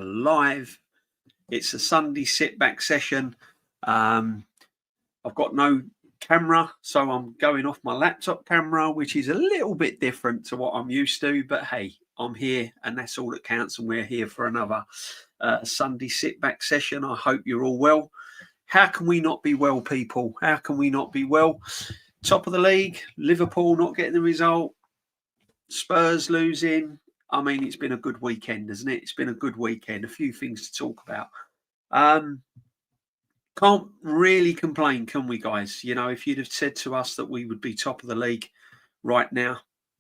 live. It's a Sunday sit-back session. I've got no camera, so I'm going off my laptop camera, which is a little bit different to what I'm used to. But hey, I'm here, and that's all that counts, and we're here for another Sunday sit-back session. I hope you're all well. How can we not be well, people? How can we not be well? Top of the league, Liverpool not getting the result, Spurs losing. I mean, it's been a good weekend, hasn't it? It's been a good weekend. A few things to talk about. Can't really complain, can we, guys? You know, if you'd have said to us that we would be top of the league right now,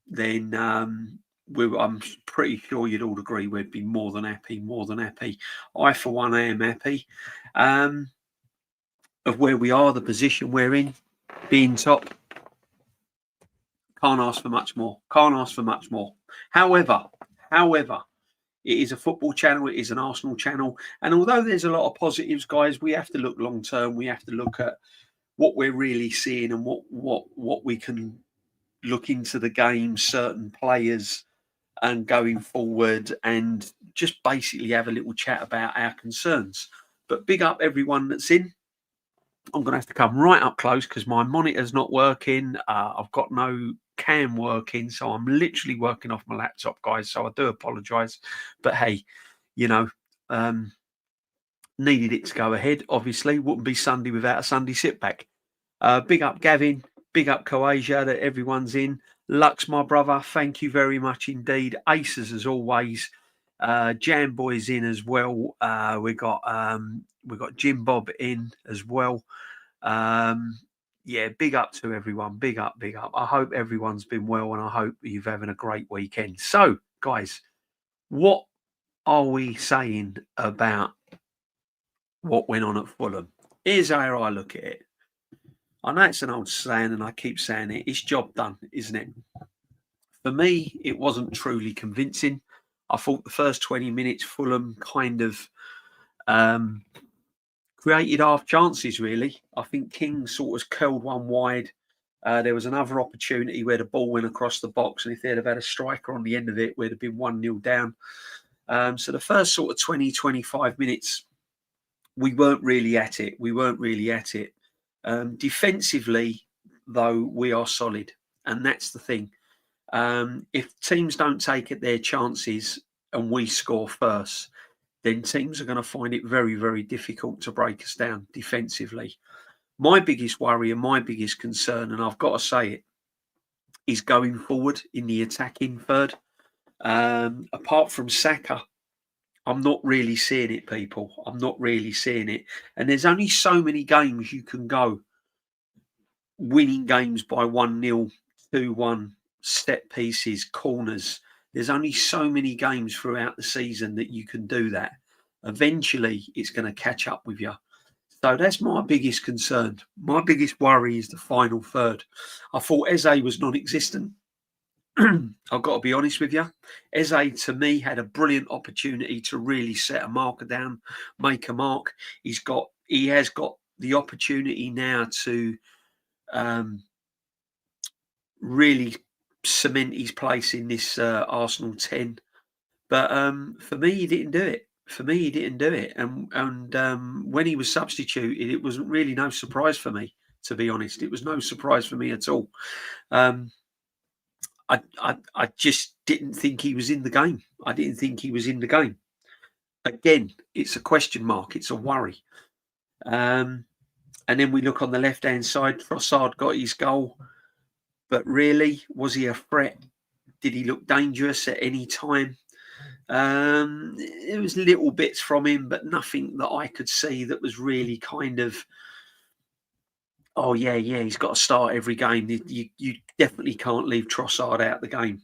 then I'm pretty sure you'd all agree we'd be more than happy, more than happy. I, for one, am happy of where we are, the position we're in, being top. Can't ask for much more. Can't ask for much more. However, it is a football channel. It is an Arsenal channel. And although there's a lot of positives, guys, we have to look long term. We have to look at what we're really seeing and what we can look into the game, certain players, and going forward, and just basically have a little chat about our concerns. But big up everyone that's in. I'm going to have to come right up close because my monitor's not working. I've got no cam working, so I'm literally working off my laptop, guys. So I do apologise. But hey, you know, needed it to go ahead. Obviously, wouldn't be Sunday without a Sunday sit back. Big up Gavin, big up Croatia that everyone's in. Lux, my brother, thank you very much indeed. Aces as always. Jam Boy's in as well. We got Jim Bob in as well. Yeah, big up to everyone. Big up, big up. I hope everyone's been well, and I hope you've having a great weekend. So, guys, what are we saying about what went on at Fulham? Here's how I look at it. I know it's an old saying, and I keep saying it. It's job done, isn't it? For me, it wasn't truly convincing. I thought the first 20 minutes, Fulham kind of created half chances, really. I think King sort of curled one wide. There was another opportunity where the ball went across the box, and if they'd have had a striker on the end of it, we'd have been 1-0 down. So the first sort of 20, 25 minutes, we weren't really at it. Defensively, though, we are solid, and that's the thing. If teams don't take their chances and we score first, then teams are going to find it very, very difficult to break us down defensively. My biggest worry and my biggest concern, and I've got to say it, is going forward in the attacking third. Apart from Saka, I'm not really seeing it, people. I'm not really seeing it. And there's only so many games you can go winning games by 1-0, 2-1, set pieces, corners. There's only so many games throughout the season that you can do that. Eventually, it's going to catch up with you. So that's my biggest concern. My biggest worry is the final third. I thought Eze was non-existent. I've got to be honest with you. Eze, to me, had a brilliant opportunity to really set a marker down, make a mark. He has got the opportunity now to really cement his place in this Arsenal 10. But for me, he didn't do it. And when he was substituted, it was really no surprise for me, to be honest. It was no surprise for me at all. I just didn't think he was in the game. Again, it's a question mark. It's a worry. And then we look on the left-hand side. Trossard got his goal. But really, was he a threat? Did he look dangerous at any time? There was little bits from him, but nothing that I could see that was really kind of, oh, yeah, he's got to start every game. You definitely can't leave Trossard out of the game.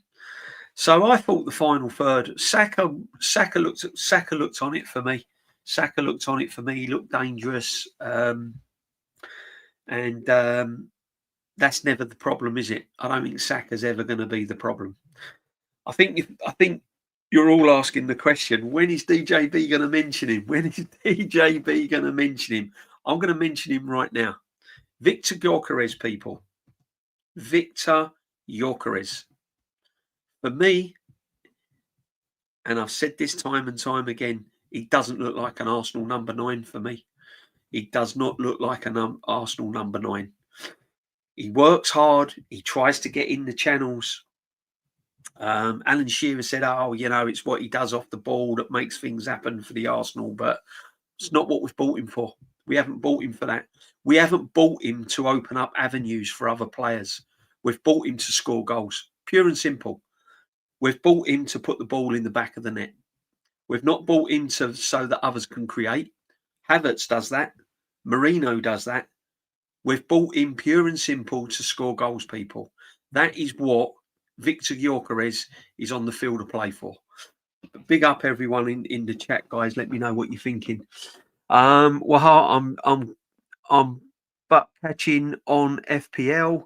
So I thought the final third, Saka looked on it for me. He looked dangerous. That's never the problem, is it? I don't think Saka's ever going to be the problem. I think you're all asking the question, when is DJB going to mention him? I'm going to mention him right now. Victor Gyokeres, people. Victor Gyokeres. For me, and I've said this time and time again, He doesn't look like an Arsenal number 9 for me. He does not look like an Arsenal number 9. He works hard. He tries to get in the channels. Alan Shearer said, "Oh, it's what he does off the ball that makes things happen for the Arsenal," but it's not what we've bought him for. We haven't bought him for that. We haven't bought him to open up avenues for other players. We've bought him to score goals, pure and simple. We've bought him to put the ball in the back of the net. We've not bought him so that others can create. Havertz does that. Marino does that. We've bought him pure and simple to score goals, people. That is what Victor Gyokeres is on the field to play for. Big up everyone in the chat, guys. Let me know what you're thinking. Well, I'm butt catching on FPL.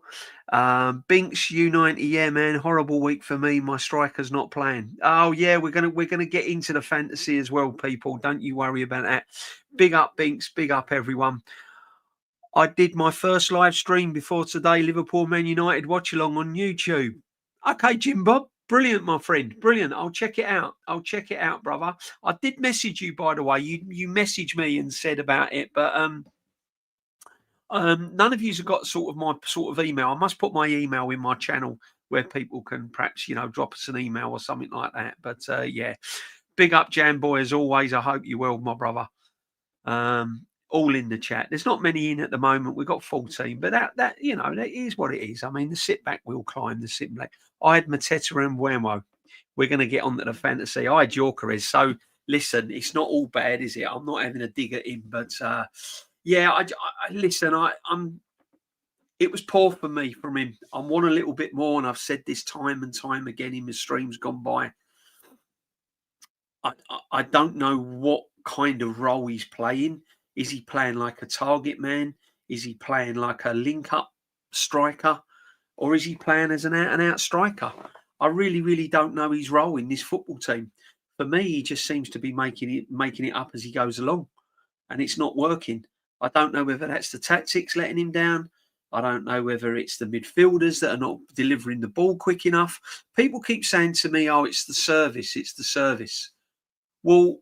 Binks U90, yeah, man, horrible week for me. My striker's not playing. Oh yeah, we're gonna get into the fantasy as well, people. Don't you worry about that. Big up, Binks. Big up, everyone. I did my first live stream before today, Liverpool Man United watch along on YouTube. Okay, Jim Bob. Brilliant, my friend. Brilliant. I'll check it out. Brother. I did message you, by the way. You messaged me and said about it, but none of you have got my sort of email. I must put my email in my channel where people can perhaps, drop us an email or something like that. But yeah, big up, Jam Boy, as always. I hope you're well, my brother. All in the chat. There's not many in at the moment. We've got 14, but that is what it is. I mean, the sit back will climb. The sit back. I had Mateta and Wemo. We're going to get on to the fantasy. I had Gyokeres. So listen, it's not all bad, is it? I'm not having a dig at him, but yeah, I listen. It was poor for me from him. I want a little bit more, and I've said this time and time again in the streams gone by. I don't know what kind of role he's playing. Is he playing like a target man? Is he playing like a link-up striker? Or is he playing as an out-and-out striker? I really, really don't know his role in this football team. For me, he just seems to be making it up as he goes along, and it's not working. I don't know whether that's the tactics letting him down. I don't know whether it's the midfielders that are not delivering the ball quick enough. People keep saying to me, "Oh, it's the service. It's the service." Well,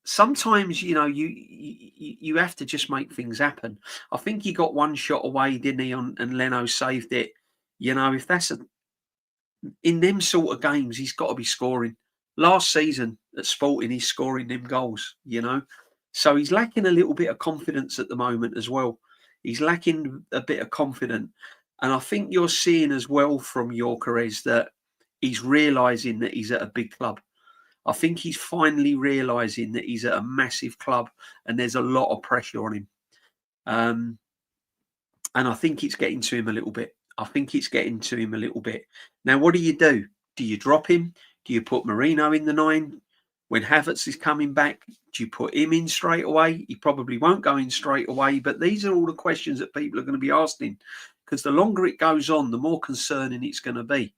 sometimes you have to just make things happen. I think he got one shot away, didn't he? And Leno saved it. If that's in them sort of games, he's got to be scoring. Last season at Sporting, he's scoring them goals. So he's lacking a little bit of confidence at the moment as well. He's lacking a bit of confidence, and I think you're seeing as well from Gyokeres that he's realising that he's at a big club. I think he's finally realising that he's at a massive club and there's a lot of pressure on him. And I think it's getting to him a little bit. Now, what do? Do you drop him? Do you put Marino in the 9? When Havertz is coming back, do you put him in straight away? He probably won't go in straight away, but these are all the questions that people are going to be asking, because the longer it goes on, the more concerning it's going to be.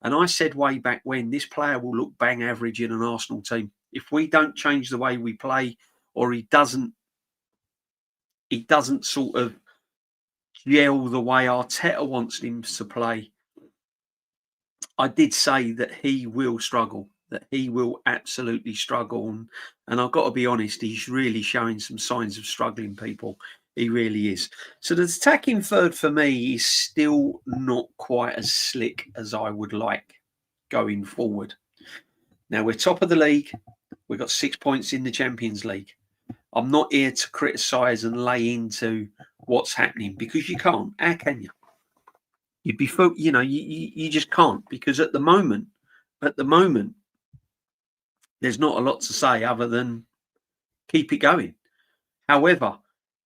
And I said way back when, this player will look bang average in an Arsenal team. If we don't change the way we play, or he doesn't sort of gel the way Arteta wants him to play, I did say that he will struggle, that he will absolutely struggle. And I've got to be honest, he's really showing some signs of struggling, people. He really is. So the attacking third for me is still not quite as slick as I would like going forward. Now, we're top of the league. We've got 6 points in the Champions League. I'm not here to criticise and lay into what's happening, because you can't. How can you? You'd be, you just can't, because at the moment, there's not a lot to say other than keep it going. However,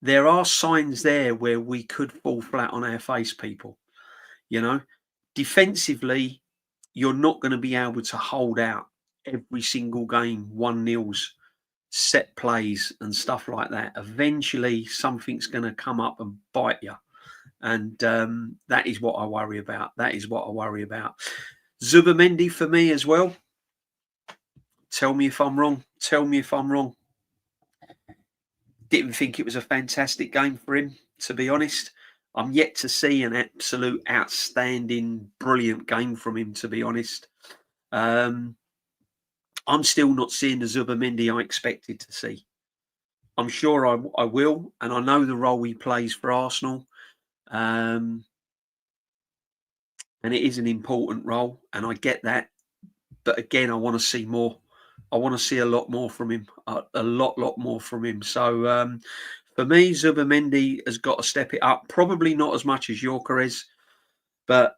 there are signs there where we could fall flat on our face, people. Defensively, you're not going to be able to hold out every single game 1-0s, set plays and stuff like that. Eventually, something's going to come up and bite you. And that is what I worry about. Zubimendi for me as well. Tell me if I'm wrong. Didn't think it was a fantastic game for him, to be honest. I'm yet to see an absolute outstanding, brilliant game from him, to be honest. I'm still not seeing the Zubimendi I expected to see. I'm sure I will, and I know the role he plays for Arsenal, um, and it is an important role, and I get that. But again, I want to see more. I want to see a lot more from him, a lot more from him. So for me, Zubimendi has got to step it up. Probably not as much as Gyokeres, but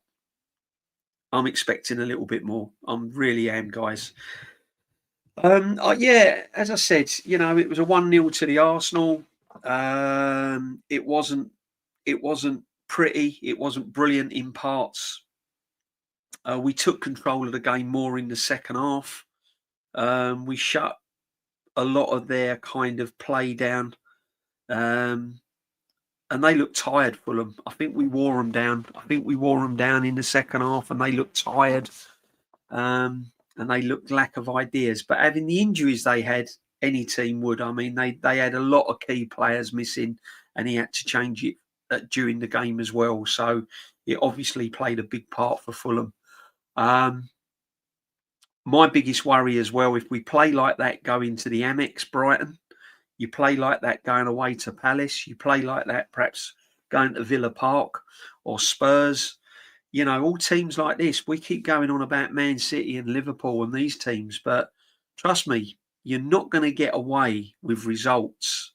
I'm expecting a little bit more. I really am, guys. Yeah, as I said, it was a 1-0 to the Arsenal. It wasn't pretty. It wasn't brilliant in parts. We took control of the game more in the second half. We shut a lot of their kind of play down, um, and they looked tired. Fulham. I think we wore them down. I think we wore them down in the second half, and they looked tired. And they looked lack of ideas. But having the injuries they had, any team would. I mean, they had a lot of key players missing, and he had to change it during the game as well. So it obviously played a big part for Fulham. My biggest worry as well, if we play like that going to the Amex, Brighton, you play like that going away to Palace, you play like that perhaps going to Villa Park or Spurs, all teams like this, we keep going on about Man City and Liverpool and these teams, but trust me, you're not going to get away with results,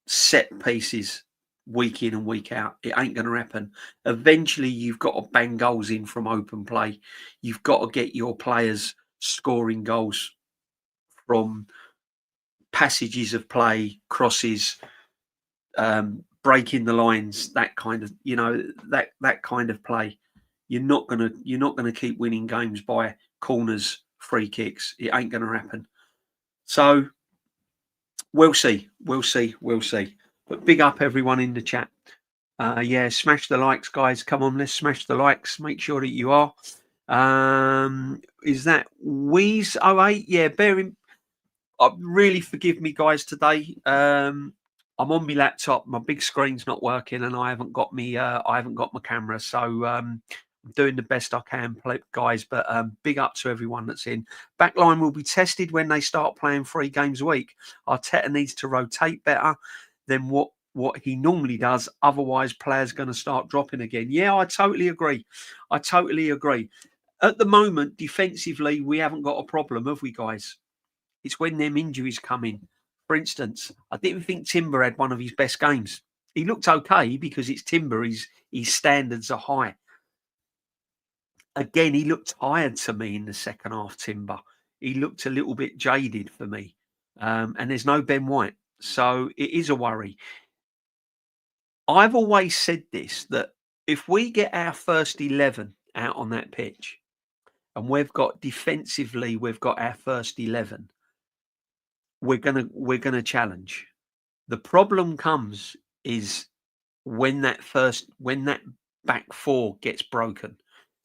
set pieces, week in and week out. It ain't going to happen. Eventually, you've got to bang goals in from open play. You've got to get your players scoring goals from passages of play, crosses, breaking the lines, that kind of, that kind of play. You're not gonna keep winning games by corners, free kicks. It ain't gonna happen. So we'll see. But big up everyone in the chat. Yeah, smash the likes, guys. Come on, let's smash the likes. Make sure that you are. Is that Wheeze08? Yeah, really forgive me, guys, today. I'm on my laptop. My big screen's not working, and I haven't got my camera. So I'm doing the best I can, guys. But big up to everyone that's in. Backline will be tested when they start playing 3 games a week. Arteta needs to rotate better than what he normally does. Otherwise, players going to start dropping again. Yeah, I totally agree. At the moment, defensively, we haven't got a problem, have we, guys? It's when them injuries come in. For instance, I didn't think Timber had one of his best games. He looked okay because it's Timber. His standards are high. Again, he looked tired to me in the second half, Timber. He looked a little bit jaded for me. And there's no Ben White. So it is a worry. I've always said this, that if we get our first 11 out on that pitch, and we've got our first 11, we're gonna challenge. The problem comes is when that back 4 gets broken.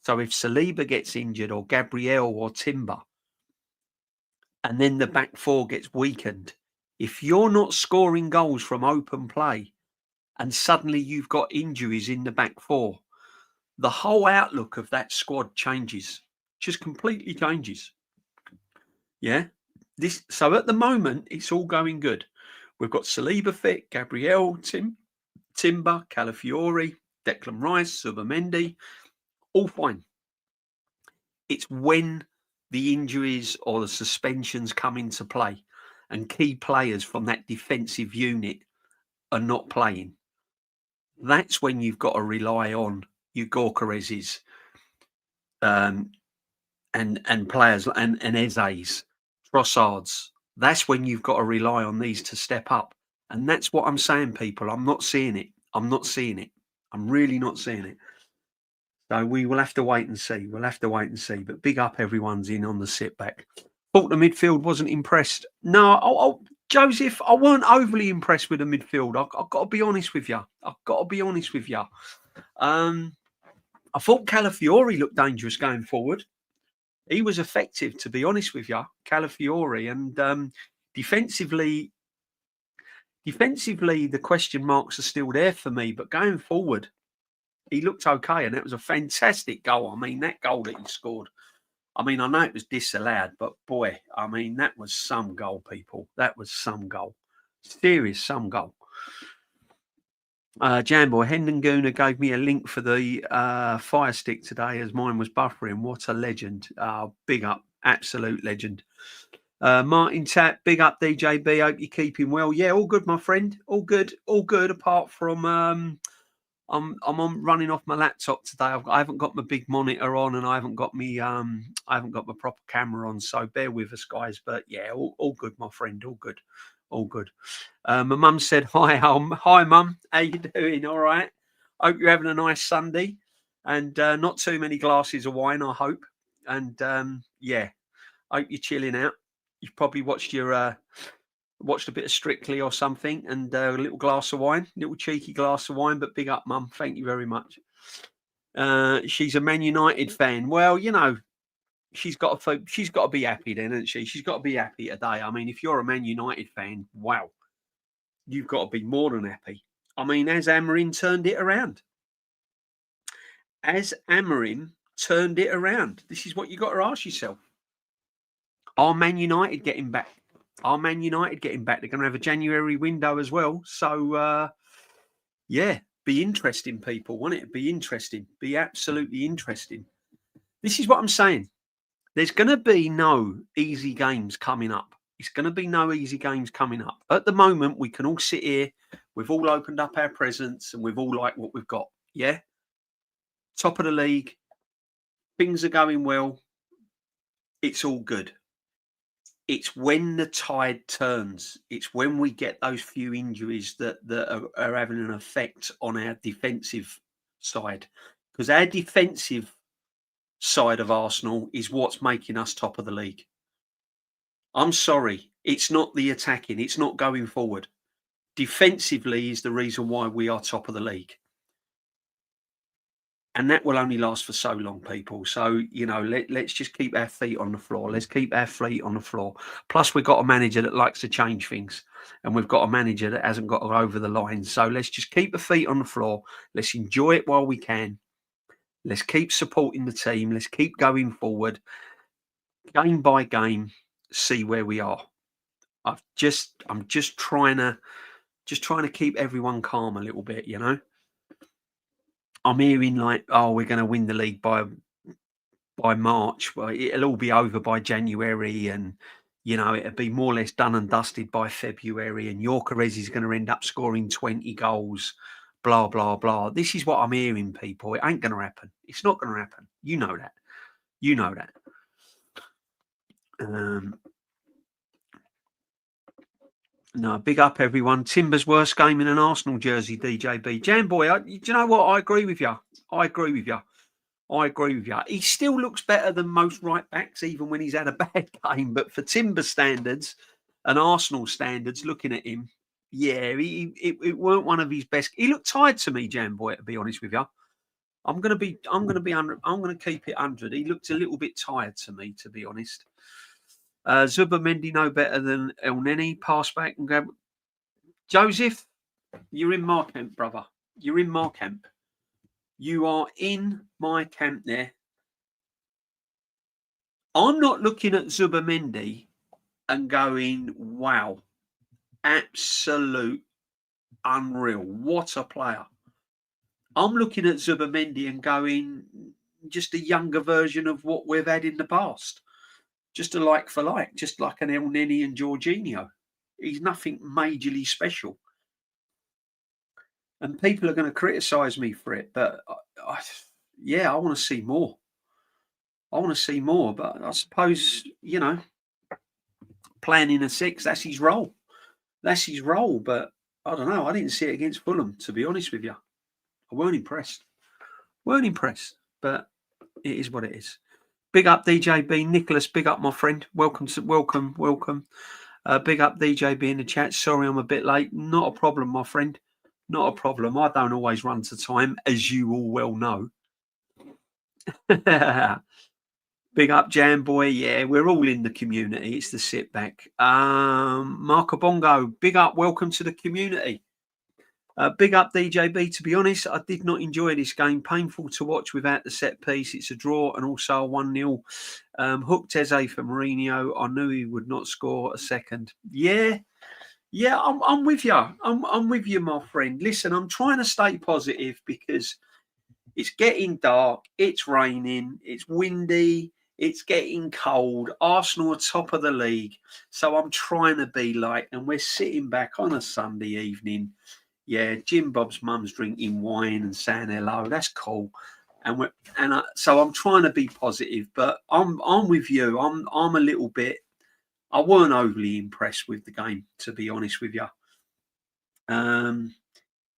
So if Saliba gets injured, or Gabriel or Timber, and then the back 4 gets weakened, if you're not scoring goals from open play, and suddenly you've got injuries in the back 4, the whole outlook of that squad changes, just completely changes. Yeah. So at the moment, it's all going good. We've got Saliba fit, Gabriel, Timber, Calafiori, Declan Rice, Zubimendi, all fine. It's when the injuries or the suspensions come into play and key players from that defensive unit are not playing. That's when you've got to rely on your Gyokeres and players and Eze's, Trossards. That's when you've got to rely on these to step up. And that's what I'm saying, people. I'm not seeing it. I'm really not seeing it. So we will have to wait and see. But big up everyone's in on the sit back. Thought the midfield wasn't impressed. No, Joseph, I weren't overly impressed with the midfield. I've got to be honest with you. I thought Calafiori looked dangerous going forward. He was effective, to be honest with you, Calafiori. And defensively, the question marks are still there for me. But going forward, he looked okay, and that was a fantastic goal. I mean, that goal that he scored I mean, I know it was disallowed, but boy, I mean, that was some goal, people. That was some goal. Serious some goal. Jamboy, Hendon Gooner gave me a link for the Fire Stick today as mine was buffering. What a legend. Big up. Absolute legend. Martin Tapp, big up DJB. Hope you're keeping well. Yeah, all good, my friend. All good. All good. Apart from I'm on running off my laptop today. I haven't got my big monitor on, and I haven't got my proper camera on. So bear with us, guys. But yeah, all good, my friend. All good. All good. My mum said hi. Hi, mum. How you doing? All right. Hope you're having a nice Sunday, and not too many glasses of wine. I hope. And yeah, hope you're chilling out. You've probably watched a bit of Strictly or something, and a little glass of wine, little cheeky glass of wine. But big up, mum. Thank you very much. She's a Man United fan. Well, you know, she's got to be happy then, isn't she? She's got to be happy today. I mean, if you're a Man United fan, wow, you've got to be more than happy. I mean, has Amorim turned it around? Has Amorim turned it around? This is what you got to ask yourself. Are Man United getting back? Are Man United getting back? They're going to have a January window as well. So, yeah, be interesting, people, won't it? Be interesting. Be absolutely interesting. This is what I'm saying. There's going to be no easy games coming up. It's going to be no easy games coming up. At the moment, we can all sit here. We've all opened up our presents and we've all liked what we've got. Yeah? Top of the league. Things are going well. It's all good. It's when the tide turns. It's when we get those few injuries that are having an effect on our defensive side. Because our defensive side of Arsenal is what's making us top of the league. I'm sorry. It's not the attacking. It's not going forward. Defensively is the reason why we are top of the league. And that will only last for so long, people. So, you know, let's just keep our feet on the floor. Let's keep our feet on the floor. Plus, we've got a manager that likes to change things. And we've got a manager that hasn't got over the line. So let's just keep the feet on the floor. Let's enjoy it while we can. Let's keep supporting the team. Let's keep going forward. Game by game, see where we are. I'm just trying to keep everyone calm a little bit, you know. I'm hearing like, oh, we're going to win the league by March. Well, it'll all be over by January, and you know it'll be more or less done and dusted by February. And Gyokeres is going to end up scoring 20 goals. Blah blah blah. This is what I'm hearing, people. It ain't going to happen. It's not going to happen. You know that. You know that. No, big up everyone. Timber's worst game in an Arsenal jersey, DJB. Jamboy, do you know what? I agree with you. I agree with you. He still looks better than most right backs, even when he's had a bad game. But for Timber standards and Arsenal standards, looking at him, yeah, it weren't one of his best. He looked tired to me, Jamboy, to be honest with you. I'm gonna keep it 100. He looked a little bit tired to me, to be honest. Zubimendi no better than El Neni. Pass back and grab. Joseph, you're in my camp, brother. You're in my camp. You are in my camp there. I'm not looking at Zubimendi and going, wow, absolute unreal. What a player. I'm looking at Zubimendi and going, just a younger version of what we've had in the past. Just a like for like, just like an El Neni and Jorginho. He's nothing majorly special. And people are going to criticise me for it, but I want to see more. But I suppose, you know, playing in a six, that's his role. But I don't know. I didn't see it against Fulham, to be honest with you. I weren't impressed. But it is what it is. Big up DJB. Nicholas, big up my friend. Welcome. Big up DJB in the chat. Sorry I'm a bit late. Not a problem, my friend. Not a problem. I don't always run to time, as you all well know. Big up Jamboy. Yeah, we're all in the community. It's the sit back. Marco Bongo, big up. Welcome to the community. Big up DJB. To be honest, I did not enjoy this game. Painful to watch without the set piece. It's a draw and also a 1-0. Hooked Eze for Mourinho. I knew he would not score a second. Yeah, I'm with you. I'm with you, my friend. Listen, I'm trying to stay positive because it's getting dark, it's raining, it's windy, it's getting cold. Arsenal are top of the league. So I'm trying to be light, and we're sitting back on a Sunday evening. Yeah, Jim Bob's mum's drinking wine and saying hello. That's cool. So I'm trying to be positive, but I'm with you. I'm a little bit. I weren't overly impressed with the game, to be honest with you.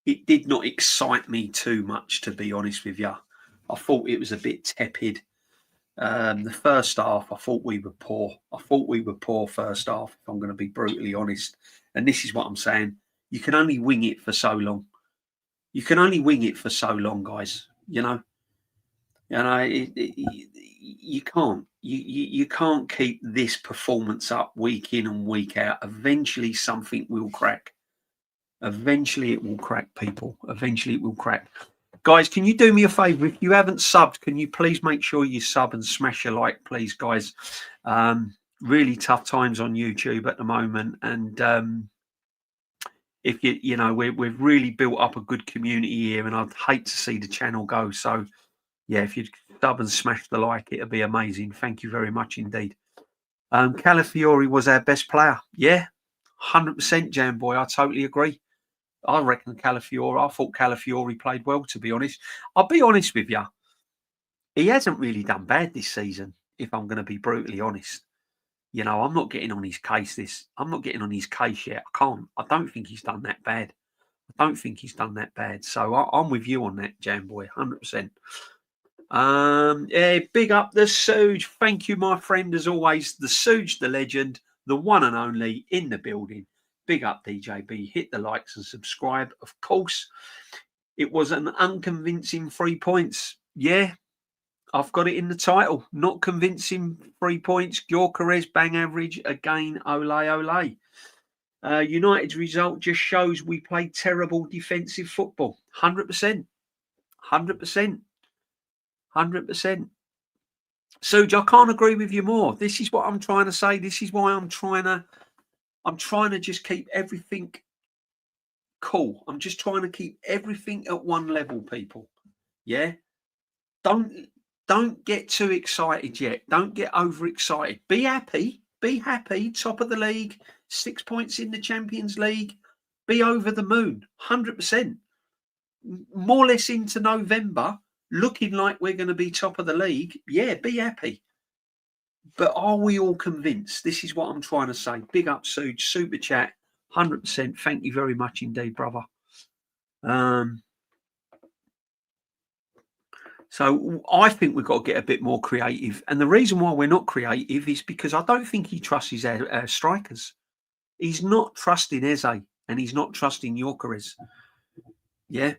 It did not excite me too much, to be honest with you. I thought it was a bit tepid. The first half, I thought we were poor. I thought we were poor first half, if I'm going to be brutally honest. And this is what I'm saying. You can only wing it for so long. You can only wing it for so long, guys. You can't. You can't keep this performance up week in and week out. Eventually, something will crack. Eventually it will crack, people. Eventually it will crack. Guys, can you do me a favour? If you haven't subbed, can you please make sure you sub and smash a like, please, guys? Really tough times on YouTube at the moment. And if we've really built up a good community here, and I'd hate to see the channel go. So, yeah, if you'd sub and smash the like, it'd be amazing. Thank you very much indeed. Calafiori was our best player. Yeah, 100%, Jam Boy. I totally agree. I reckon Calafiori. I thought Calafiori played well, to be honest. I'll be honest with you. He hasn't really done bad this season, if I'm going to be brutally honest. I'm not getting on his case. I'm not getting on his case yet. I can't. I don't think he's done that bad. So I'm with you on that, Jam Boy, 100%. Yeah, big up the Suge. Thank you, my friend, as always. The Suge, the legend, the one and only in the building. Big up DJB. Hit the likes and subscribe. Of course, it was an unconvincing 3 points. Yeah, I've got it in the title. Not convincing 3 points. Gyokeres bang average again. Ole ole. United's result just shows we played terrible defensive football. 100%. 100%. 100%. Suge, I can't agree with you more. This is what I'm trying to say. This is why I'm trying to just keep everything cool. I'm just trying to keep everything at one level, people. Yeah. Don't get too excited yet. Don't get overexcited. Be happy. Be happy. Top of the league. 6 points in the Champions League. Be over the moon. 100%. More or less into November, looking like we're going to be top of the league. Yeah, be happy. But are we all convinced? This is what I'm trying to say. Big up, Suge. Super chat. 100%. Thank you very much indeed, brother. So I think we've got to get a bit more creative. And the reason why we're not creative is because I don't think he trusts our strikers. He's not trusting Eze and he's not trusting Gyokeres. Yeah.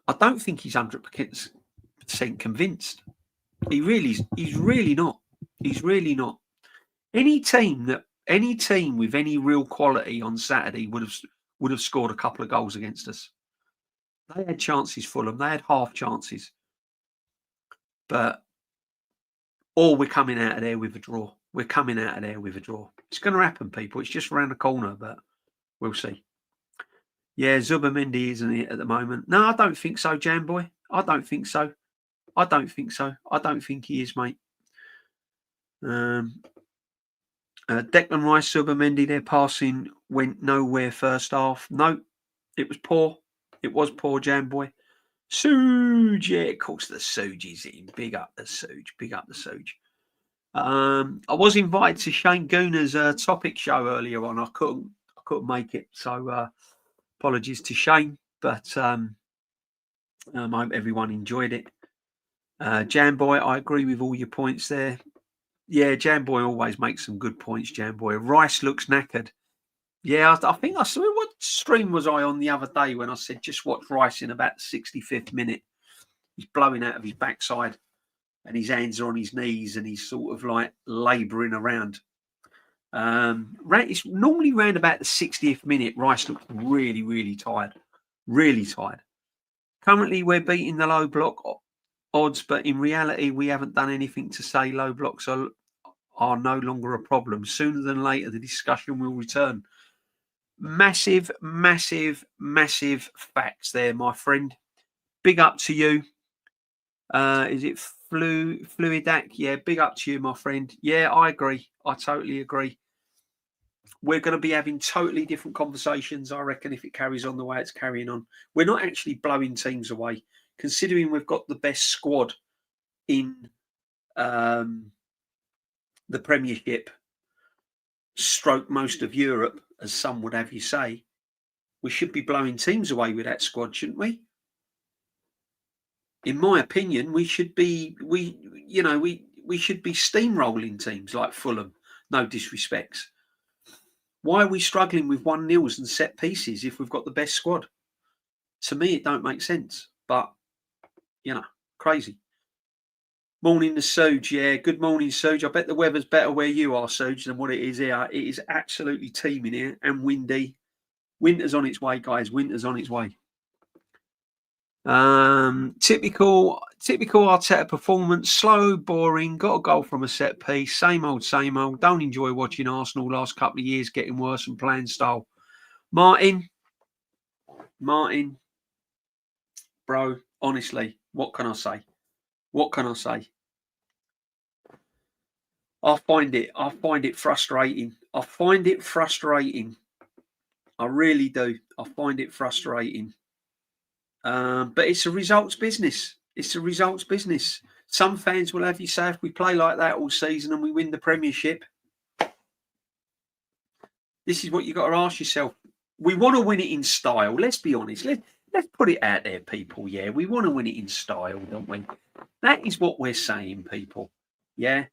I don't think he's 100% convinced. He's really not. He's really not. Any team with any real quality on Saturday would have scored a couple of goals against us. They had chances, Fulham. They had half chances. But we're coming out of there with a draw. We're coming out of there with a draw. It's going to happen, people. It's just around the corner, but we'll see. Yeah, Zubamendi isn't it at the moment? No, I don't think so, Jam Boy. I don't think so. I don't think he is, mate. Declan Rice, Zubamendi, their passing went nowhere first half. No, it was poor. It was poor, Jam Boy. Suge, yeah, of course the Suge is in. Big up the Suge. Big up the Suge. I was invited to Shane Gooner's topic show earlier on. I couldn't make it, so apologies to Shane. But I hope everyone enjoyed it. Jam Boy, I agree with all your points there. Yeah, Jam Boy always makes some good points. Jam Boy. Rice looks knackered. Yeah, I think I saw what stream was I on the other day when I said just watch Rice in about the 65th minute. He's blowing out of his backside and his hands are on his knees and he's sort of like labouring around. It's normally round about the 60th minute. Rice looks really, really tired. Really tired. Currently, we're beating the low block odds, but in reality, we haven't done anything to say low blocks are no longer a problem. Sooner than later, the discussion will return. Massive, massive, massive facts there, my friend. Big up to you. Is it Fluidac? Yeah, big up to you, my friend. Yeah, I agree. I totally agree. We're going to be having totally different conversations, I reckon, if it carries on the way it's carrying on. We're not actually blowing teams away, considering we've got the best squad in the Premiership, stroke most of Europe, as some would have you say. We should be blowing teams away with that squad, shouldn't we? In my opinion, we should be steamrolling teams like Fulham. No disrespects. Why are we struggling with 1-0s and set pieces if we've got the best squad? To me, it don't make sense. But crazy. Morning to Sooj. Yeah, good morning, Sooj. I bet the weather's better where you are, Sooj, than what it is here. It is absolutely teeming here and windy. Winter's on its way, guys. Winter's on its way. Typical Arteta performance. Slow, boring. Got a goal from a set piece. Same old, same old. Don't enjoy watching Arsenal last couple of years getting worse and playing style. Martin, bro. Honestly, what can I say? What can I say? I find it frustrating. I find it frustrating. I really do. I find it frustrating. But it's a results business. It's a results business. Some fans will have you say, if we play like that all season and we win the Premiership, this is what you've got to ask yourself. We want to win it in style. Let's be honest. Let's put it out there, people. Yeah, we want to win it in style, don't we? That is what we're saying, people. Yeah.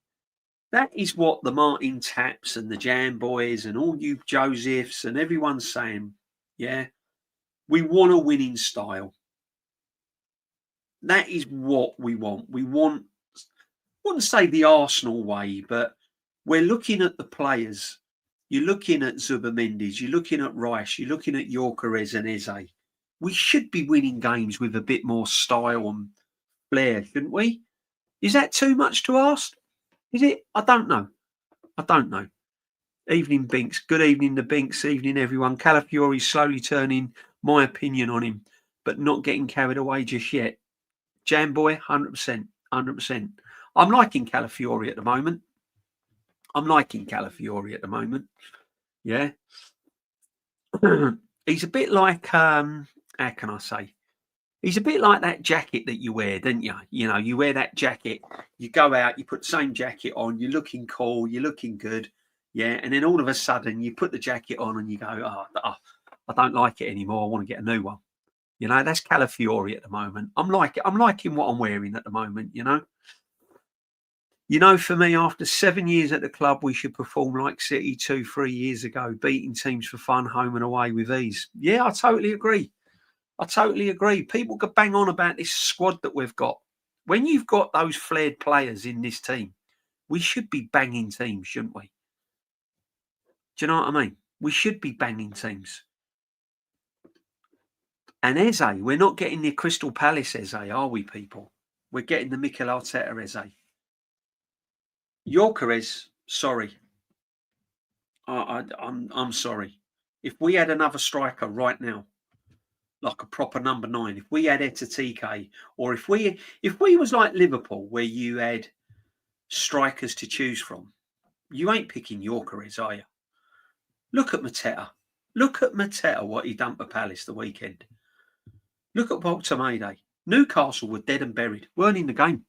That is what the Martin Taps and the Jam Boys and all you Josephs and everyone's saying. Yeah. We want to win in style. That is what we want. We want, I wouldn't say the Arsenal way, but we're looking at the players. You're looking at Zubamendes, you're looking at Rice, you're looking at Gyokeres and Eze. We should be winning games with a bit more style and flair, shouldn't we? Is that too much to ask? Is it? I don't know. Evening, Binks. Good evening, the Binks. Evening, everyone. Calafiori's slowly turning my opinion on him, but not getting carried away just yet. Jam boy, 100%. 100%. I'm liking Calafiori at the moment. Yeah. He's a bit like, how can I say? He's a bit like that jacket that you wear, don't you? You know, you wear that jacket, you go out, you put the same jacket on, you're looking cool, you're looking good. Yeah. And then all of a sudden you put the jacket on and you go, oh, I don't like it anymore. I want to get a new one. You know, that's Calafiori at the moment. I'm liking what I'm wearing at the moment, you know. For me, after 7 years at the club, we should perform like City 2-3 years ago, beating teams for fun, home and away with ease. Yeah, I totally agree. People could bang on about this squad that we've got. When you've got those flared players in this team, we should be banging teams, shouldn't we? Do you know what I mean? We should be banging teams. And Eze, we're not getting the Crystal Palace Eze, are we, people? We're getting the Mikel Arteta Eze. Gyokeres, sorry. I'm sorry. If we had another striker right now, like a proper number 9, if we had Etatike, or if we was like Liverpool, where you had strikers to choose from, you ain't picking Gyokeres, are you? Look at Mateta. What he done for Palace the weekend. Look at Baltamade. Newcastle were dead and buried. Weren't in the game.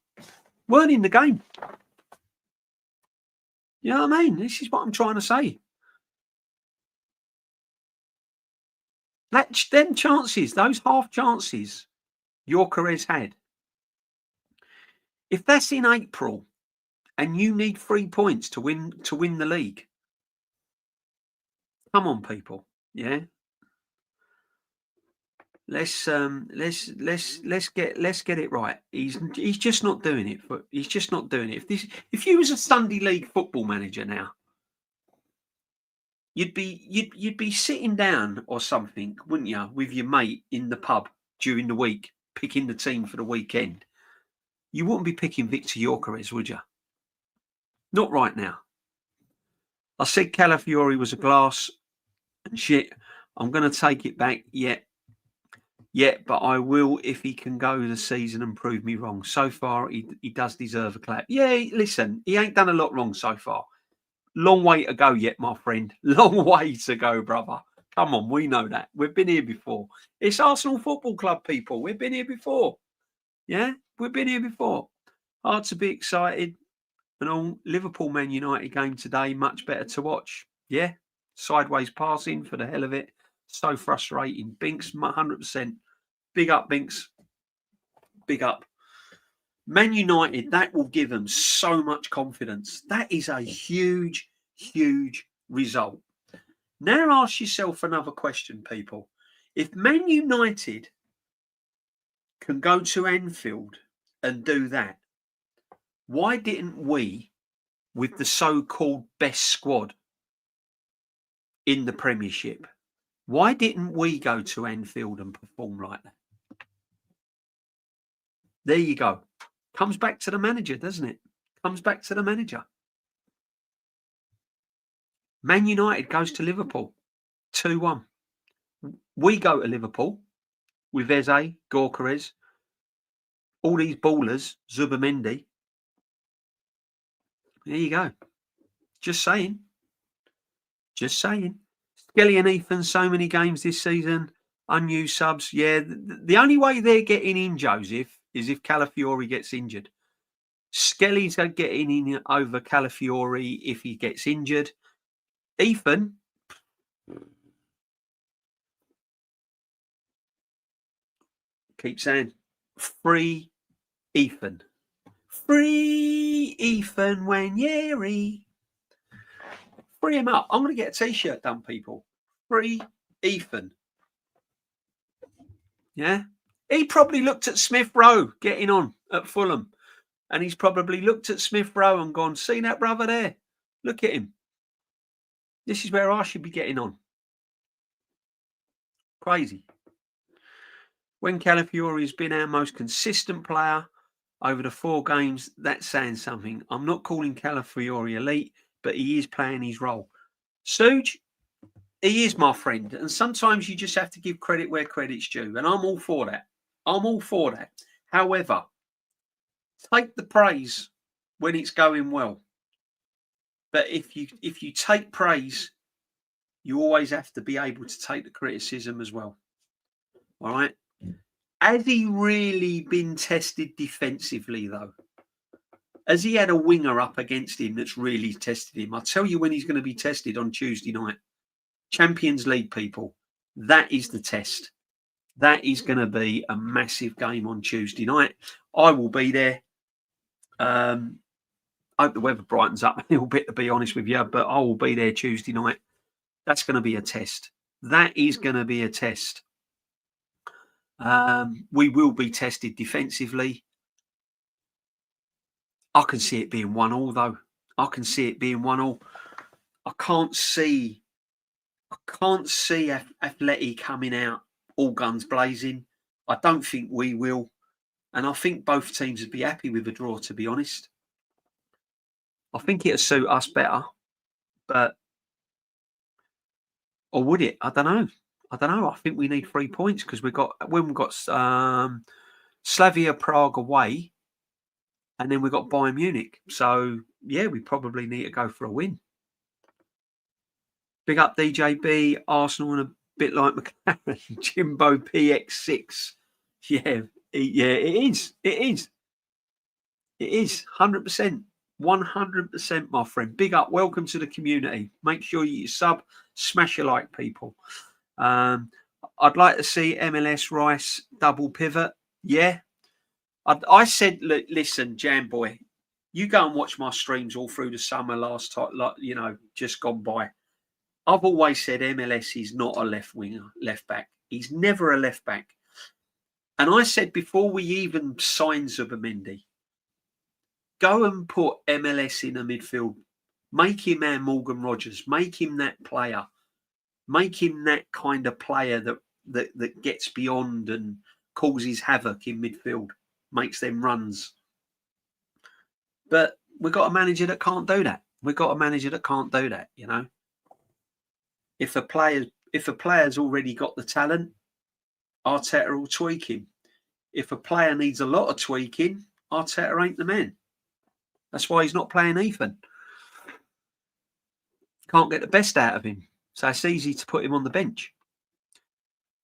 You know what I mean? This is what I'm trying to say. Them chances, those half chances Gyokeres had. If that's in April and you need 3 points to win the league, come on, people. Yeah. Let's get it right. He's just not doing it. He's just not doing it. If you was a Sunday League football manager now, you'd be sitting down or something, wouldn't you, with your mate in the pub during the week, picking the team for the weekend. You wouldn't be picking Victor Gyokeres, would you? Not right now. I said Calafiori was a glass and shit. I'm going to take it back yet, but I will if he can go the season and prove me wrong. So far, he does deserve a clap. Yeah, listen, he ain't done a lot wrong so far. Long way to go yet, my friend. Long way to go, brother. Come on, we know that. We've been here before. It's Arsenal Football Club, people. We've been here before. Yeah, we've been here before. Hard to be excited. And all Liverpool Man United game today, much better to watch. Yeah, sideways passing for the hell of it. So frustrating. Binks, 100%. Big up, Binks. Big up. Man United, that will give them so much confidence. That is a huge, huge result. Now ask yourself another question, people. If Man United can go to Anfield and do that, why didn't we, with the so-called best squad in the Premiership, why didn't we go to Anfield and perform like that? There you go. Comes back to the manager, doesn't it? Comes back to the manager. Man United goes to Liverpool, 2-1. We go to Liverpool with Eze, Gyokeres, all these ballers, Zubamendi. There you go. Just saying. Just saying. Skelly and Ethan, so many games this season. Unused subs. Yeah, the only way they're getting in, Joseph, is if Calafiori gets injured. Skelly's getting in over Calafiori if he gets injured. Ethan, keep saying, free Ethan. Free Ethan Wanyeri. Free him up. I'm going to get a T-shirt done, people. Free Ethan. Yeah? He probably looked at Smith Rowe getting on at Fulham. And he's probably looked at Smith Rowe and gone, see that brother there? Look at him. This is where I should be getting on. Crazy. When Calafiori has been our most consistent player over the 4 games, that's saying something. I'm not calling Calafiori elite, but he is playing his role. Suge, he is my friend. And sometimes you just have to give credit where credit's due. And I'm all for that. I'm all for that. However, take the praise when it's going well. But if you take praise, you always have to be able to take the criticism as well. All right? Has he really been tested defensively, though? Has he had a winger up against him that's really tested him? I'll tell you when he's going to be tested on Tuesday night. Champions League, people. That is the test. That is going to be a massive game on Tuesday night. I will be there. I hope the weather brightens up a little bit, to be honest with you, but I will be there Tuesday night. That's going to be a test. That is going to be a test. We will be tested defensively. I can see it being 1-1, though. I can see it being 1-1. I can't see Atleti coming out all guns blazing. I don't think we will. And I think both teams would be happy with a draw, to be honest. I think it'll suit us better. Or would it? I don't know. I think we need 3 points because we've got Slavia Prague away, and then we've got Bayern Munich. So yeah, we probably need to go for a win. Big up DJB, Arsenal, and a bit like McLaren, Jimbo PX6. Yeah, it is. It is 100%. 100%, my friend. Big up. Welcome to the community. Make sure you sub, smash a like, people. I'd like to see MLS Rice double pivot. Yeah. I said, look, listen, Jam Boy, you go and watch my streams all through the summer last time, just gone by. I've always said MLS is not a left winger, left back. He's never a left back. And I said before we even signed Zubamendi, go and put MLS in a midfield Make him our Morgan Rogers. Make him that player. Make him that kind of player that gets beyond and causes havoc in midfield, makes them runs. But we've got a manager that can't do that. We've got a manager that can't do that, you know. If a player's already got the talent, Arteta will tweak him. If a player needs a lot of tweaking, Arteta ain't the man. That's why he's not playing Ethan. Can't get the best out of him. So it's easy to put him on the bench.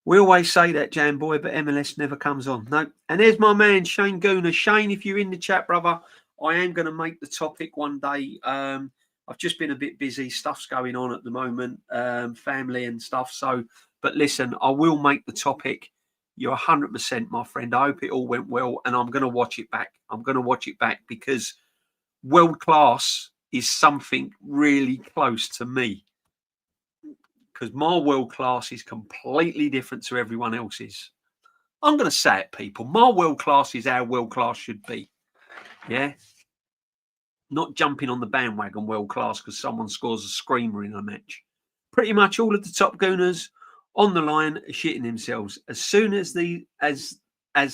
We always say that, Jam Boy, but MLS never comes on. No. And there's my man, Shane Gooner. Shane, if you're in the chat, brother, I am going to make the topic one day. I've just been a bit busy. Stuff's going on at the moment, family and stuff. So, but listen, I will make the topic. You're 100%, my friend. I hope it all went well, and I'm going to watch it back. I'm going to watch it back because world class is something really close to me. Because my world class is completely different to everyone else's. I'm going to say it, people. My world class is how world class should be. Yeah? Not jumping on the bandwagon world class because someone scores a screamer in a match. Pretty much all of the top gooners on the line are shitting themselves. As soon as the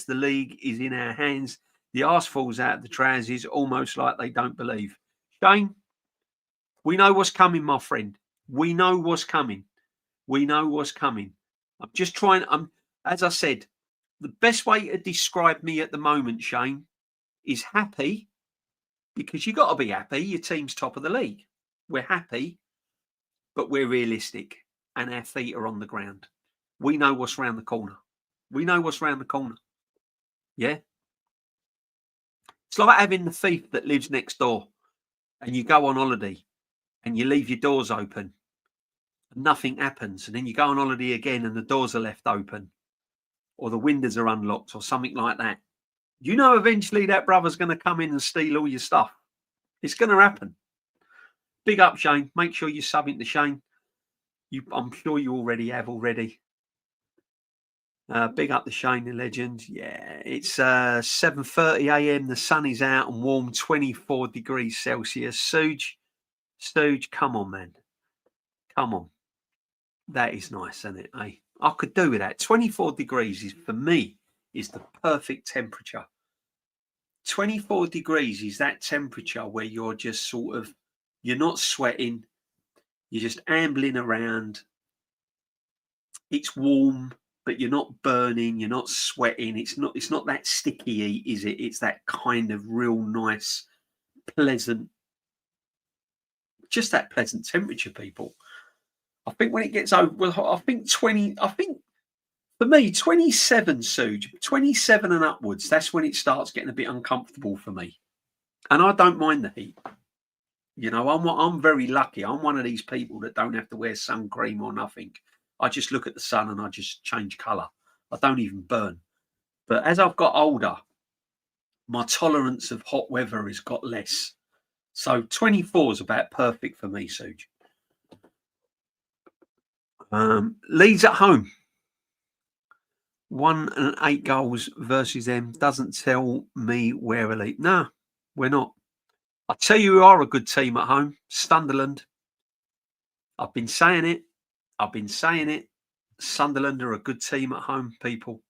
league is in our hands, the arse falls out of the trousers almost like they don't believe. Shane, we know what's coming, my friend. We know what's coming. We know what's coming. I'm just trying. As I said, the best way to describe me at the moment, Shane, is happy, because you got to be happy. Your team's top of the league. We're happy, but we're realistic, and our feet are on the ground. We know what's round the corner. We know what's round the corner. Yeah. It's like having the thief that lives next door, and you go on holiday, and you leave your doors open. Nothing happens, and then you go on holiday again and the doors are left open or the windows are unlocked or something like that. You know eventually that brother's going to come in and steal all your stuff. It's going to happen. Big up, Shane. Make sure you sub into Shane. I'm sure you already have already. Big up the Shane, the legend. Yeah, it's 7:30 a.m. The sun is out and warm, 24 degrees Celsius. Suge, come on, man. Come on. That is nice, isn't it? Eh? I could do with that. 24 degrees is, for me, is the perfect temperature. 24 degrees is that temperature where you're just sort of, you're not sweating, you're just ambling around. It's warm, but you're not burning, you're not sweating. It's not that sticky heat, is it? It's that kind of real nice, pleasant, just that pleasant temperature, people. I think when it gets over, well, I think for me, 27, Suge, 27 and upwards, that's when it starts getting a bit uncomfortable for me. And I don't mind the heat. You know, I'm very lucky. I'm one of these people that don't have to wear sun cream or nothing. I just look at the sun and I just change colour. I don't even burn. But as I've got older, my tolerance of hot weather has got less. So 24 is about perfect for me, Suge. Leeds at home. 1 and 8 goals versus them doesn't tell me we're elite. No, we're not. I'll tell you who are a good team at home. Sunderland. I've been saying it. Sunderland are a good team at home, people.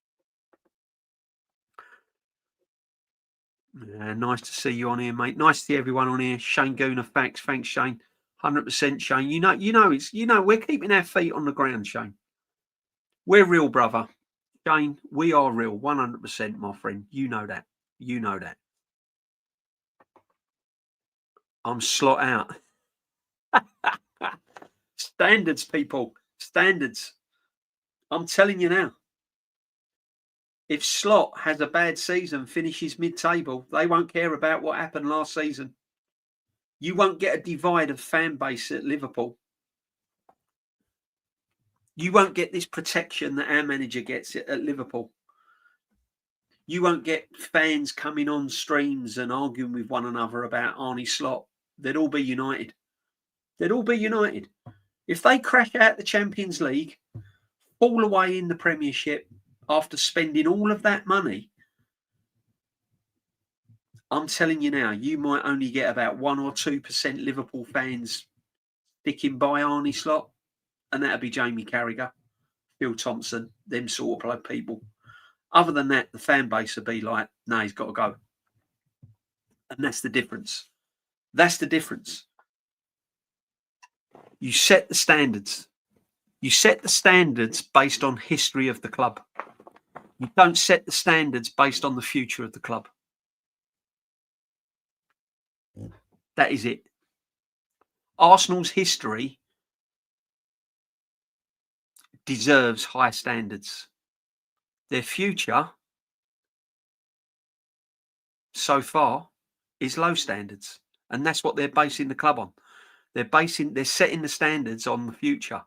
Yeah, nice to see you on here, mate. Nice to see everyone on here. Shane Gooner, thanks, Shane. 100% Shane. You know, we're keeping our feet on the ground, Shane. We're real, brother. Shane, we are real, 100%, my friend. You know that. I'm slot out. Standards, people. Standards. I'm telling you now. If Slot has a bad season, finishes mid-table, they won't care about what happened last season. You won't get a divide of fan base at Liverpool. You won't get this protection that our manager gets at Liverpool. You won't get fans coming on streams and arguing with one another about Arne Slot. They'd all be united. If they crash out the Champions League, fall away in the Premiership after spending all of that money, I'm telling you now, you might only get about 1 or 2% Liverpool fans sticking by Arnie Slot, and that'd be Jamie Carragher, Phil Thompson, them sort of people. Other than that, the fan base would be like, no, he's got to go. And that's the difference. That's the difference. You set the standards. You set the standards based on history of the club. You don't set the standards based on the future of the club. That is it. Arsenal's history deserves high standards. Their future, so far, is low standards. And that's what they're basing the club on. They're setting the standards on the future,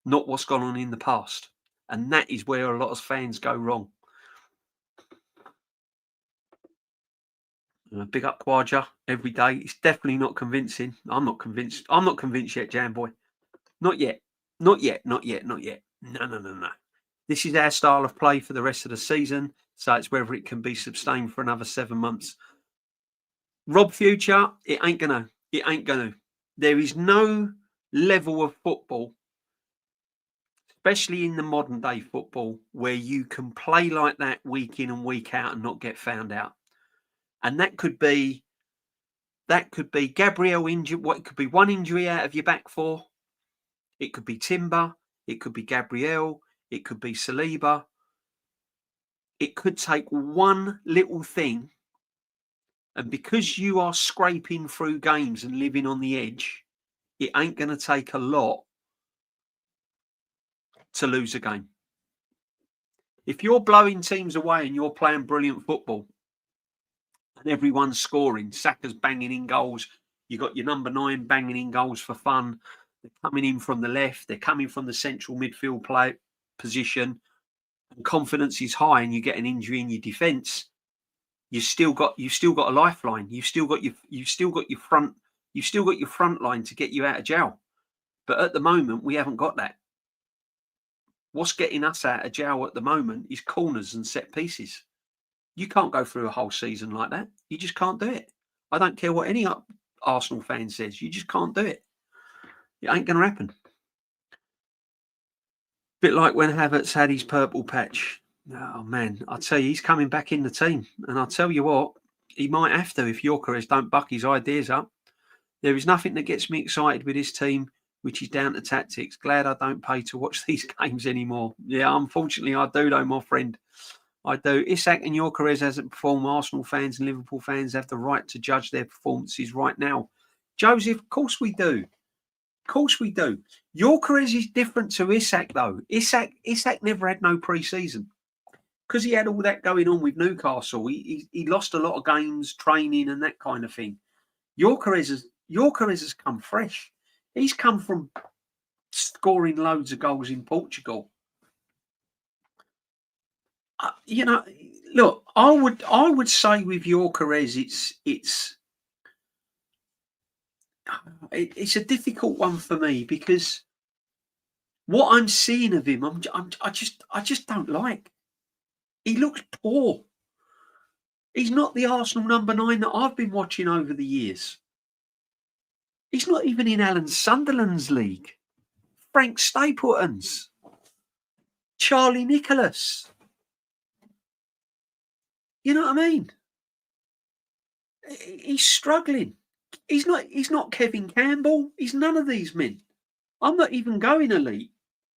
not what's gone on in the past. And that is where a lot of fans go wrong. Big up Quadja every day. It's definitely not convincing. I'm not convinced. I'm not convinced yet, Jam Boy. Not yet. Not yet. Not yet. Not yet. No. This is our style of play for the rest of the season. So it's whether it can be sustained for another 7 months. Rob Future, it ain't gonna. It ain't gonna. There is no level of football, especially in the modern day football, where you can play like that week in and week out and not get found out. And that could be Gabriel injured. What, it could be one injury out of your back four. It could be Timber. It could be Gabriel. It could be Saliba. It could take one little thing. And because you are scraping through games and living on the edge, it ain't going to take a lot to lose a game. If you're blowing teams away and you're playing brilliant football and everyone's scoring, Saka's banging in goals, you got your number 9 banging in goals for fun. They're coming in from the left. They're coming from the central midfield play position. And confidence is high, and you get an injury in your defence. You've still got a lifeline. You've still got your front line to get you out of jail. But at the moment, we haven't got that. What's getting us out of jail at the moment is corners and set pieces. You can't go through a whole season like that. You just can't do it. I don't care what any Arsenal fan says. You just can't do it. It ain't going to happen. Bit like when Havertz had his purple patch. Oh, man, I tell you, he's coming back in the team. And I'll tell you what, he might have to if Gyokeres don't buck his ideas up. There is nothing that gets me excited with this team, which is down to tactics. Glad I don't pay to watch these games anymore. Yeah, unfortunately, I do, though, my friend. I do. Isak and Gyokeres hasn't performed. Arsenal fans and Liverpool fans have the right to judge their performances right now. Joseph, of course we do. Of course we do. Gyokeres is different to Isak, though. Isak never had no pre-season because he had all that going on with Newcastle. He lost a lot of games, training and that kind of thing. Gyokeres has come fresh. He's come from scoring loads of goals in Portugal. Look, I would say with Gyokeres, it's a difficult one for me because what I'm seeing of him, I just don't like. He looks poor. He's not the Arsenal number 9 that I've been watching over the years. He's not even in Alan Sunderland's league. Frank Stapleton's, Charlie Nicholas. You know what I mean? He's struggling. He's not Kevin Campbell. He's none of these men. I'm not even going elite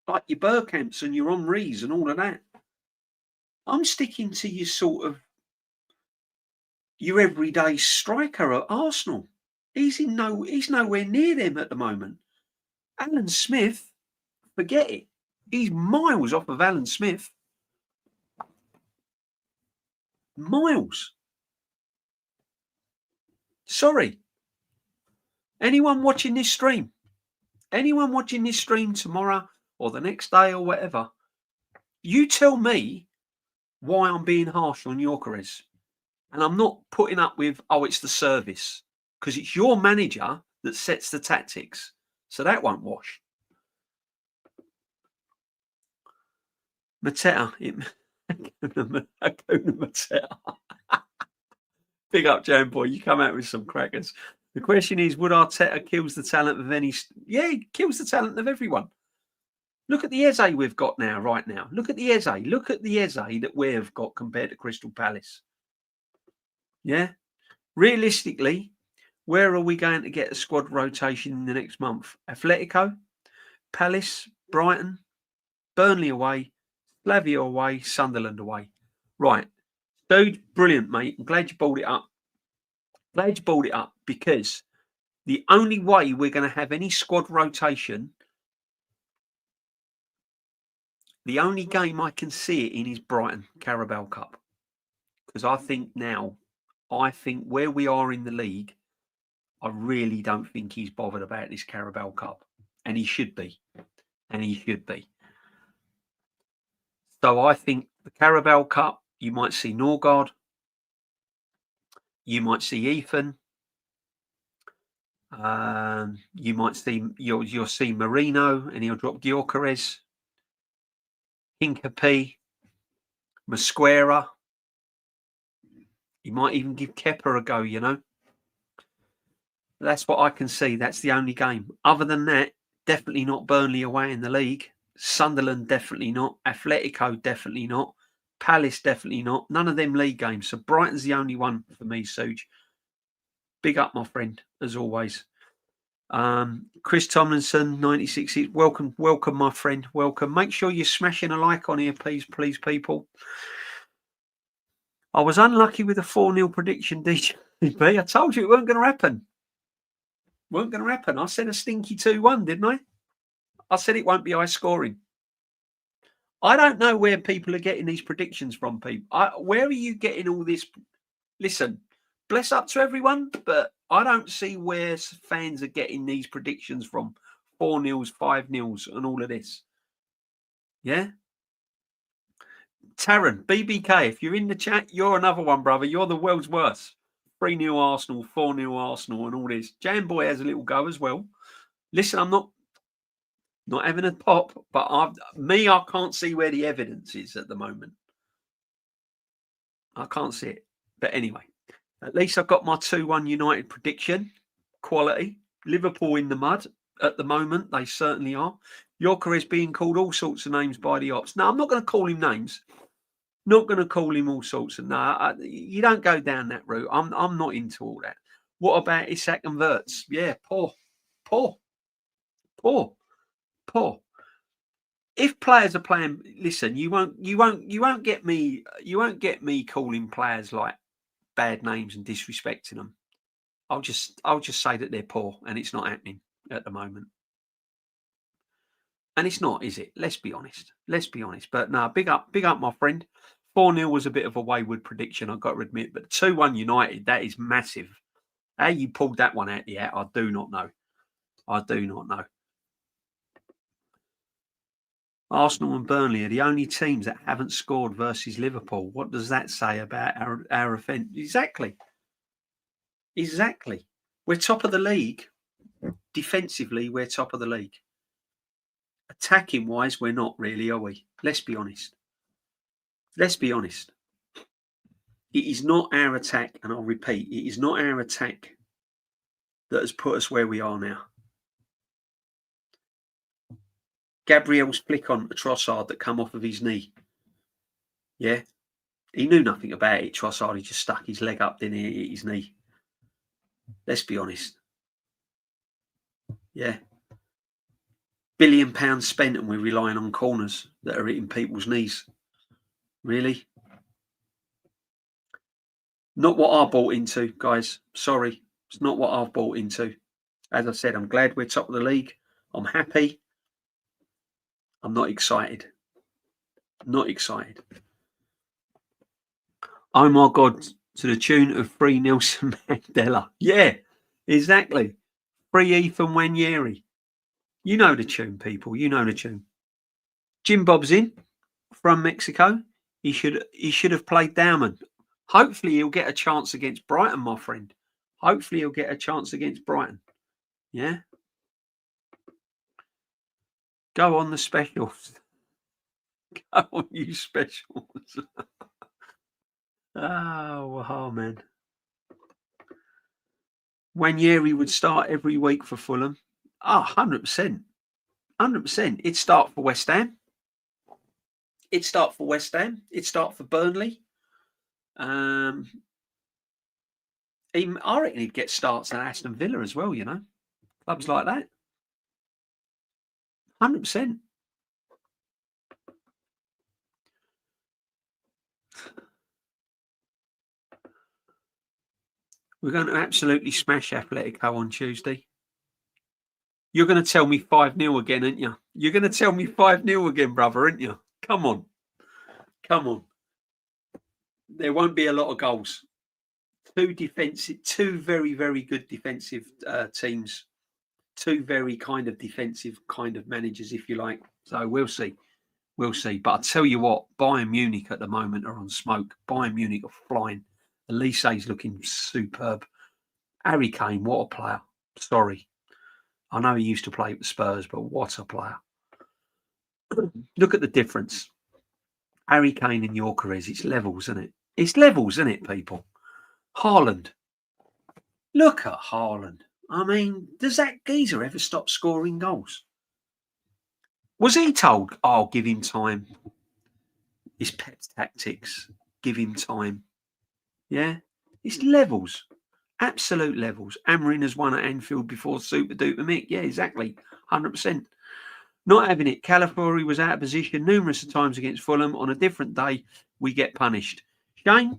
like your Bergkamps and your Henrys and all of that. I'm sticking to your everyday striker at Arsenal. He's nowhere near them at the moment. Alan Smith, forget it. He's miles off of Alan Smith. Miles. Sorry. Anyone watching this stream tomorrow or the next day or whatever, you tell me why I'm being harsh on Gyokeres. And I'm not putting up with, it's the service, because it's your manager that sets the tactics. So that won't wash. Mateta. Mateta. Big up, Jam Boy. You come out with some crackers. The question is, would Arteta kills the talent of any? Yeah, he kills the talent of everyone. Look at the Eze we've got now, right now. Look at the Eze. Look at the Eze that we've got compared to Crystal Palace. Yeah. Realistically, where are we going to get a squad rotation in the next month? Atletico, Palace, Brighton, Burnley away, Slavia away, Sunderland away. Right. Dude, brilliant, mate. I'm glad you brought it up. Glad you brought it up because the only way we're going to have any squad rotation, the only game I can see it in is Brighton Carabao Cup. Because I think where we are in the league, I really don't think he's bothered about this Carabao Cup. And he should be. So I think the Carabao Cup, you might see Norgard, you might see Ethan, you might see you'll see Marino, and he'll drop Gyokeres, Hincapi, Mosquera. You might even give Kepa a go, you know. That's what I can see. That's the only game. Other than that, definitely not Burnley away in the league. Sunderland, definitely not. Atletico, definitely not. Palace, definitely not. None of them league games. So Brighton's the only one for me, Suge. Big up, my friend, as always. Chris Tomlinson, 96. Welcome, my friend. Welcome. Make sure you're smashing a like on here, please, people. I was unlucky with a 4-0 prediction, DJB. I told you it weren't going to happen. I said a stinky 2-1, didn't I? I said it won't be high scoring. I don't know where people are getting these predictions from, people. Where are you getting all this? Listen, bless up to everyone, but I don't see where fans are getting these predictions from. 4-0s, 5-0s, and all of this. Yeah? Taryn, BBK, if you're in the chat, you're another one, brother. You're the world's worst. 3-0 Arsenal, 4-0 Arsenal, and all this. Jamboy has a little go as well. Listen, I'm not having a pop, but I can't see where the evidence is at the moment. I can't see it. But anyway, at least I've got my 2-1 United prediction. Quality. Liverpool in the mud at the moment. They certainly are. Gyokeres being called all sorts of names by the ops. No, I'm not going to call him names. Not going to call him all sorts of. No, you don't go down that route. I'm not into all that. What about Isak and Wirtz? Yeah, poor. If players are playing, listen, you won't get me calling players like bad names and disrespecting them. I'll just say that they're poor, and it's not happening at the moment. And it's not, is it? Let's be honest. But no, big up, my friend. 4-0 was a bit of a wayward prediction, I've got to admit. But 2-1 United, that is massive. How you pulled that one out the hat, I do not know. Arsenal and Burnley are the only teams that haven't scored versus Liverpool. What does that say about our offence? Exactly. We're top of the league. Defensively, we're top of the league. Attacking wise, we're not really, are we? Let's be honest. It is not our attack, and I'll repeat, it is not our attack that has put us where we are now. Gabriel's flick on Trossard that come off of his knee. Yeah. He knew nothing about it, Trossard. He just stuck his leg up, didn't he, at his knee. Let's be honest. Yeah. £1 billion spent and we're relying on corners that are hitting people's knees. Really? Not what I bought into, guys. Sorry. It's not what I've bought into. As I said, I'm glad we're top of the league. I'm happy. I'm not excited. Oh my God. To the tune of 3 Nelson Mandela. Yeah, exactly. 3 Ethan Wanyeri. You know the tune, people. You know the tune. Jim Bob's in from Mexico. He should have played Dowman. Hopefully he'll get a chance against Brighton, my friend. Yeah. Go on the specials. Go on, you specials. Oh, man. Ranieri would start every week for Fulham. 100%. 100%. It'd start for West Ham. It'd start for West Ham. It'd start for Burnley. Even, I reckon he'd get starts at Aston Villa as well, you know. Clubs like that. 100%. We're going to absolutely smash Atletico on Tuesday. You're going to tell me 5-0 again, aren't you? You're going to tell me 5-0 again, brother, aren't you? Come on. Come on. There won't be a lot of goals. Two very, very good defensive teams. Two very kind of defensive kind of managers, if you like. So we'll see. We'll see. But I tell you what, Bayern Munich at the moment are on smoke. Bayern Munich are flying. Elise's looking superb. Harry Kane, what a player. Sorry. I know he used to play with Spurs, but what a player. Look at the difference. Harry Kane and Gyokeres, it's levels, isn't it? It's levels, isn't it, people? Haaland. Look at Haaland. I mean, does that geezer ever stop scoring goals? Was he told, oh, give him time? It's Pep's tactics. Give him time. Yeah? It's levels. Absolute levels. Amorim has won at Anfield before Super Duper Mick. Yeah, exactly. 100%. Not having it. Calafiori was out of position numerous times against Fulham. On a different day, we get punished. Shane,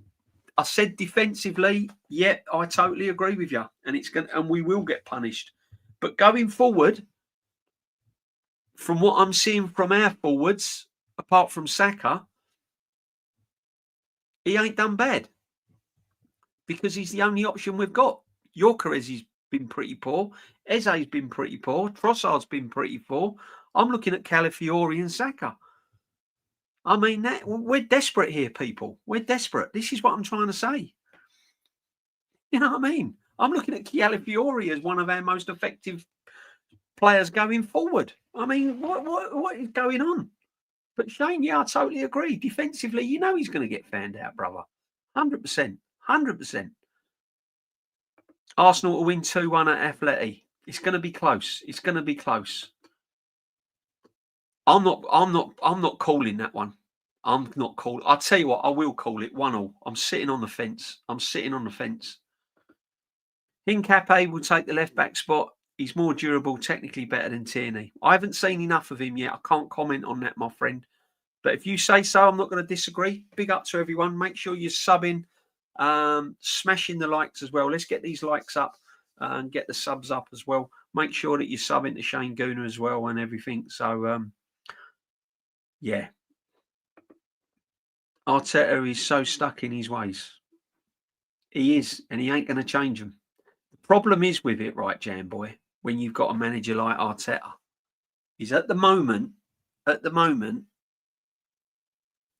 I said defensively, yeah, I totally agree with you. And we will get punished. But going forward, from what I'm seeing from our forwards, apart from Saka, he ain't done bad. Because he's the only option we've got. Gyokeres has been pretty poor. Eze's been pretty poor. Trossard's been pretty poor. I'm looking at Calafiori and Saka. I mean, we're desperate here, people. We're desperate. This is what I'm trying to say. You know what I mean? I'm looking at Calafiori as one of our most effective players going forward. I mean, what is going on? But Shane, yeah, I totally agree. Defensively, you know he's going to get found out, brother. 100%. 100%. Arsenal will win 2-1 at Atleti. It's going to be close. It's going to be close. I'm not calling that one. I'm not calling. I'll tell you what, I will call it 1-1. I'm sitting on the fence. Hincapié will take the left back spot. He's more durable, technically better than Tierney. I haven't seen enough of him yet. I can't comment on that, my friend. But if you say so, I'm not going to disagree. Big up to everyone. Make sure you're subbing, smashing the likes as well. Let's get these likes up and get the subs up as well. Make sure that you're subbing to Shane Gooner as well and everything. So, yeah. Arteta is so stuck in his ways. He is, and he ain't going to change them. The problem is with it, right, Jam Boy, when you've got a manager like Arteta, is at the moment,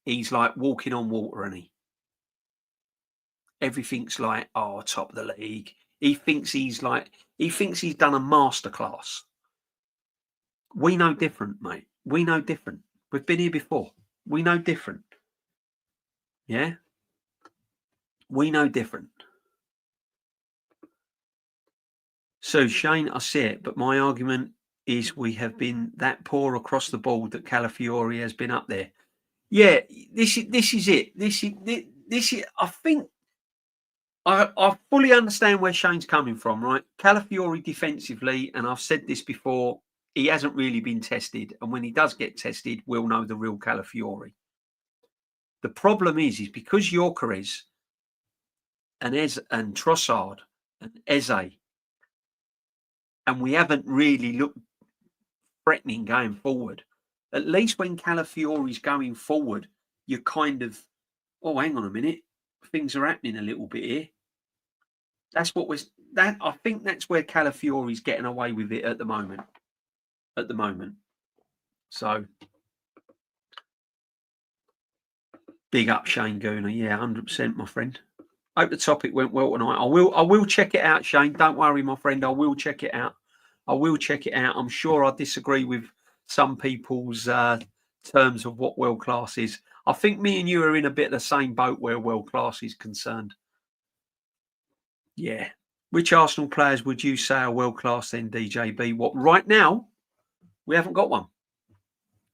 he's like walking on water, and everything's like, oh, top of the league. He thinks he's done a masterclass. We know different, mate. We know different. We've been here before. We know different. Yeah? We know different. So, Shane, I see it, but my argument is we have been that poor across the board that Calafiori has been up there. Yeah, this is it. This is. I think I fully understand where Shane's coming from, right? Calafiori defensively, and I've said this before, he hasn't really been tested. And when he does get tested, we'll know the real Calafiori. The problem is because Gyokeres and Trossard and Eze, and we haven't really looked threatening going forward. At least when Calafiori's going forward, you're kind of, oh, hang on a minute, things are happening a little bit here. I think that's where Calafiori's getting away with it at the moment. So big up Shane Gooner. Yeah, 100%, my friend. Hope the topic went well tonight. I will check it out, Shane. Don't worry, my friend. I will check it out. I'm sure I disagree with some people's terms of what world class is. I think me and you are in a bit of the same boat where world class is concerned. Yeah. Which Arsenal players would you say are world class then, DJB? What, right now? We haven't got one.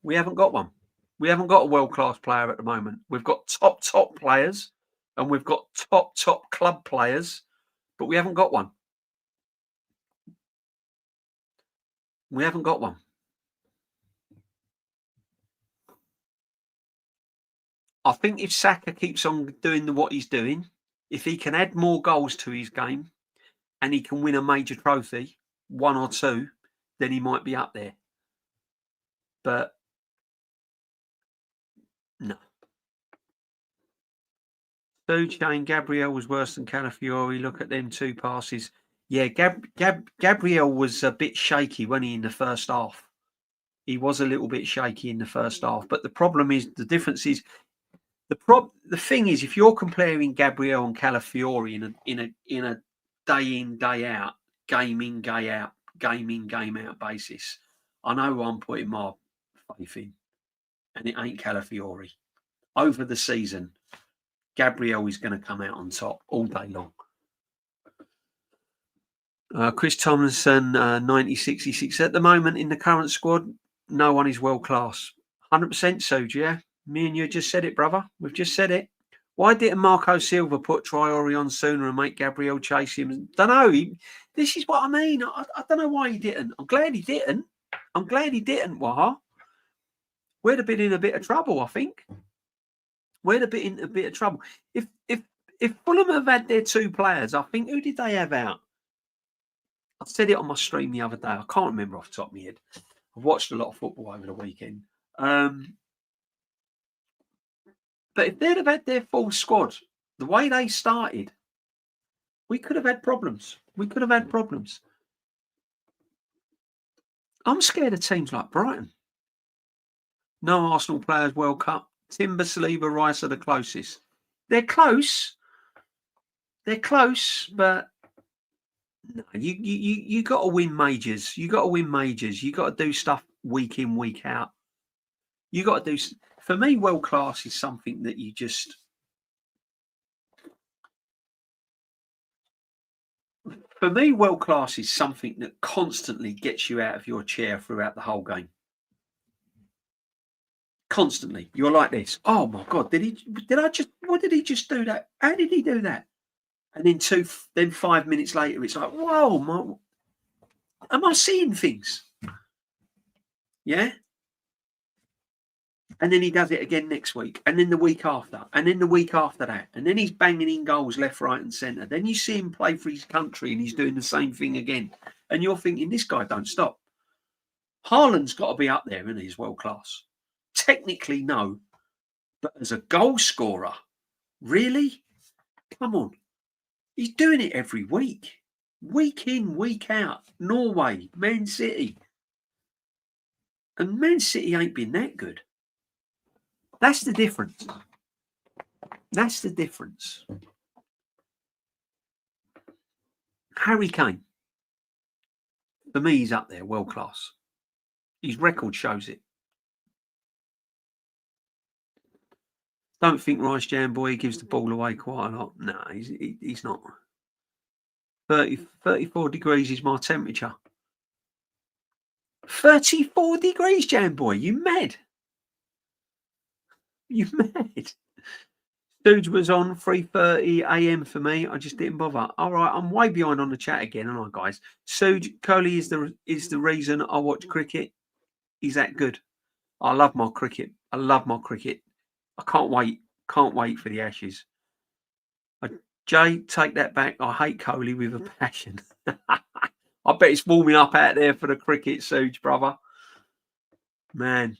We haven't got one. We haven't got a world class player at the moment. We've got top players, and we've got top club players, but we haven't got one. We haven't got one. I think if Saka keeps on doing what he's doing, if he can add more goals to his game and he can win a major trophy, one or two, then he might be up there. But no. Shane Gabriel was worse than Calafiori. Look at them two passes. Yeah, Gabriel was a bit shaky when he in the first half. He was a little bit shaky in the first half. But the problem is, the difference is, the thing is, if you're comparing Gabriel and Calafiori in a day in, day out, game in, game out basis, I know who I'm putting my faith in, and it ain't Calafiori. Over the season, Gabriel is going to come out on top all day long. Chris Tomlinson, 9066. At the moment, in the current squad, no one is world class. 100% Suj, yeah? Me and you just said it, brother. We've just said it. Why didn't Marco Silva put Traore on sooner and make Gabriel chase him? Don't know. This is what I mean. I don't know why he didn't. I'm glad he didn't. Waha. We'd have been in a bit of trouble, I think. We'd have been in a bit of trouble. If Fulham have had their two players, I think, who did they have out? I said it on my stream the other day. I can't remember off the top of my head. I've watched a lot of football over the weekend. But if they'd have had their full squad, the way they started, we could have had problems. I'm scared of teams like Brighton. No Arsenal players World Cup. Timber, Saliba, Rice are the closest. They're close, but no, you got to win majors. You got to do stuff week in, week out. You got to do. For me, world class is something that you just. For me, world class is something that constantly gets you out of your chair throughout the whole game. Constantly, you're like this. Oh my God! What did he just do that? How did he do that? And then 5 minutes later, it's like, whoa, am I seeing things? Yeah. And then he does it again next week, and then the week after, and then the week after that, and then he's banging in goals left, right, and centre. Then you see him play for his country, and he's doing the same thing again. And you're thinking, this guy don't stop. Haaland's got to be up there, and he's world class. Technically, no, but as a goal scorer, really? Come on. He's doing it every week in, week out. Norway, Man City. And Man City ain't been that good. That's the difference. Harry Kane. For me, he's up there, world class. His record shows it. Don't think Rice Jam Boy gives the ball away quite a lot. No, he's not. 34 degrees is my temperature. 34 degrees, Jam Boy. You mad? Dudes was on 3:30 a.m. for me. I just didn't bother. All right, I'm way behind on the chat again, aren't I, guys? Suj Kohli is the reason I watch cricket. He's that good. I love my cricket. I can't wait. For the Ashes. Jay, take that back. I hate Kohli with a passion. I bet it's warming up out there for the cricket, Suj, brother. Man,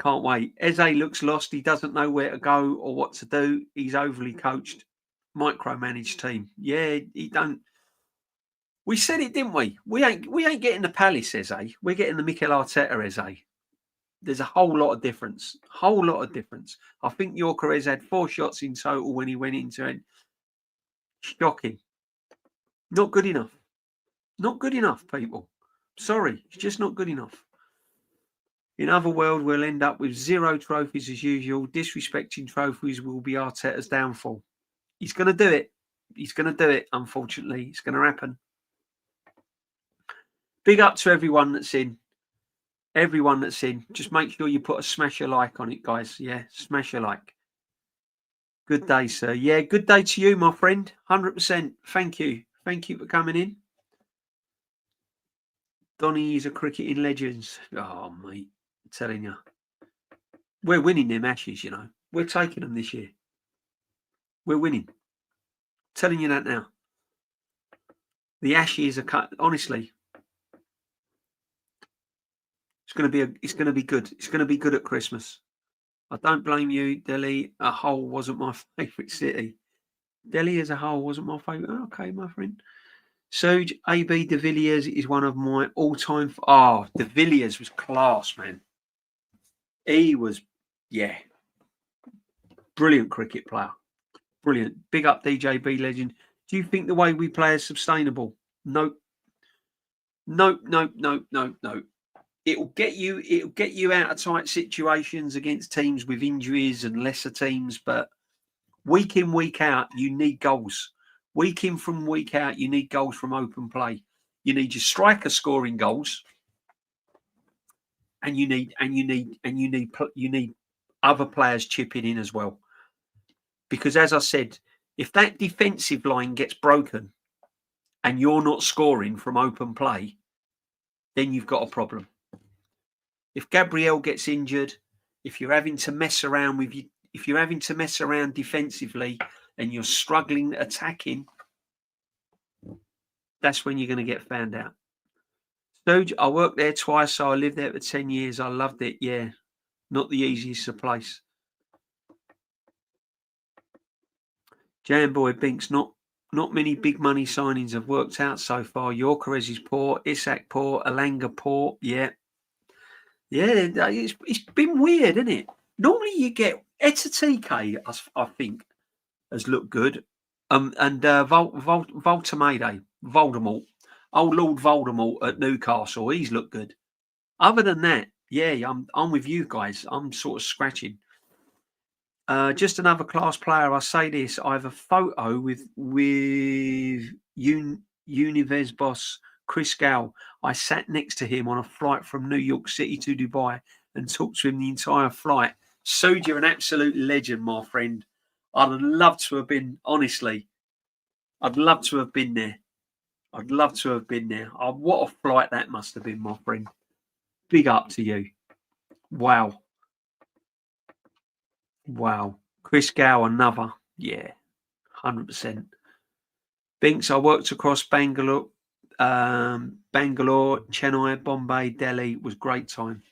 can't wait. Eze looks lost. He doesn't know where to go or what to do. He's overly coached. Micromanaged team. Yeah, he don't. We said it, didn't we? We ain't getting the Palace Eze. We're getting the Mikel Arteta Eze. There's a whole lot of difference. I think Gyokeres had 4 shots in total when he went into it. Shocking. Not good enough. People. Sorry, it's just not good enough. In other world, we'll end up with 0 trophies as usual. Disrespecting trophies will be Arteta's downfall. He's going to do it. He's going to do it. Unfortunately, it's going to happen. Big up to everyone that's in. Everyone that's in. Just make sure you put a smash a like on it, guys. Yeah, smash a like. Good day, sir. Yeah, good day to you, my friend. 100%. Thank you. Thank you for coming in. Donny is a cricketing legend. Oh, mate. I'm telling you. We're winning them Ashes, you know. We're taking them this year. We're winning. I'm telling you that now. The Ashes are cut. Honestly, it's going to be good. It's going to be good at Christmas. I don't blame you, Delhi. A whole wasn't my favourite city. Delhi as a whole wasn't my favourite. Okay, my friend. Serge AB de Villiers is one of my all-time. De Villiers was class, man. He was, yeah, brilliant cricket player. Brilliant. Big up DJB legend. Do you think the way we play is sustainable? Nope. Nope. It'll get you out of tight situations against teams with injuries and lesser teams, but week in, week out, you need goals. Week in from week out, you need goals from open play. You need your striker scoring goals, and you need other players chipping in as well. Because as I said, if that defensive line gets broken and you're not scoring from open play, then you've got a problem. If Gabriel gets injured, if you're having to mess around defensively and you're struggling attacking, that's when you're going to get found out. So I worked there twice, so I lived there for 10 years. I loved it. Yeah, not the easiest of place. Jamboy Binks, not many big money signings have worked out so far. Gyokeres is poor, Isak poor, Alanga poor. Yeah, it's been weird, isn't it? Normally you get Etatike, I think, has looked good. And Voldemort, old Lord Voldemort at Newcastle, he's looked good. Other than that, yeah, I'm with you guys. I'm sort of scratching. Just another class player. I say this. I have a photo with Unives boss Chris Gow. I sat next to him on a flight from New York City to Dubai and talked to him the entire flight. Sude, you're an absolute legend, my friend. I'd love to have been, honestly. I'd love to have been there. I'd love to have been there. Oh, what a flight that must have been, my friend. Big up to you. Wow. Chris Gow, another. Yeah, 100%. Binks, I worked across Bangalore, Chennai, Bombay, Delhi. It was great time.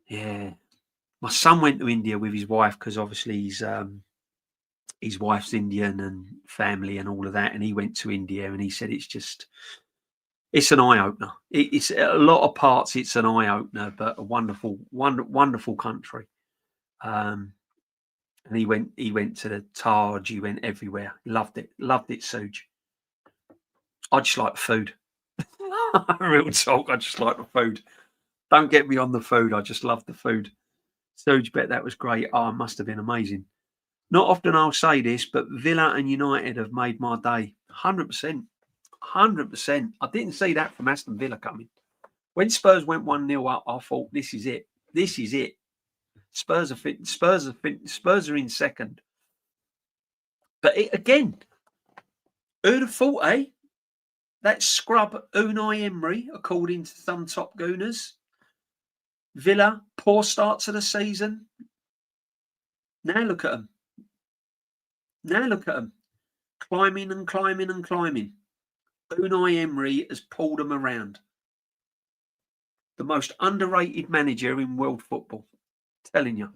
Yeah. My son went to India with his wife because obviously his wife's Indian and family and all of that. And he went to India and he said it's an eye opener. It's a lot of parts. It's an eye opener, but a wonderful country. And he went to the Taj. He went everywhere. Loved it, Suge. I just like the food. Real talk. I just like the food. Don't get me on the food. I just love the food. Suge, bet that was great. Oh, it must have been amazing. Not often I'll say this, but Villa and United have made my day. 100%. 100%. I didn't see that from Aston Villa coming. When Spurs went 1-0 up, I thought, this is it. This is it. Spurs are in second. But again, who'd have thought, eh? That scrub Unai Emery, according to some top gooners. Villa, poor start to the season. Now look at them. Climbing and climbing and climbing. Unai Emery has pulled them around. The most underrated manager in world football. Telling you.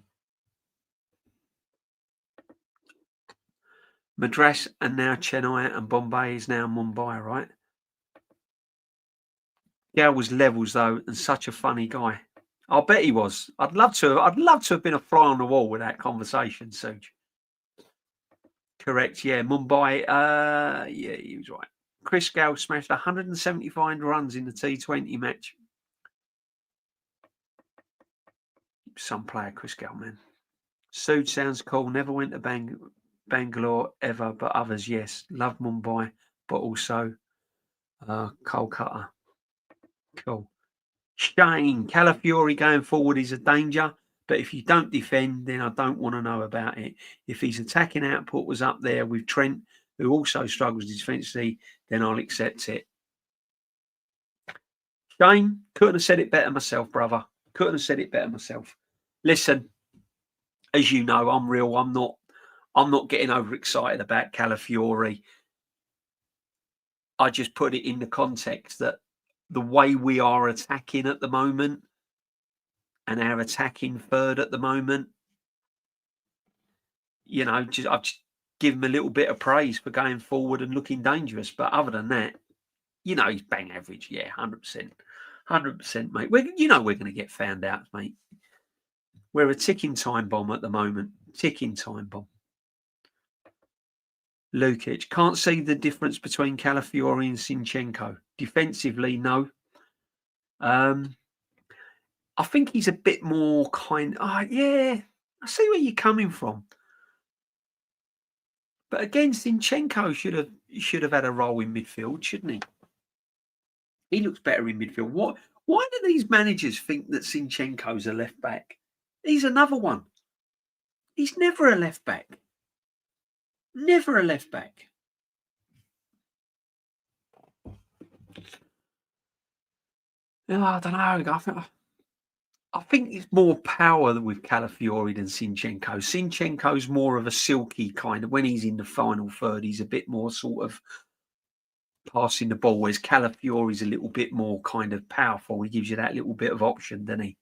Madras and now Chennai and Bombay is now Mumbai, right? Gal was levels though, and such a funny guy. I'll bet he was. I'd love to have been a fly on the wall with that conversation, Suge. Correct, yeah. Mumbai, yeah, he was right. Chris Gale smashed 175 runs in the T20 match. Some player, Chris Gale, man. Suge sounds cool. Never went to Bangalore ever, but others, yes. Love Mumbai, but also Kolkata. Cool. Shane, Calafiori going forward is a danger, but if you don't defend, then I don't want to know about it. If his attacking output was up there with Trent, who also struggles defensively, then I'll accept it. Shane, couldn't have said it better myself, brother. Couldn't have said it better myself. Listen, as you know, I'm real. I'm not getting overexcited about Calafiori. I just put it in the context that the way we are attacking at the moment and our attacking third at the moment, you know, I've just give him a little bit of praise for going forward and looking dangerous. But other than that, you know, he's bang average. Yeah, 100%. 100%, mate. We're going to get found out, mate. We're a ticking time bomb at the moment. Ticking time bomb. Lukic. Can't see the difference between Calafiori and Zinchenko. Defensively, no. I think he's a bit more yeah, I see where you're coming from. But again, Zinchenko should have had a role in midfield, shouldn't he? He looks better in midfield. Why do these managers think that Zinchenko's a left back? He's another one. He's never a left back. Never a left back. Oh, I don't know. I think it's more power with Calafiori than Zinchenko. Zinchenko's more of a silky kind of, when he's in the final third, he's a bit more sort of passing the ball, whereas Calafiori's a little bit more kind of powerful. He gives you that little bit of option, doesn't he?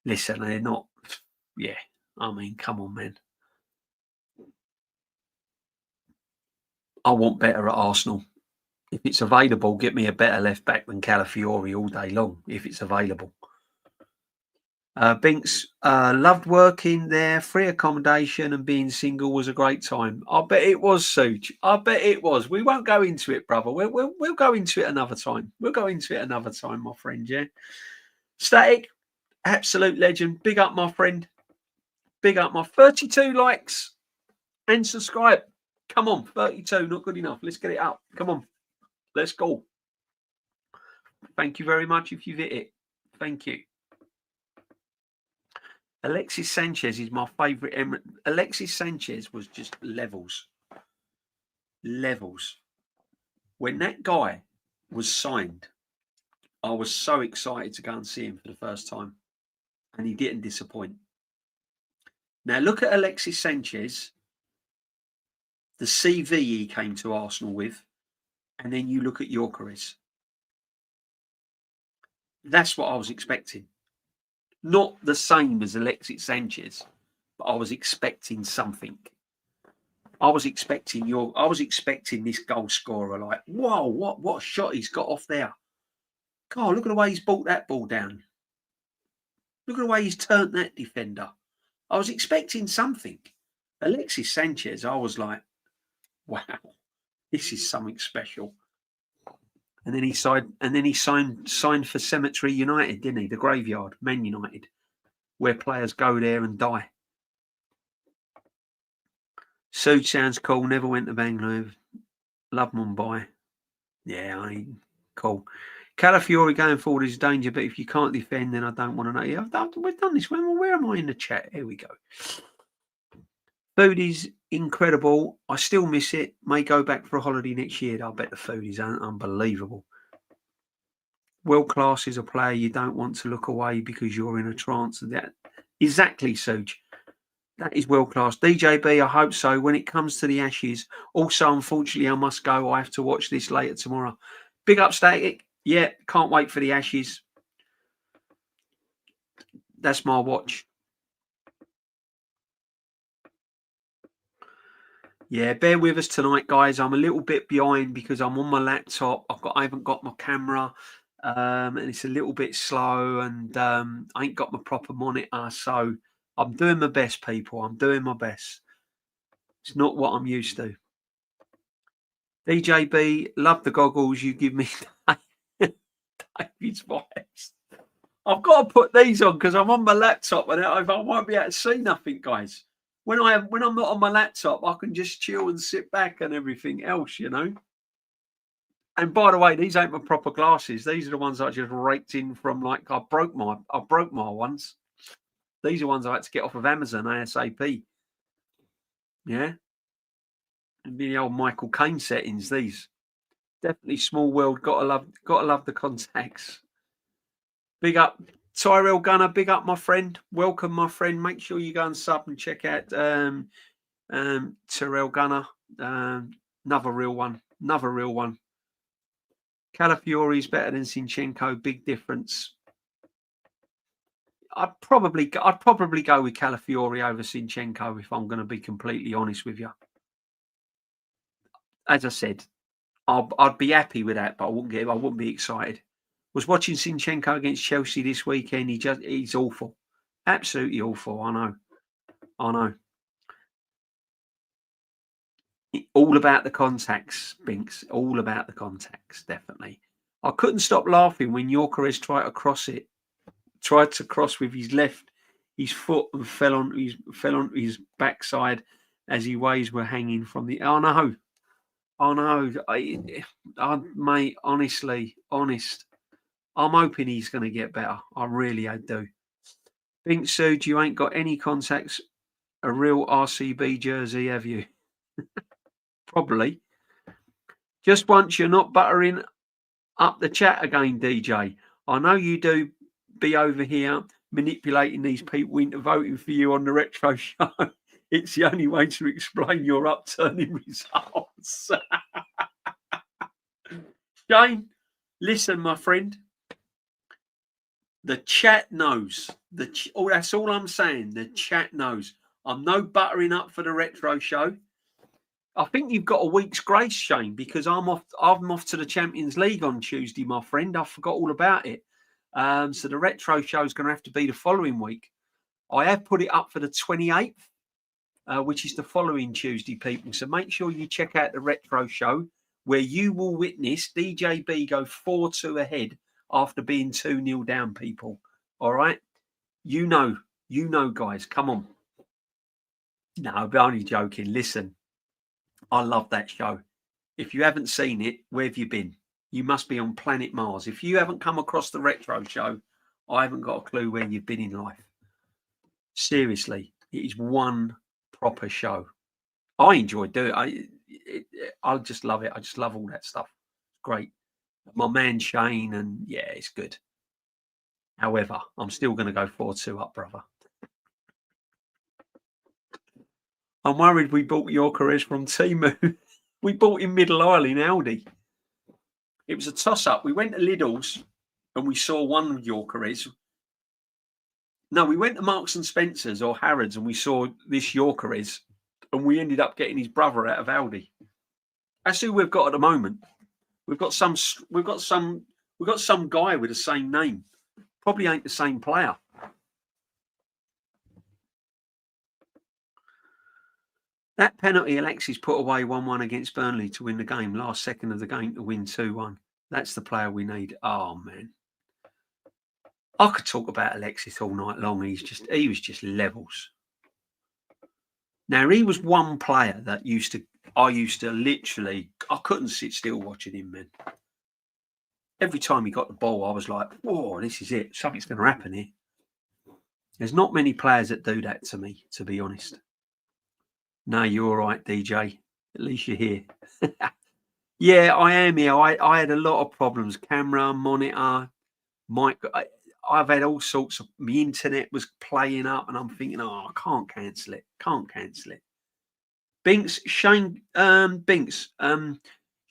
Listen, they're not, yeah, I mean, come on, man. I want better at Arsenal. If it's available, get me a better left back than Calafiori all day long, if it's available. Binks, loved working there. Free accommodation and being single was a great time. I bet it was, Suge. I bet it was. We won't go into it, brother. We'll go into it another time. We'll go into it another time, my friend, yeah? Static, absolute legend. Big up, my friend. Big up, my 32 likes and subscribe. Come on, 32, not good enough. Let's get it up. Come on. Let's go. Thank you very much if you've hit it. Thank you. Alexis Sanchez is my favourite. Alexis Sanchez was just levels. Levels. When that guy was signed, I was so excited to go and see him for the first time. And he didn't disappoint. Now look at Alexis Sanchez, the CV he came to Arsenal with, and then you look at Gyokeres. That's what I was expecting. Not the same as Alexis Sanchez, but I was expecting something. I was expecting this goal scorer, like, whoa, what shot he's got off there. God, look at the way he's brought that ball down. Look at the way he's turned that defender. I was expecting something. Alexis Sanchez, I was like, wow, this is something special. And then he signed for Cemetery United, didn't he? The graveyard, Man United, where players go there and die. Suge sounds cool. Never went to Bangalore. Love Mumbai. Yeah, cool. Calafiori going forward is danger, but if you can't defend, then I don't want to know. Yeah, we've done this. Where am I in the chat? Here we go. Food is incredible. I still miss it. May go back for a holiday next year. I bet the food is unbelievable. World class is a player you don't want to look away because you're in a trance. That exactly, Suge. That is world class. DJB, I hope so. When it comes to the Ashes, also, unfortunately, I must go. I have to watch this later tomorrow. Big up, Static. Yeah, can't wait for the Ashes. That's my watch. Yeah, bear with us tonight, guys. I'm a little bit behind because I'm on my laptop. I haven't got my camera, and it's a little bit slow, and I ain't got my proper monitor. So I'm doing my best, people. I'm doing my best. It's not what I'm used to. DJB, love the goggles you give me. David's vibes. I've got to put these on because I'm on my laptop and I won't be able to see nothing, guys. when I'm not on my laptop, I can just chill and sit back and everything else, you know. And by the way, these ain't my proper glasses. These are the ones I just raked in from like I broke my ones. These are ones I had to get off of Amazon ASAP. Yeah. And the old Michael Caine settings, these. Definitely small world. Gotta love the contacts. Big up Tyrell Gunner, big up my friend. Welcome, my friend. Make sure you go and sub and check out Tyrell Gunner. Another real one. Another real one. Calafiori's better than Zinchenko. Big difference. I'd probably go with Calafiori over Zinchenko if I'm going to be completely honest with you. As I said, I'd be happy with that, but I wouldn't be excited. Was watching Zinchenko against Chelsea this weekend. He's awful, absolutely awful. I know. All about the contacts, Binks. All about the contacts, definitely. I couldn't stop laughing when Gyokeres tried to cross with his foot and fell on his backside as his waves were hanging from the. Oh no, mate. Honestly, I'm hoping he's going to get better. I really do. Binks, Sude, you ain't got any contacts. A real RCB jersey, have you? Probably. Just once you're not buttering up the chat again, DJ. I know you do be over here manipulating these people into voting for you on the retro show. It's the only way to explain your upturning results. Shane, listen, my friend. The chat knows. That's all I'm saying. The chat knows. I'm no buttering up for the retro show. I think you've got a week's grace, Shane, because I'm off to the Champions League on Tuesday, my friend. I forgot all about it. So the retro show is going to have to be the following week. I have put it up for the 28th, which is the following Tuesday, people. So make sure you check out the retro show where you will witness DJB go 4-2 ahead after being 2-0 down, people. All right? You know, guys. Come on. No, I'm only joking. Listen. I love that show. If you haven't seen it, where have you been? You must be on planet Mars. If you haven't come across the retro show, I haven't got a clue where you've been in life. Seriously, it is one proper show. I enjoy doing it. I just love it. I just love all that stuff. Great. My man Shane, and yeah, it's good. However, I'm still going to go 4-2 up, brother. I'm worried we bought Gyokeres from Temu. We bought in Middle Isle in Aldi. It was a toss-up. We went to Lidl's and we saw one Gyokeres. No, we went to Marks and Spencer's or Harrods and we saw this Gyokeres, and we ended up getting his brother out of Aldi. That's who we've got at the moment. We've got some guy with the same name. Probably ain't the same player. That penalty Alexis put away 1-1 against Burnley to win the game, last second of the game to win 2-1. That's the player we need. Oh, man. I could talk about Alexis all night long. He was just levels. Now, he was one player that I used to literally, I couldn't sit still watching him, man. Every time he got the ball, I was like, whoa, this is it. Something's going to happen here. There's not many players that do that to me, to be honest. No, you're all right, DJ. At least you're here. Yeah, I am here. I had a lot of problems. Camera, monitor, mic. I've had all sorts of. My internet was playing up, and I'm thinking, I can't cancel it. Binks, Shane, Binks, Shane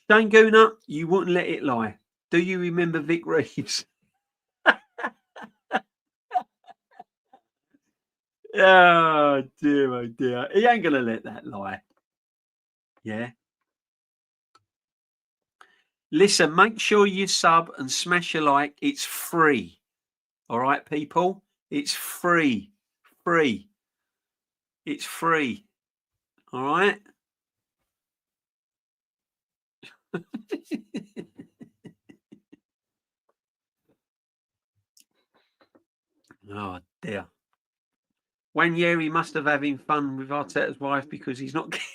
Gooner, you wouldn't let it lie. Do you remember Vic Reeves? Oh dear. He ain't gonna let that lie. Yeah. Listen, make sure you sub and smash a like. It's free. All right, people? It's free. It's free. All right? Oh, dear. Ranieri must have having fun with Arteta's wife because he's not getting.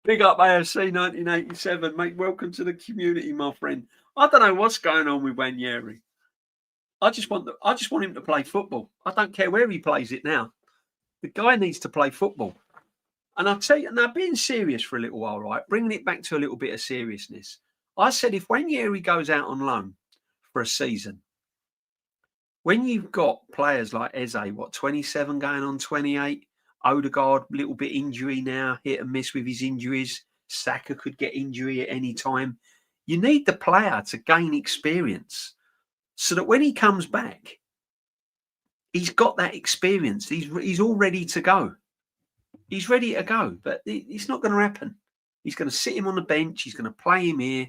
Big up AFC 1987, mate. Welcome to the community, my friend. I don't know what's going on with Ranieri. I just want him to play football. I don't care where he plays it now. The guy needs to play football. And I'll tell you, now being serious for a little while, right? Bringing it back to a little bit of seriousness. I said if Ranieri goes out on loan for a season, when you've got players like Eze, 27 going on 28, Odegaard, little bit injury now, hit and miss with his injuries. Saka could get injury at any time. You need the player to gain experience so that when he comes back, he's got that experience. He's all ready to go. He's ready to go, but it's not going to happen. He's going to sit him on the bench. He's going to play him here,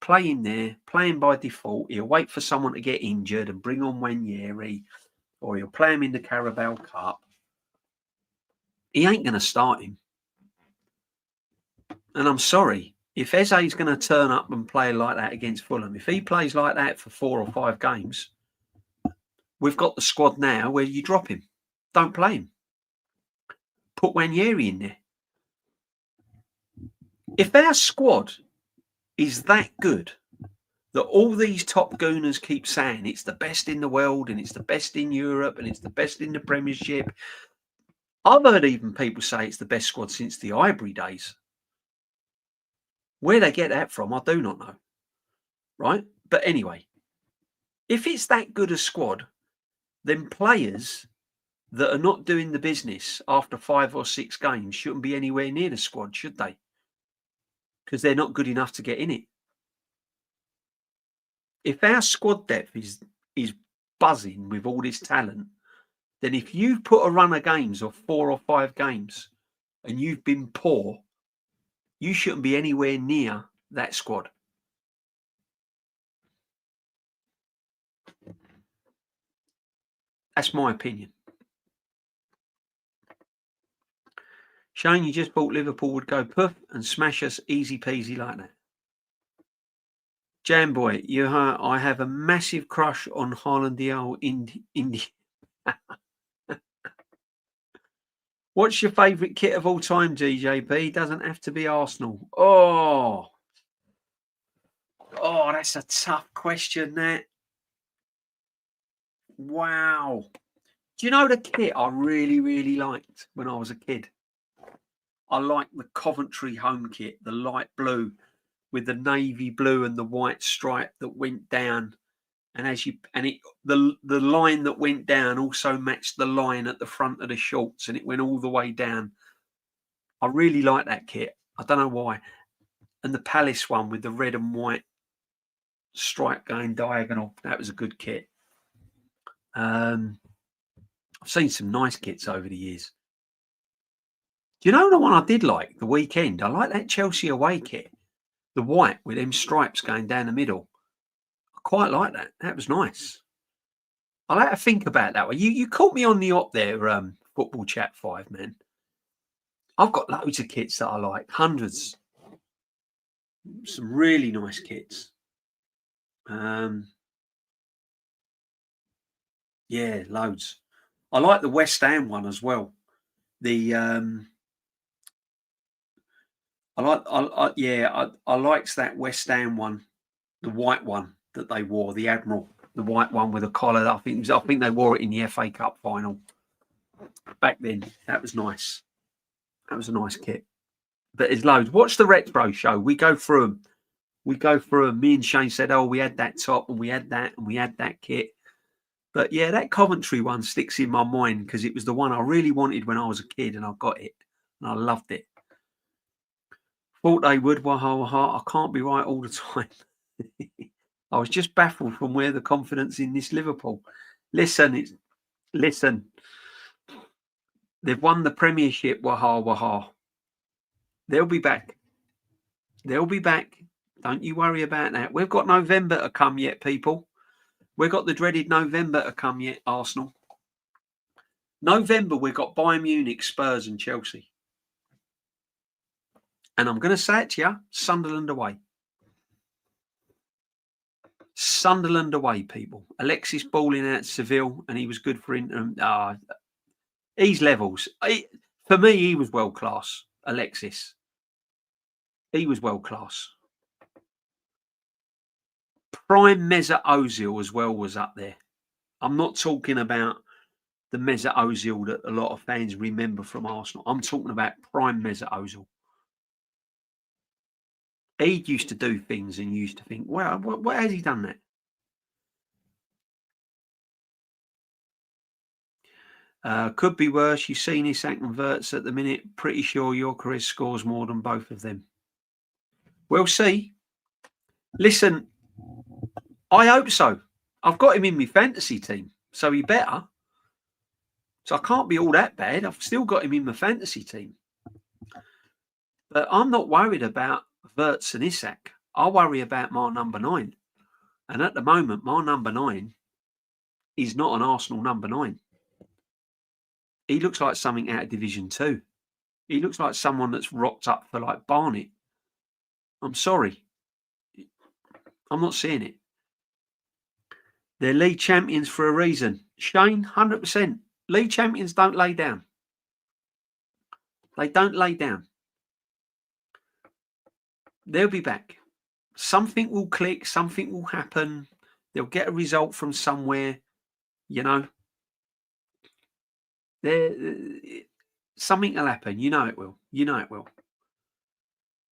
play him there, play him by default. He'll wait for someone to get injured and bring on Ranieri, or he'll play him in the Carabao Cup. He ain't going to start him. And I'm sorry, if Eze's going to turn up and play like that against Fulham, if he plays like that for 4 or 5 games, we've got the squad now where you drop him. Don't play him. Put Ranieri in there. If our squad is that good that all these top gooners keep saying it's the best in the world and it's the best in Europe and it's the best in the Premiership, I've heard even people say it's the best squad since the Ivory days. Where they get that from, I do not know. Right? But anyway, if it's that good a squad, then players that are not doing the business after 5 or 6 games shouldn't be anywhere near the squad, should they? Because they're not good enough to get in it. If our squad depth is buzzing with all this talent, then if you've put a run of games of 4 or 5 games and you've been poor, you shouldn't be anywhere near that squad. That's my opinion. Shane, you just thought Liverpool would go poof and smash us easy peasy like that. Jam boy, I have a massive crush on Haaland Indy. What's your favourite kit of all time, DJB? Doesn't have to be Arsenal. Oh, that's a tough question, that. Wow. Do you know the kit I really, really liked when I was a kid? I liked the Coventry home kit, the light blue with the navy blue and the white stripe that went down. And the line that went down also matched the line at the front of the shorts, and it went all the way down. I really like that kit. I don't know why. And the Palace one with the red and white stripe going diagonal, that was a good kit. I've seen some nice kits over the years. Do you know the one I did like, the weekend? I like that Chelsea away kit, the white with them stripes going down the middle. I quite like that. That was nice. I'll have to think about that one. You caught me on the op there, Football Chat 5, man. I've got loads of kits that I like, hundreds. Some really nice kits. Yeah, loads. I like the West Ham one as well. The I liked that West Ham one, the white one that they wore, the Admiral, the white one with a collar. I think they wore it in the FA Cup final back then. That was nice. That was a nice kit. But there's loads. Watch the retro show. We go through them. Me and Shane said, "Oh, we had that top and we had that and we had that kit." But yeah, that Coventry one sticks in my mind because it was the one I really wanted when I was a kid, and I got it and I loved it. Thought they would. I can't be right all the time. I was just baffled from where the confidence in this Liverpool. Listen. They've won the Premiership. Waha. They'll be back. Don't you worry about that. We've got November to come yet, people. We've got the dreaded November to come yet, Arsenal. November, we've got Bayern Munich, Spurs and Chelsea. And I'm going to say it to you, Sunderland away. Sunderland away, people. Alexis balling out Seville, and he was good for Inter. He's levels. For me, he was world class. Alexis, he was world class. Prime Mesut Ozil as well was up there. I'm not talking about the Mesut Ozil that a lot of fans remember from Arsenal. I'm talking about prime Mesut Ozil. He used to do things and you used to think, wow, what has he done that? Could be worse. You've seen Isak and Verts at the minute. Pretty sure Gyokeres scores more than both of them. We'll see. Listen, I hope so. I've got him in my fantasy team, so he better. So I can't be all that bad. I've still got him in my fantasy team. But I'm not worried about Verts and Isak. I worry about my number 9. And at the moment, my number 9 is not an Arsenal number 9. He looks like something out of Division 2. He looks like someone that's rocked up for like Barnet. I'm sorry. I'm not seeing it. They're league champions for a reason. Shane, 100%. League champions don't lay down. They don't lay down. They'll be back. Something will click. Something will happen. They'll get a result from somewhere. You know. Something will happen. You know it will. You know it will.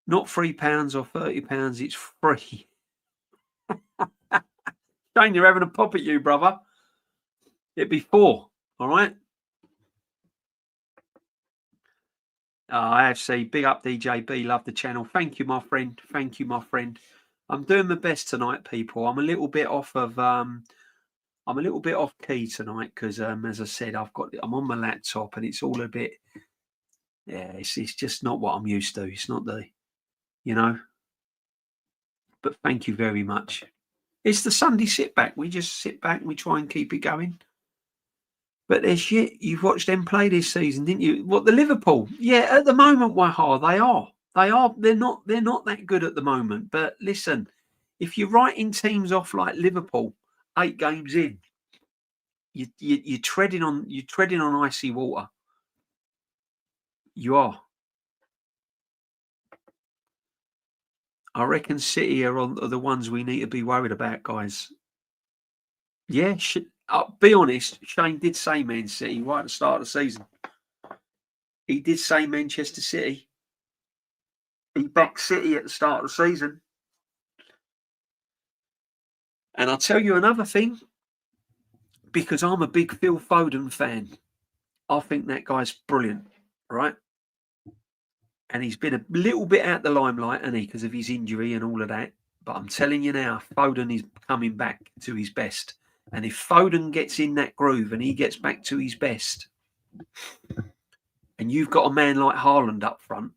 Not £3 or £30. It's free. Shane, you're having a pop at you, brother. It'd be 4. All right. IFC, big up DJB. Love the channel. Thank you, my friend. Thank you, my friend. I'm doing my best tonight, people. I'm a little bit off of. I'm a little bit off key tonight because, as I said, I'm on my laptop and it's all a bit. Yeah, it's just not what I'm used to. It's not you know. But thank you very much. It's the Sunday sit back. We just sit back and we try and keep it going. But there's shit. You've watched them play this season, didn't you? What, the Liverpool? Yeah, at the moment, Wahar, they are. They are. They're not that good at the moment. But listen, if you're writing teams off like Liverpool, 8 games in, you're treading on icy water. You are. I reckon City are the ones we need to be worried about, guys. Yeah, I'll be honest, Shane did say Man City right at the start of the season. He did say Manchester City. He backed City at the start of the season. And I'll tell you another thing, because I'm a big Phil Foden fan. I think that guy's brilliant, right? And he's been a little bit out the limelight, hasn't he, because of his injury and all of that. But I'm telling you now, Foden is coming back to his best. And if Foden gets in that groove and he gets back to his best, and you've got a man like Haaland up front,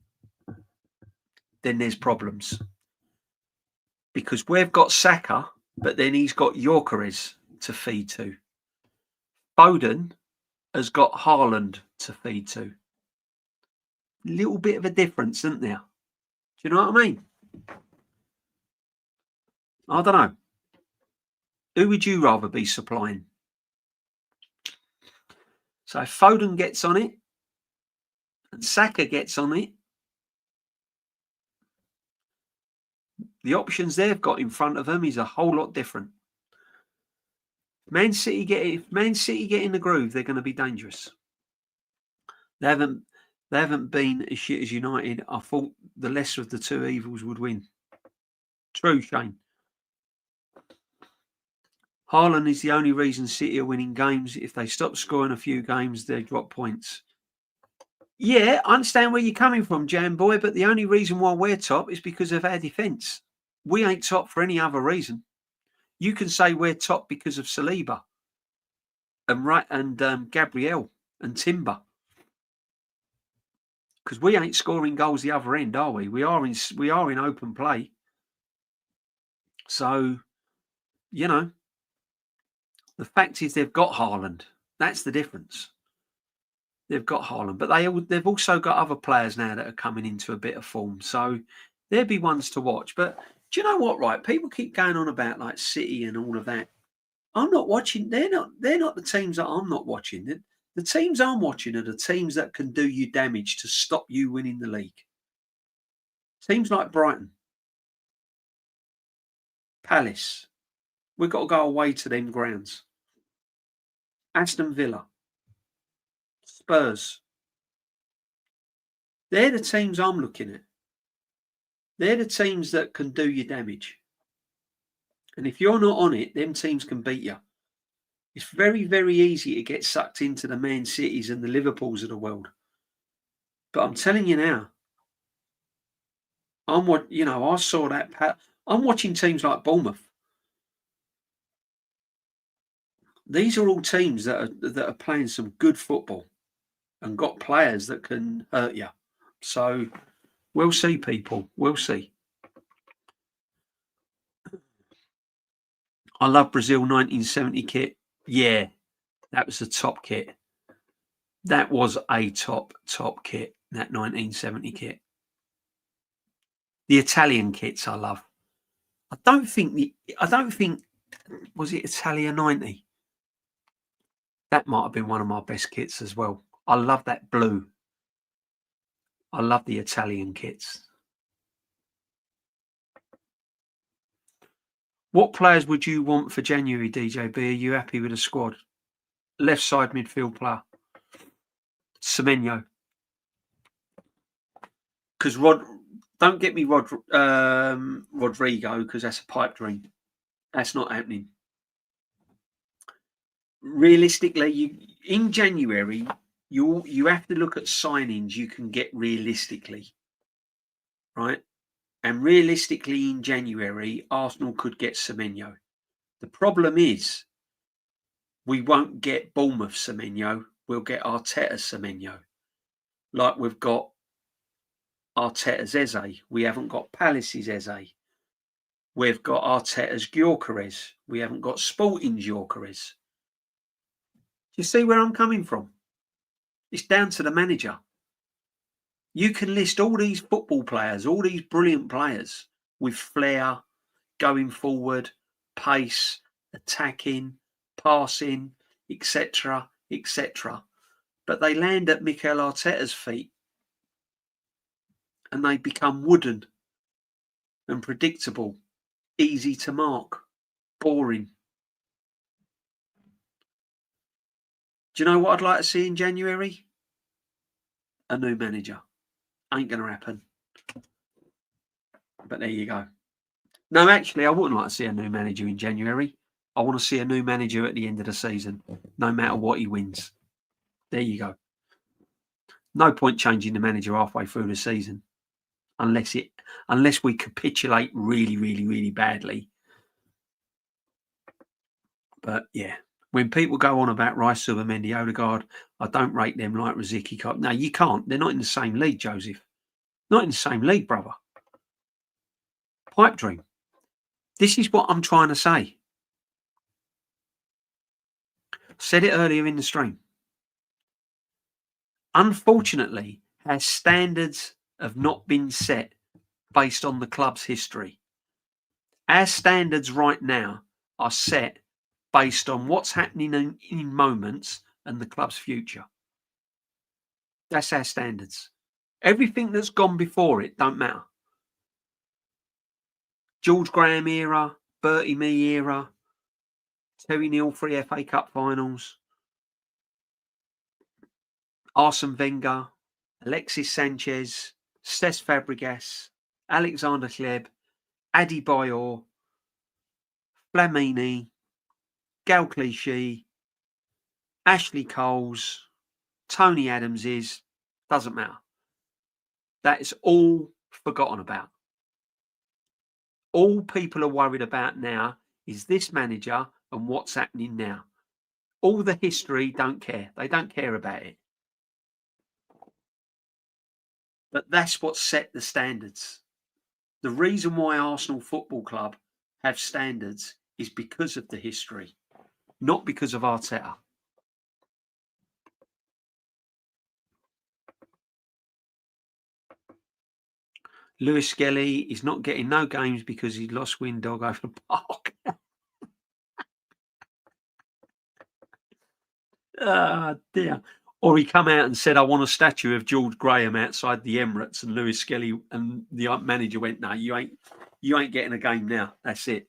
then there's problems. Because we've got Saka, but then he's got Gyokeres to feed to. Foden has got Haaland to feed to. Little bit of a difference, isn't there? Do you know what I mean? I don't know. Who would you rather be supplying? So if Foden gets on it and Saka gets on it, the options they've got in front of them is a whole lot different. If Man City get in the groove, they're going to be dangerous. They haven't been as shit as United. I thought the lesser of the two evils would win. True, Shane. Haaland is the only reason City are winning games. If they stop scoring a few games, they drop points. Yeah, I understand where you're coming from, Jam Boy, but the only reason why we're top is because of our defence. We ain't top for any other reason. You can say we're top because of Saliba and Gabriel and Timber. Because we ain't scoring goals the other end, are we? We are in open play. So, you know, the fact is they've got Haaland. That's the difference. They've got Haaland, but they've also got other players now that are coming into a bit of form. So there'll be ones to watch. But Do you know what? Right, people keep going on about like City and all of that. I'm not watching. They're not the teams that I'm not watching. The teams I'm watching are the teams that can do you damage to stop you winning the league. Teams like Brighton, Palace. We've got to go away to them grounds. Aston Villa, Spurs. They're the teams I'm looking at. They're the teams that can do you damage. And if you're not on it, them teams can beat you. It's very, very easy to get sucked into the Man Cities and the Liverpools of the world. But I'm telling you now, I saw that. I'm watching teams like Bournemouth. These are all teams that are playing some good football and got players that can hurt you. So we'll see, people. We'll see. I love Brazil 1970 kit. Yeah, that was the top kit. That was a top kit, that 1970 kit. The Italian kits I love. I don't think was it Italia 90? That might have been one of my best kits as well. I love that blue. I love the Italian kits. What players would you want for January, DJB? Are you happy with the squad? Left side midfield player. Semenyo. Because don't get me Rodrigo, because that's a pipe dream. That's not happening. Realistically, in January, you have to look at signings you can get realistically, right? And realistically, in January, Arsenal could get Semenyo. The problem is, we won't get Bournemouth Semenyo. We'll get Arteta's Semenyo. Like we've got Arteta's Eze. We haven't got Palace's Eze. We've got Arteta's Gyokeres. We haven't got Sporting's Gyokeres. Do you see where I'm coming from? It's down to the manager. You can list all these football players, all these brilliant players with flair, going forward, pace, attacking, passing, etc., etc. But they land at Mikel Arteta's feet and they become wooden and predictable, easy to mark, boring. Do you know what I'd like to see in January? A new manager. Ain't going to happen. But there you go. No, actually, I wouldn't like to see a new manager in January. I want to see a new manager at the end of the season, no matter what he wins. There you go. No point changing the manager halfway through the season, unless we capitulate really, really, really badly. But yeah, when people go on about Rice, Subamendi, Odegaard, I don't rate them like Rosicky. No, you can't. They're not in the same league, Joseph. Not in the same league, brother. Pipe dream. This is what I'm trying to say. Said it earlier in the stream. Unfortunately, our standards have not been set based on the club's history. Our standards right now are set based on what's happening in moments and the club's future. That's our standards. Everything that's gone before it don't matter. George Graham era, Bertie Mee era, Terry Neal 3 FA Cup finals, Arsene Wenger, Alexis Sanchez, Cesc Fabregas, Alexander Hleb, Adi Bayor, Flamini, Gal Clichy, Ashley Coles, Tony Adams doesn't matter. That is all forgotten about. All people are worried about now is this manager and what's happening now. All the history don't care. They don't care about it. But that's what set the standards. The reason why Arsenal Football Club have standards is because of the history, not because of Arteta. Lewis Skelly is not getting no games because he lost Win Dog over the park. Ah, dear. Or he come out and said, "I want a statue of George Graham outside the Emirates," and Lewis Skelly and the manager went, "No, you ain't getting a game now. That's it."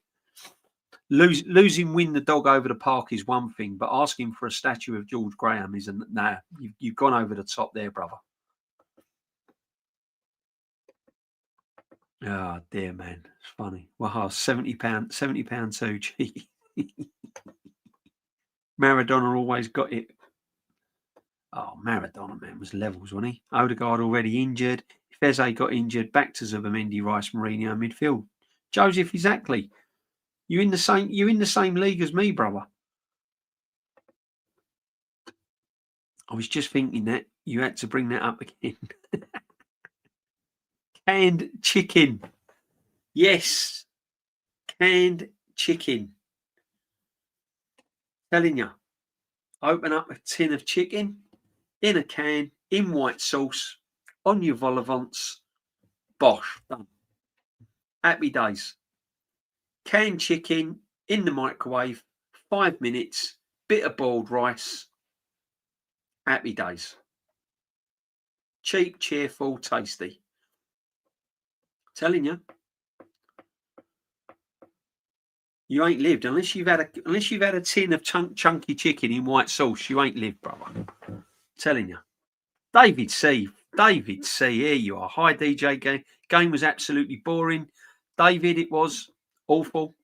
Losing Win the Dog over the park is one thing, but asking for a statue of George Graham isn't. Nah, you've gone over the top there, brother. Oh dear, man, it's funny. Wow, £70, £70 too cheap. Maradona always got it. Oh, Maradona, man, was levels, wasn't he? Odegaard already injured. If Eze got injured, back to Zubamendi, Rice, Mourinho midfield. Joseph, exactly. You're in the same. You're in the same league as me, brother. I was just thinking that you had to bring that up again. Canned chicken. Yes, canned chicken. Telling you, open up a tin of chicken in a can, in white sauce, on your vol au vents. Bosh, done. Happy days. Canned chicken in the microwave, 5 minutes, bit of boiled rice. Happy days. Cheap, cheerful, tasty. Telling you. You ain't lived unless you've had a tin of chunky chicken in white sauce. You ain't lived, brother. Telling you. David C. Here you are. Hi, DJ. Game was absolutely boring. David, it was awful.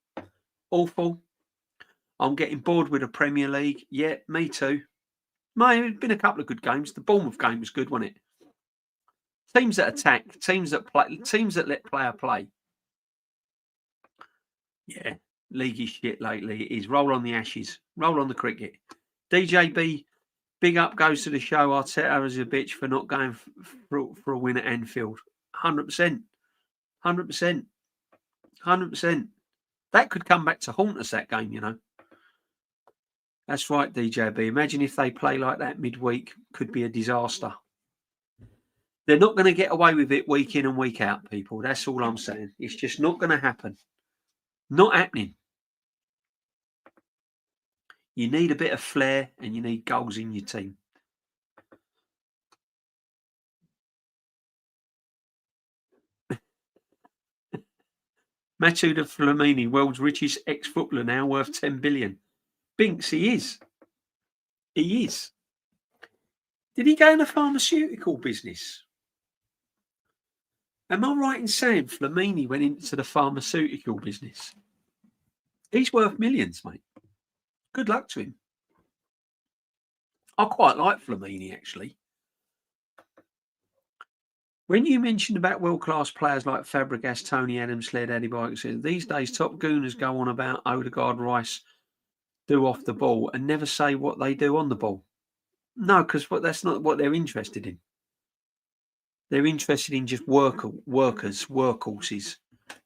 I'm getting bored with the Premier League. Yeah, me too. Mate, there's been a couple of good games. The Bournemouth game was good, wasn't it? Teams that attack, teams that play, teams that let player play. Yeah, league is shit lately. It is. Roll on the ashes. Roll on the cricket. DJB, big up goes to the show. Arteta is a bitch for not going for a win at Anfield. 100%. 100%. 100%. That could come back to haunt us, that game, you know. That's right, DJB. Imagine if they play like that midweek. Could be a disaster. They're not going to get away with it week in and week out, people. That's all I'm saying. It's just not going to happen. Not happening. You need a bit of flair and you need goals in your team. Matuda Flamini, world's richest ex-footballer now, worth 10 billion. Binks, he is. He is. Did he go in the pharmaceutical business? Am I right in saying Flamini went into the pharmaceutical business? He's worth millions, mate. Good luck to him. I quite like Flamini, actually. When you mentioned about world-class players like Fabregas, Tony Adams, Sled, Eddie Bike, these days top gooners go on about Odegaard, Rice do off the ball and never say what they do on the ball. No, because that's not what they're interested in. They're interested in just workhorses,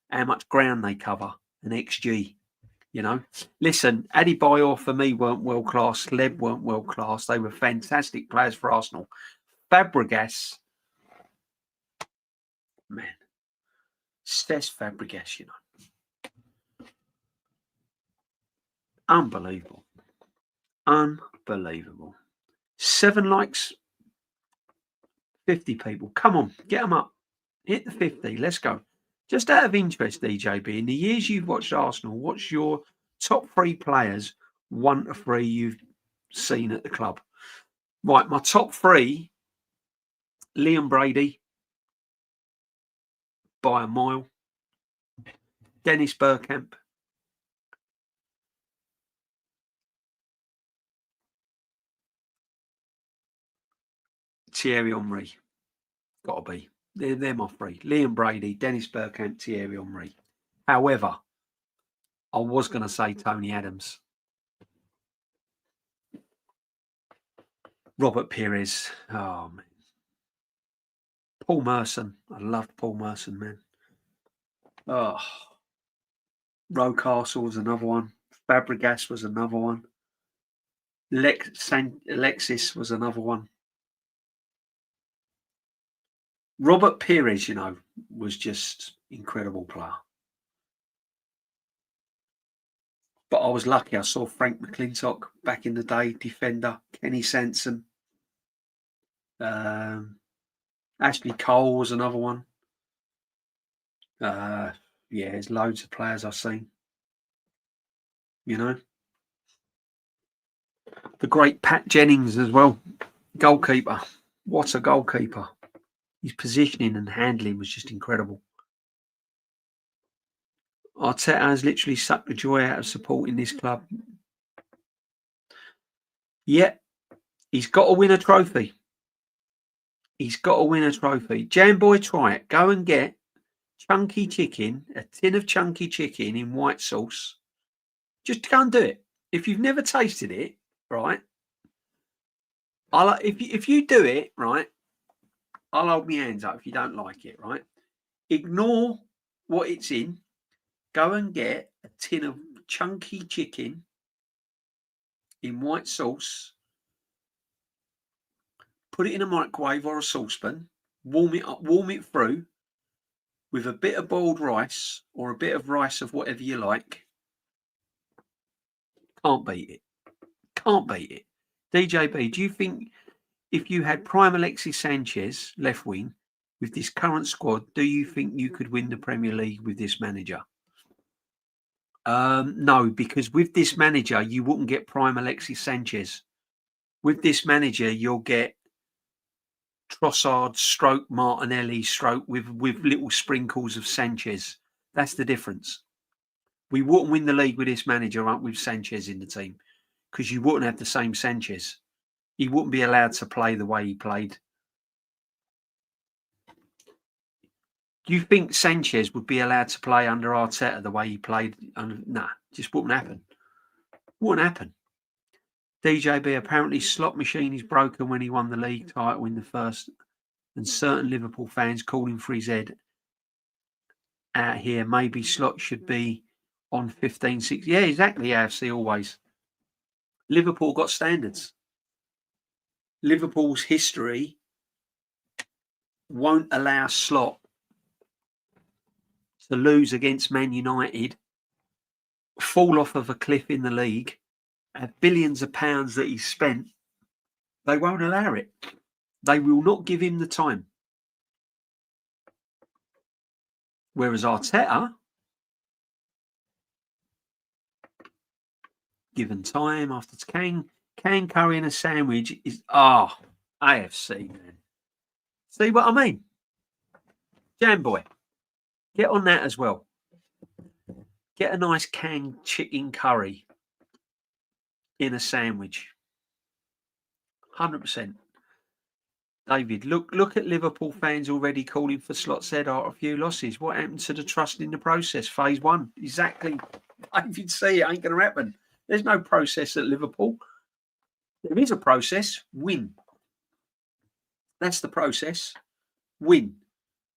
how much ground they cover, and XG. You know, listen, Adebayor for me weren't world class. Leb weren't world class. They were fantastic players for Arsenal. Fabregas, man, Cesc Fabregas, you know, unbelievable, unbelievable. 7 likes, 50 people. Come on, get them up. Hit the 50. Let's go. Just out of interest, DJB, in the years you've watched Arsenal, what's your top 3 players, 1 to 3 you've seen at the club? Right, my top 3, Liam Brady, by a mile. Dennis Bergkamp. Thierry Henry. Got to be. They're my 3. Liam Brady, Dennis Bergkamp, Thierry Henry. However, I was going to say Tony Adams. Robert Pires. Oh, man. Paul Merson. I loved Paul Merson, man. Oh. Rocastle was another one. Fabregas was another one. Alexis was another one. Robert Pires, was just incredible player. But I was lucky. I saw Frank McClintock back in the day, defender. Kenny Sansom. Um, Ashley Cole was another one. Yeah, there's loads of players I've seen. The great Pat Jennings as well, goalkeeper. What a goalkeeper! His positioning and handling was just incredible. Arteta has literally sucked the joy out of supporting this club. Yeah, he's got to win a trophy. He's got to win a trophy. Jamboy, try it. Go and get chunky chicken, a tin of chunky chicken in white sauce. Just go and do it. If you've never tasted it, right? If you do it, right, I'll hold my hands up if you don't like it, right? Ignore what it's in. Go and get a tin of chunky chicken in white sauce. Put it in a microwave or a saucepan. Warm it up, warm it through with a bit of boiled rice or a bit of rice of whatever you like. Can't beat it. Can't beat it. DJB, do you think if you had prime Alexis Sanchez left wing with this current squad, do you think you could win the Premier League with this manager? No, because with this manager, you wouldn't get prime Alexis Sanchez. With this manager, you'll get Trossard, stroke Martinelli, stroke with little sprinkles of Sanchez. That's the difference. We wouldn't win the league with this manager with Sanchez in the team because you wouldn't have the same Sanchez. He wouldn't be allowed to play the way he played. Do you think Sanchez would be allowed to play under Arteta the way he played? Nah, just wouldn't happen. Wouldn't happen. DJB, apparently slot machine is broken when he won the league title in the first, and certain Liverpool fans calling for his head out here. Maybe slot should be on 15, 6. Yeah, exactly. AFC always. Liverpool got standards. Liverpool's history won't allow Slot to lose against Man United, fall off of a cliff in the league, have billions of pounds that he's spent. They won't allow it. They will not give him the time. Whereas Arteta, given time after can curry and a sandwich is AFC, man. See what I mean? Jamboy, get on that as well. Get a nice canned chicken curry in a sandwich. 100%. David, look at Liverpool fans already calling for Slot's head after a few losses. What happened to the trust in the process? Phase 1. Exactly. David, see, it ain't going to happen. There's no process at Liverpool. There is a process. Win. That's the process. Win.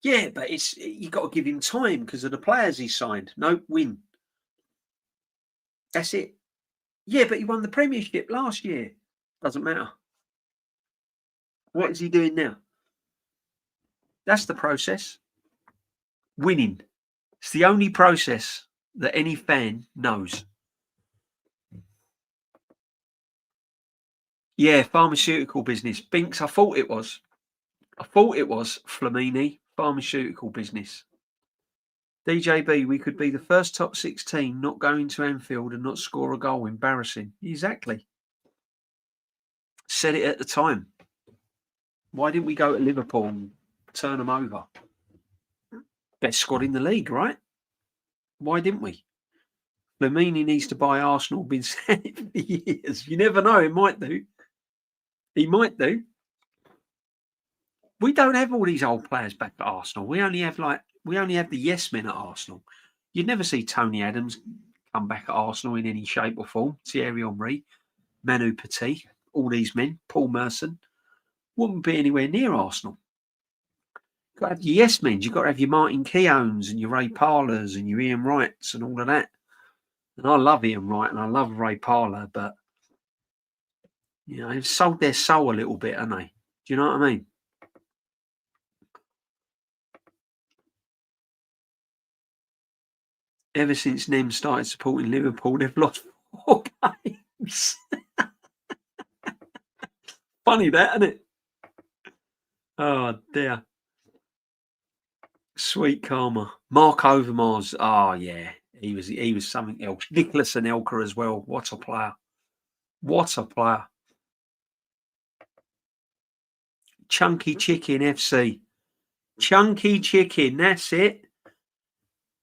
Yeah, but you got to give him time because of the players he signed. No, win. That's it. Yeah, but he won the Premiership last year. Doesn't matter. What is he doing now? That's the process. Winning. It's the only process that any fan knows. Yeah, pharmaceutical business. Binks, I thought it was Flamini, pharmaceutical business. DJB, we could be the first top 6 team not going to Anfield and not score a goal. Embarrassing. Exactly. Said it at the time. Why didn't we go to Liverpool and turn them over? Best squad in the league, right? Why didn't we? Flamini needs to buy Arsenal. Been saying it for years. You never know. He might do. He might do. We don't have all these old players back at Arsenal. We only have the yes men at Arsenal. You'd never see Tony Adams come back at Arsenal in any shape or form. Thierry Henry, Manu Petit, all these men, Paul Merson, wouldn't be anywhere near Arsenal. You've got to have your yes men. You've got to have your Martin Keowns and your Ray Parlers and your Ian Wrights and all of that. And I love Ian Wright and I love Ray Parler, but they've sold their soul a little bit, haven't they? Do you know what I mean? Ever since Nem started supporting Liverpool, they've lost 4 games. Funny that, isn't it? Oh dear. Sweet karma. Mark Overmars. Oh yeah. He was something else. Nicholas Anelka as well. What a player. What a player. Chunky Chicken FC. Chunky Chicken. That's it.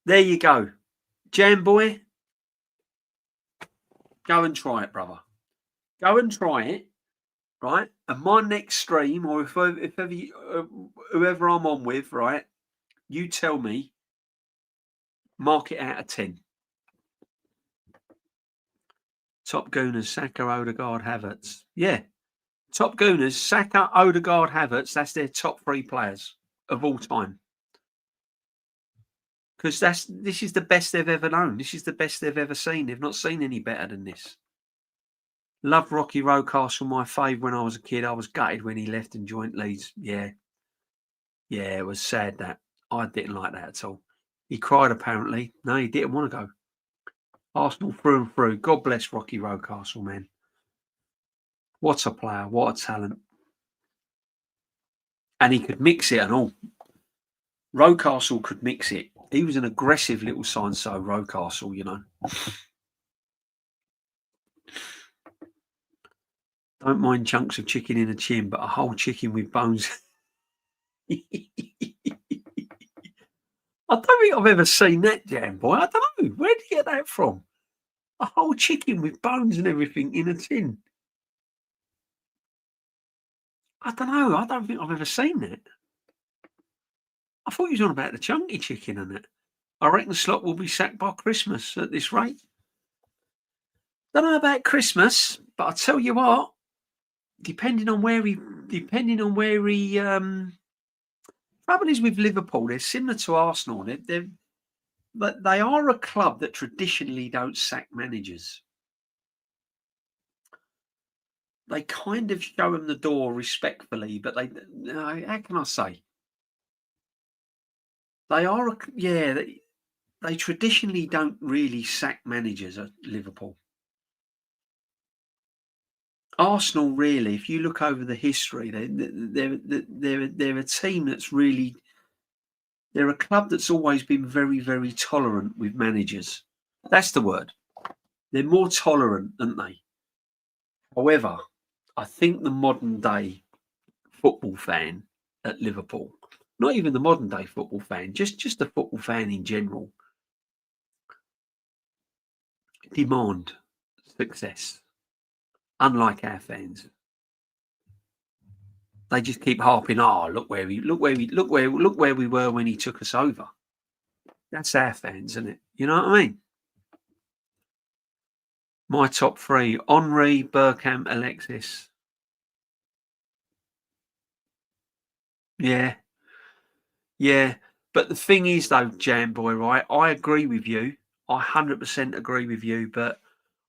There you go. Jam boy, go and try it, brother. Go and try it, right? And my next stream, or if ever whoever I'm on with, right? You tell me, mark it out of 10. Top Gooners, Saka, Odegaard, Havertz. Yeah. Top Gooners, Saka, Odegaard, Havertz. That's their top 3 players of all time. Because this is the best they've ever known. This is the best they've ever seen. They've not seen any better than this. Loved Rocky Rocastle, my fave when I was a kid. I was gutted when he left and joined Leeds. Yeah. Yeah, it was sad that. I didn't like that at all. He cried apparently. No, he didn't want to go. Arsenal through and through. God bless Rocky Rocastle, man. What a player. What a talent. And he could mix it and all. Rocastle could mix it. He was an aggressive little so-and-so, Rocastle, you know. Don't mind chunks of chicken in a chin, but a whole chicken with bones. I don't think I've ever seen that, Jam Boy. I don't know. Where did you get that from? A whole chicken with bones and everything in a tin. I don't know. I don't think I've ever seen that. I thought you was on about the chunky chicken and that. I reckon Slot will be sacked by Christmas at this rate. Don't know about Christmas, but I tell you what, depending on where he trouble is with Liverpool, they're similar to Arsenal. But they are a club that traditionally don't sack managers. They kind of show them the door respectfully, but how can I say? They are, they traditionally don't really sack managers at Liverpool. Arsenal, really, if you look over the history, they're a team that's really, they're a club that's always been very, very tolerant with managers. That's the word. They're more tolerant, aren't they? However, I think the modern day football fan at Liverpool, not even the modern day football fan, just the football fan in general, demand success. Unlike our fans, they just keep harping. Oh, look where we were when he took us over. That's our fans, isn't it? You know what I mean? My top 3: Henri, Bergkamp, Alexis. Yeah, yeah. But the thing is, though, Jam Boy, right? I agree with you. I 100% agree with you. But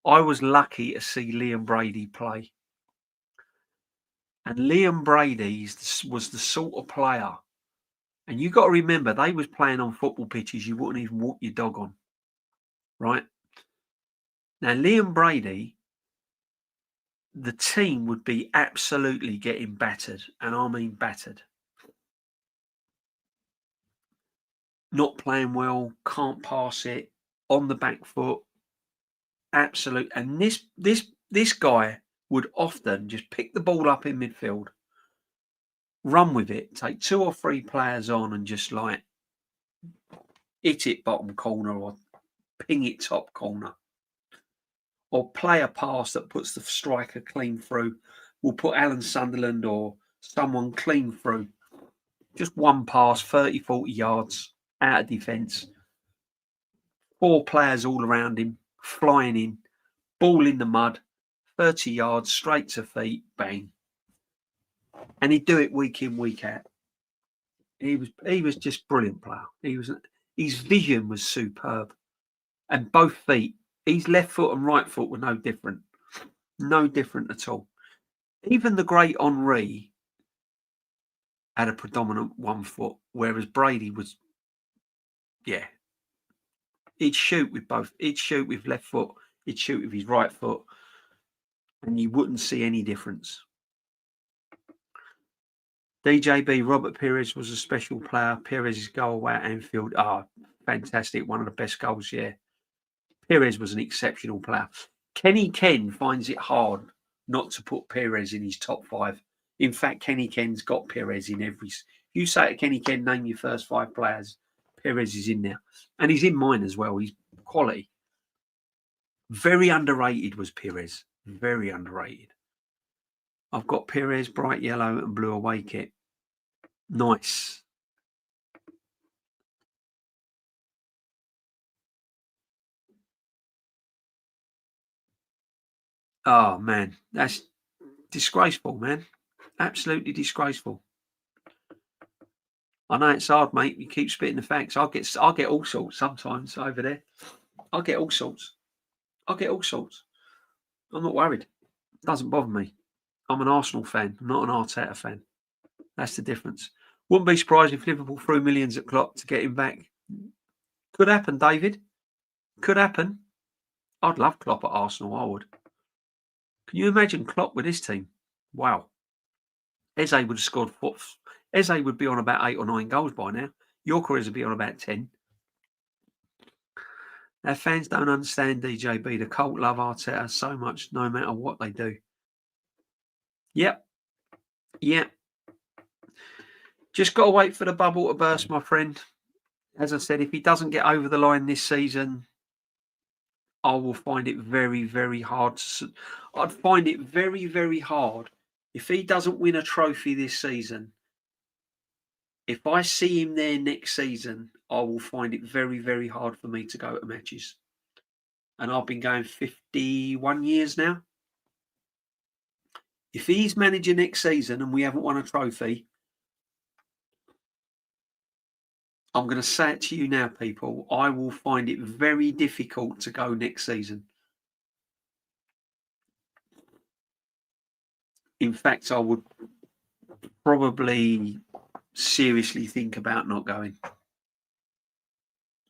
I was lucky to see Liam Brady play. And Liam Brady was the sort of player. And you got to remember, they was playing on football pitches you wouldn't even walk your dog on. Right? Now, Liam Brady, the team would be absolutely getting battered. And I mean battered. Not playing well, can't pass it, on the back foot. Absolute. And this guy would often just pick the ball up in midfield, run with it, take 2 or 3 players on and just like hit it bottom corner or ping it top corner. Or play a pass that puts the striker clean through. We'll put Alan Sunderland or someone clean through. Just one pass, 30, 40 yards out of defence. 4 players all around him, flying in, ball in the mud, 30 yards, straight to feet, bang. And he'd do it week in, week out. He was just brilliant player. His vision was superb. And both feet, his left foot and right foot were no different. No different at all. Even the great Henri had a predominant one foot, whereas Brady was, yeah, He'd shoot with both. He'd shoot with left foot. He'd shoot with his right foot, and you wouldn't see any difference. DJB, Robert Pires was a special player. Pires' goal away at Anfield. Fantastic. One of the best goals, yeah. Pires was an exceptional player. Kenny Ken finds it hard not to put Pires in his top 5. In fact, Kenny Ken's got Pires in every. You say to Kenny Ken, name your first 5 players. Pires is in there. And he's in mine as well. He's quality. Very underrated was Pires. Very underrated. I've got Pires, bright yellow and blue away kit. Nice. Oh, man. That's disgraceful, man. Absolutely disgraceful. I know it's hard, mate. You keep spitting the facts. I'll get all sorts sometimes over there. I'll get all sorts. I'm not worried. It doesn't bother me. I'm an Arsenal fan. I'm not an Arteta fan. That's the difference. Wouldn't be surprised if Liverpool threw millions at Klopp to get him back. Could happen, David. Could happen. I'd love Klopp at Arsenal. I would. Can you imagine Klopp with his team? Wow. Eze would have scored. Eze would be on about 8 or 9 goals by now. Gyokeres would be on about 10. Our fans don't understand DJB. The cult love Arteta so much, no matter what they do. Yep. Just got to wait for the bubble to burst, my friend. As I said, if he doesn't get over the line this season, I will find it very, very hard. I'd find it very, very hard if he doesn't win a trophy this season. If I see him there next season, I will find it very, very hard for me to go to matches. And I've been going 51 years now. If he's manager next season and we haven't won a trophy, I'm going to say it to you now, people. I will find it very difficult to go next season. In fact, I would probably seriously think about not going.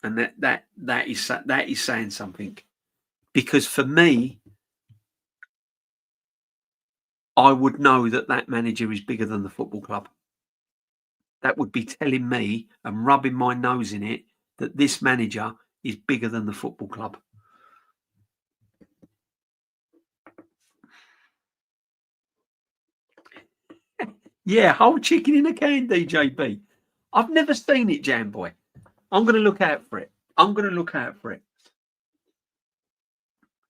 And that is saying something. Because for me, I would know that manager is bigger than the football club. That would be telling me and rubbing my nose in it that this manager is bigger than the football club. Yeah, whole chicken in a can, DJB. I've never seen it, Jam Boy. I'm going to look out for it.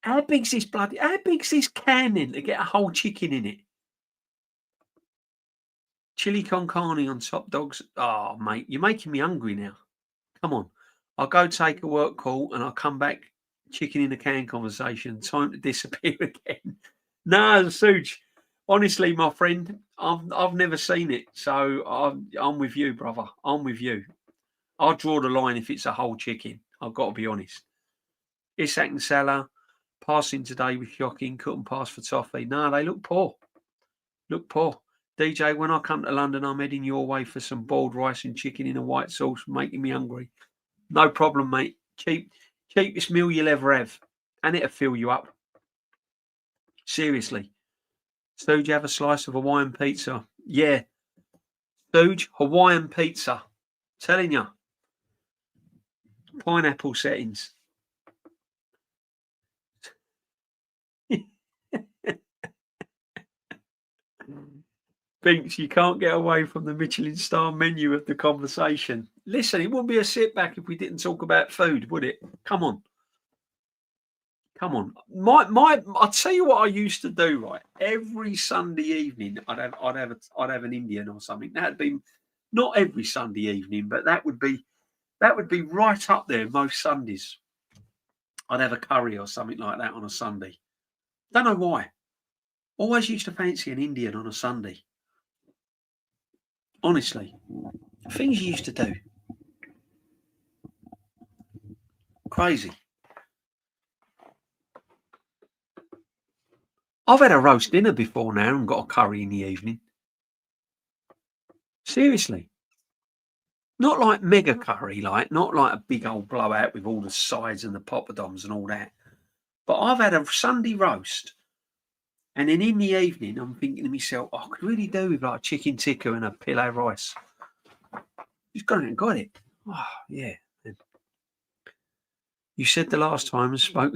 How big's this can in to get a whole chicken in it? Chili con carne on top dogs. Oh, mate, you're making me hungry now. Come on. I'll go take a work call and I'll come back. Chicken in a can conversation. Time to disappear again. No, Suj. Honestly, my friend, I've never seen it. So I'm with you, brother. I'm with you. I'll draw the line if it's a whole chicken. I've got to be honest. Isak and Salah passing today with shocking. Couldn't pass for toffee. No, they look poor. DJ, when I come to London, I'm heading your way for some boiled rice and chicken in a white sauce, making me hungry. No problem, mate. Cheapest meal you'll ever have. And it'll fill you up. Seriously. Stooge, have a slice of Hawaiian pizza. Yeah. Stooge, Hawaiian pizza. Telling you. Pineapple settings. Binks, you can't get away from the Michelin star menu of the conversation. Listen, it wouldn't be a sit back if we didn't talk about food, would it? Come on. I'll tell you what I used to do, right? Every Sunday evening, I'd have an Indian or something. That'd be not every Sunday evening, but that would be right up there most Sundays. I'd have a curry or something like that on a Sunday. Don't know why. Always used to fancy an Indian on a Sunday. Honestly, things you used to do. Crazy. I've had a roast dinner before now and got a curry in the evening. Seriously. Not like mega curry, like not like a big old blowout with all the sides and the poppadoms and all that. But I've had a Sunday roast, and then in the evening, I'm thinking to myself, I could really do with like chicken tikka and a pilau rice. Just gone and got it. Oh, yeah. You said the last time I spoke.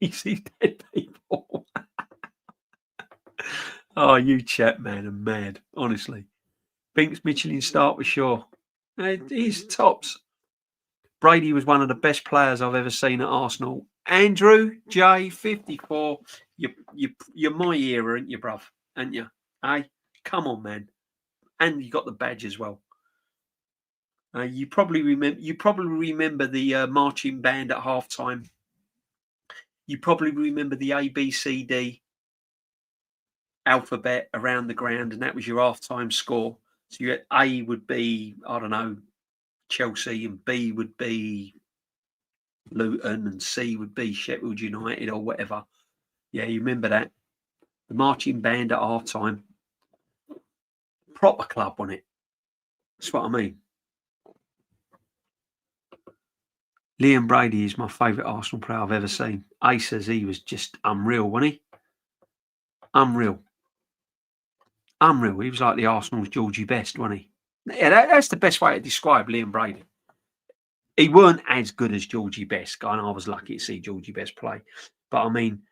You see dead people. Oh, you chap, man, are mad, honestly. Binks, Michelin start with Shaw. He's tops. Brady was one of the best players I've ever seen at Arsenal. Andrew J 54. You're my era, aren't you, bruv? Aren't you? Hey, come on, man. And you got the badge as well. You probably remember the marching band at halftime. You probably remember the ABCD alphabet around the ground, and that was your halftime score. So your A would be, I don't know, Chelsea, and B would be Luton, and C would be Sheffield United or whatever. Yeah, you remember that? The marching band at halftime. Proper club, wasn't it? That's what I mean. Liam Brady is my favourite Arsenal player I've ever seen. A says he was just unreal, wasn't he? Unreal. Unreal. He was like the Arsenal's Georgie Best, wasn't he? Yeah, that's the best way to describe Liam Brady. He weren't as good as Georgie Best, and I was lucky to see Georgie Best play. But I mean,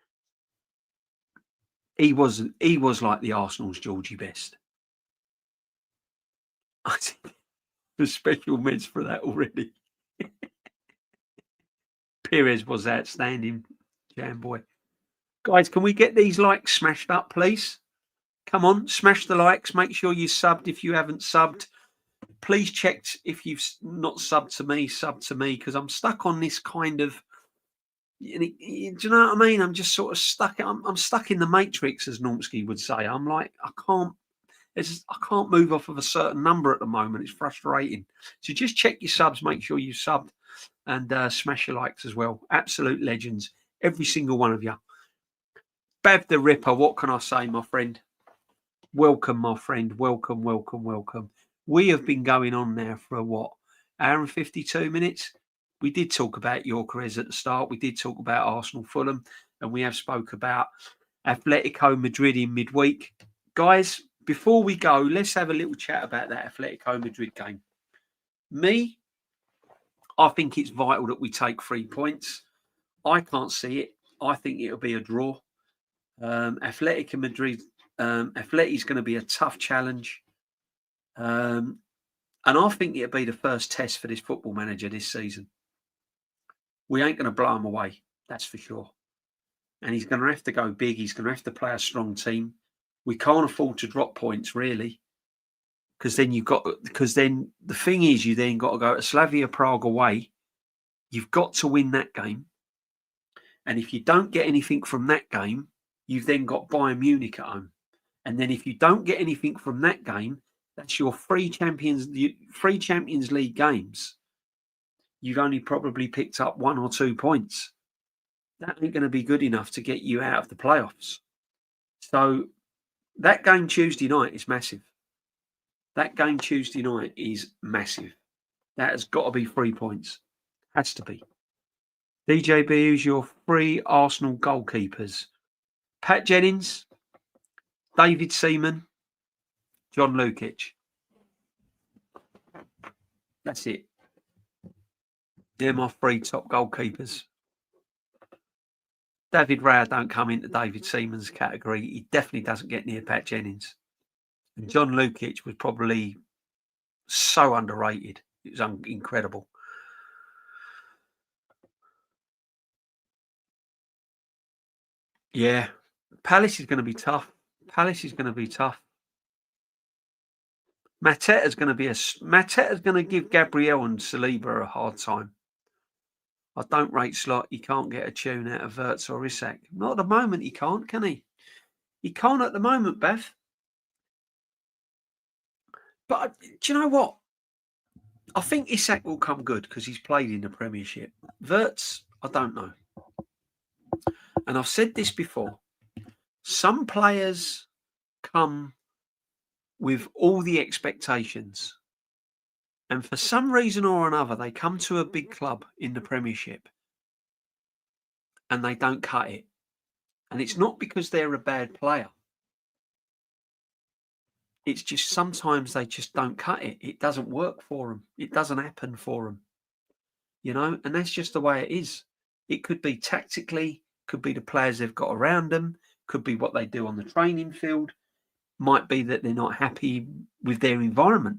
he was like the Arsenal's Georgie Best. I think there's special meds for that already. Perez was outstanding, jam boy. Guys, can we get these likes smashed up, please? Come on, smash the likes. Make sure you subbed if you haven't subbed. Please check if you've not subbed to me, sub to me, because I'm stuck on this kind of. Do you know what I mean? I'm just sort of stuck. I'm stuck in the matrix, as Normsky would say. I'm like, I can't move off of a certain number at the moment. It's frustrating. So just check your subs. Make sure you subbed and smash your likes as well. Absolute legends, every single one of you. Bev the Ripper, what can I say, my friend? Welcome, my friend. Welcome, welcome, welcome. We have been going on now for what? Hour and 52 minutes? We did talk about Gyokeres at the start. We did talk about Arsenal Fulham, and we have spoke about Atletico Madrid in midweek. Guys, before we go, let's have a little chat about that Atletico Madrid game. I think it's vital that we take 3 points. I can't see it. I think it'll be a draw. Atletico Madrid, Atleti's going to be a tough challenge. And I think it'll be the first test for this football manager this season. We ain't going to blow him away, that's for sure. And he's going to have to go big. He's going to have to play a strong team. We can't afford to drop points, really. Because then the thing is, you then got to go to Slavia Prague away. You've got to win that game. And if you don't get anything from that game, you've then got Bayern Munich at home. And then if you don't get anything from that game, that's your three Champions League games. You've only probably picked up 1 or 2 points. That ain't going to be good enough to get you out of the playoffs. So that game Tuesday night is massive. That game Tuesday night is massive. That has got to be 3 points. Has to be. DJB, who's your 3 Arsenal goalkeepers? Pat Jennings, David Seaman, John Lukic. That's it. They're my 3 top goalkeepers. David Raya don't come into David Seaman's category. He definitely doesn't get near Pat Jennings. And John Lukic was probably so underrated. It was incredible. Yeah. Palace is going to be tough. Mateta's going to give Gabriel and Saliba a hard time. I don't rate Slot. He can't get a tune out of Wirtz or Isak. Not at the moment. He can't, can he? He can't at the moment, Beth. But do you know what? I think Isak will come good because he's played in the Premiership. Wirtz, I don't know. And I've said this before. Some players come with all the expectations, and for some reason or another, they come to a big club in the Premiership and they don't cut it. And it's not because they're a bad player. It's just sometimes they just don't cut it. It doesn't work for them. It doesn't happen for them, and that's just the way it is. It could be tactically, could be the players they've got around them, could be what they do on the training field, might be that they're not happy with their environment,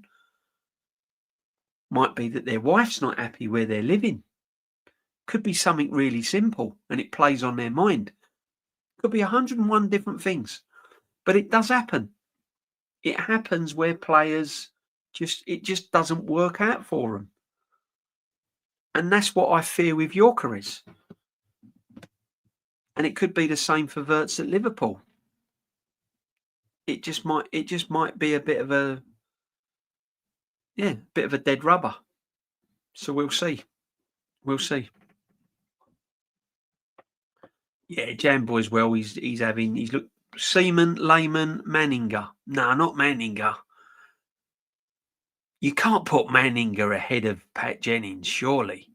might be that their wife's not happy where they're living, could be something really simple and it plays on their mind. Could be 101 different things, but it does happen. It happens where players it just doesn't work out for them. And that's what I fear with Gyokeres. And it could be the same for Wirtz at Liverpool. It just might be a bit of a dead rubber. So we'll see. We'll see. Yeah, Jamboy's well. He's looked Seaman, Lehman, Manninger. No, not Manninger. You can't put Manninger ahead of Pat Jennings, surely.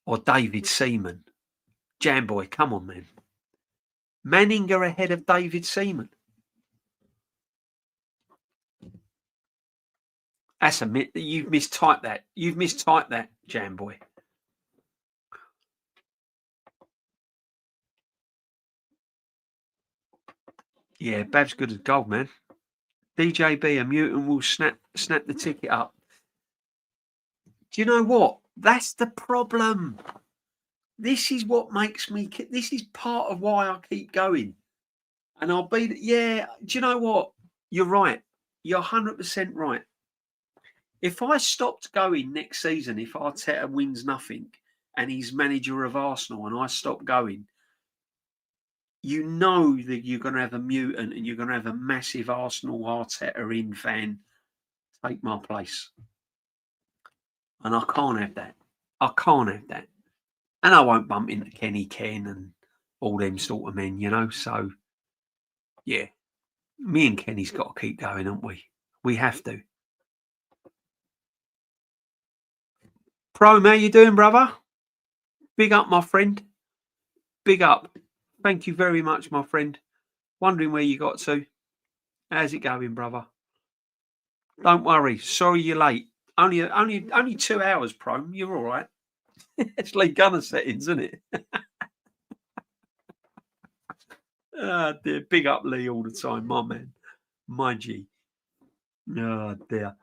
Or David Seaman. Jamboy, come on, man. Manninger ahead of David Seaman. That's you've mistyped that. You've mistyped that, Jamboy. Yeah, Bav's good as gold, man. DJB, a mutant will snap the ticket up. Do you know what? That's the problem. This is what makes me. This is part of why I keep going. And I'll be. Yeah. Do you know what? You're right. You're 100% right. If I stopped going next season, if Arteta wins nothing and he's manager of Arsenal, and I stop going, you know that you're going to have a mutant and you're going to have a massive Arsenal Arteta in fan take my place. And I can't have that. I can't have that. And I won't bump into Kenny Ken and all them sort of men, So, yeah, me and Kenny's got to keep going, haven't we? We have to. Pro, how you doing, brother? Big up, my friend. Big up. Thank you very much, my friend. Wondering where you got to. How's it going, brother? Don't worry. Sorry you're late. Only 2 hours, Pro. You're all right. It's Lee Gunner settings, isn't it? Oh, dear. Big up Lee all the time, my man. My G. Oh, dear.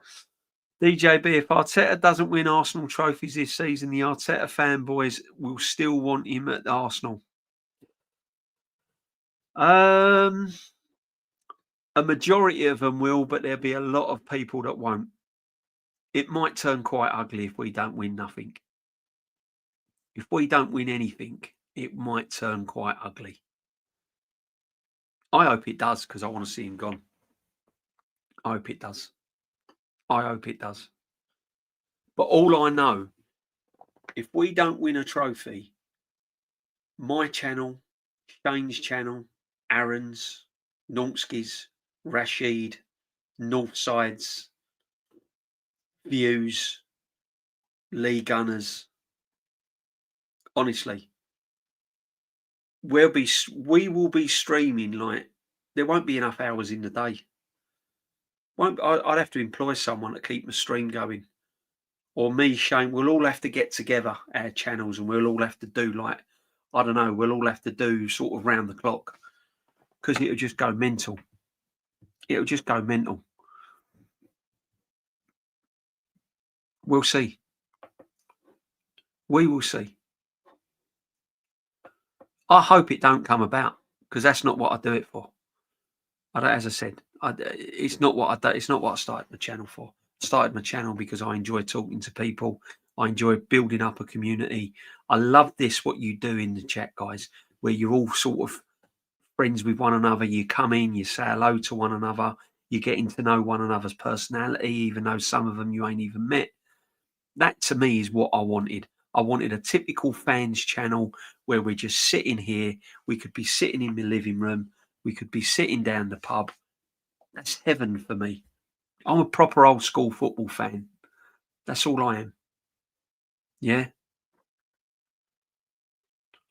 DJB, if Arteta doesn't win Arsenal trophies this season, the Arteta fanboys will still want him at Arsenal. A majority of them will, but there'll be a lot of people that won't. It might turn quite ugly if we don't win nothing. If we don't win anything, it might turn quite ugly. I hope it does because I want to see him gone. I hope it does. I hope it does. But all I know, if we don't win a trophy, my channel, Shane's channel, Aaron's, Nonsky's, Rashid, Northside's, Views, Lee Gunners, honestly, we will be streaming like there won't be enough hours in the day. I'd have to employ someone to keep the stream going. Or me, Shane, we'll all have to get together, our channels, and we'll all have to do like, I don't know, we'll all have to do sort of round the clock because it'll just go mental. It'll just go mental. We'll see. We will see. I hope it don't come about because that's not what I do it for. As I said, it's not what I do. It's not what I started my channel for. I started my channel because I enjoy talking to people. I enjoy building up a community. I love what you do in the chat, guys, where you're all sort of friends with one another. You come in, you say hello to one another. You're getting to know one another's personality, even though some of them you ain't even met. That to me is what I wanted. I wanted a typical fans channel where we're just sitting here. We could be sitting in the living room. We could be sitting down the pub That's heaven for me. I'm a proper old school football fan. That's all I am. Yeah.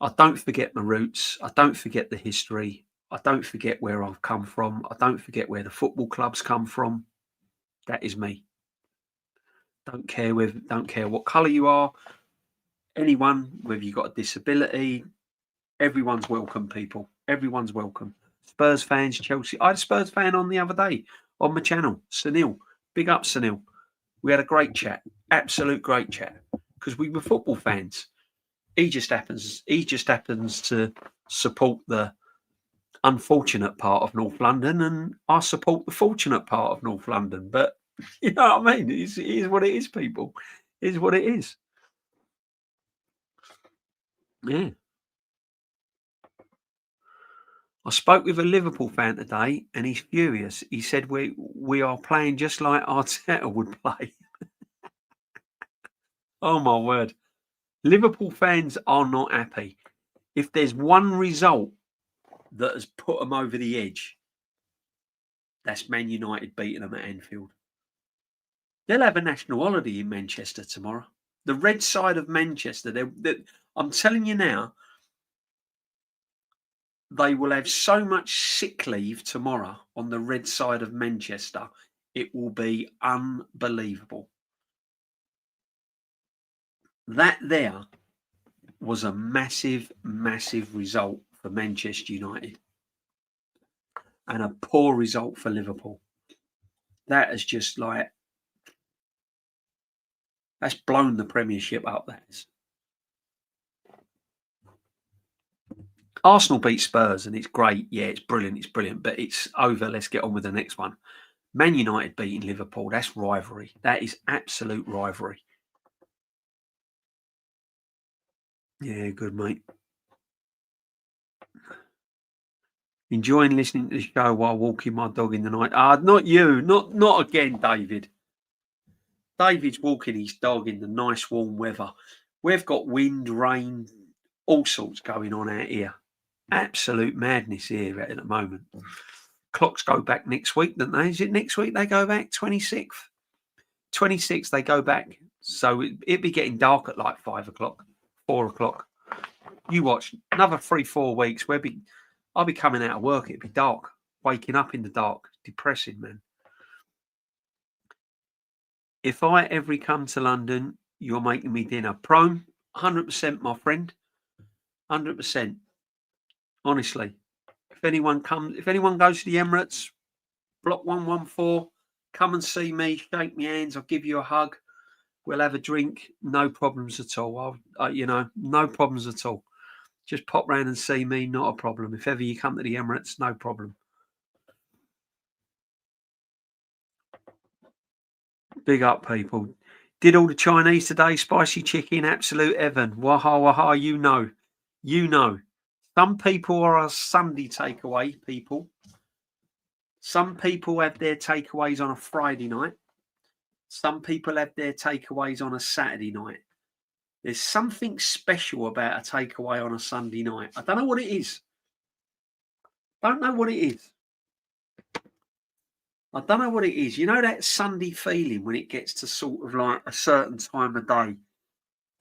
I don't forget my roots. I don't forget the history. I don't forget where I've come from. I don't forget where the football clubs come from. That is me. Don't care what colour you are, anyone, whether you've got a disability, everyone's welcome, people. Everyone's welcome. Spurs fans, Chelsea. I had a Spurs fan on the other day on my channel, Sunil. Big up, Sunil. We had a great chat, absolute great chat, because we were football fans. He just happens to support the unfortunate part of North London, and I support the fortunate part of North London. But you know what I mean? It is what it is, people. It is what it is. Yeah. I spoke with a Liverpool fan today, and he's furious. He said we are playing just like Arteta would play. Oh my word! Liverpool fans are not happy. If there's one result that has put them over the edge, that's Man United beating them at Anfield. They'll have a national holiday in Manchester tomorrow. The red side of Manchester. I'm telling you now, they will have so much sick leave tomorrow on the red side of Manchester. It will be unbelievable. That there was a massive, massive result for Manchester United and a poor result for Liverpool. That is just like, that's blown the Premiership up. That is. Arsenal beat Spurs and it's great. Yeah, it's brilliant, but it's over. Let's get on with the next one. Man United beating Liverpool, that's rivalry. That is absolute rivalry. Yeah, good, mate. Enjoying listening to the show while walking my dog in the night. Not you. Not again, David. David's walking his dog in the nice warm weather. We've got wind, rain, all sorts going on out here. Absolute madness here at the moment. Clocks go back next week, don't they? Is it next week they go back? 26th? 26th they go back. So it'd be getting dark at like 5 o'clock, 4 o'clock. You watch another 3-4 weeks. I'll be coming out of work. It'd be dark. Waking up in the dark. Depressing, man. If I ever come to London, you're making me dinner. Prone, 100%, my friend. 100%. Honestly. If anyone goes to the Emirates, block 114, come and see me, shake my hands, I'll give you a hug. We'll have a drink. No problems at all. No problems at all. Just pop round and see me, not a problem. If ever you come to the Emirates, no problem. Big up, people. Did all the Chinese today, spicy chicken, absolute heaven. Waha, waha, you know. Some people are a Sunday takeaway people. Some people have their takeaways on a Friday night. Some people have their takeaways on a Saturday night. There's something special about a takeaway on a Sunday night. I don't know what it is. Don't know what it is. I don't know what it is. You know that Sunday feeling when it gets to sort of like a certain time of day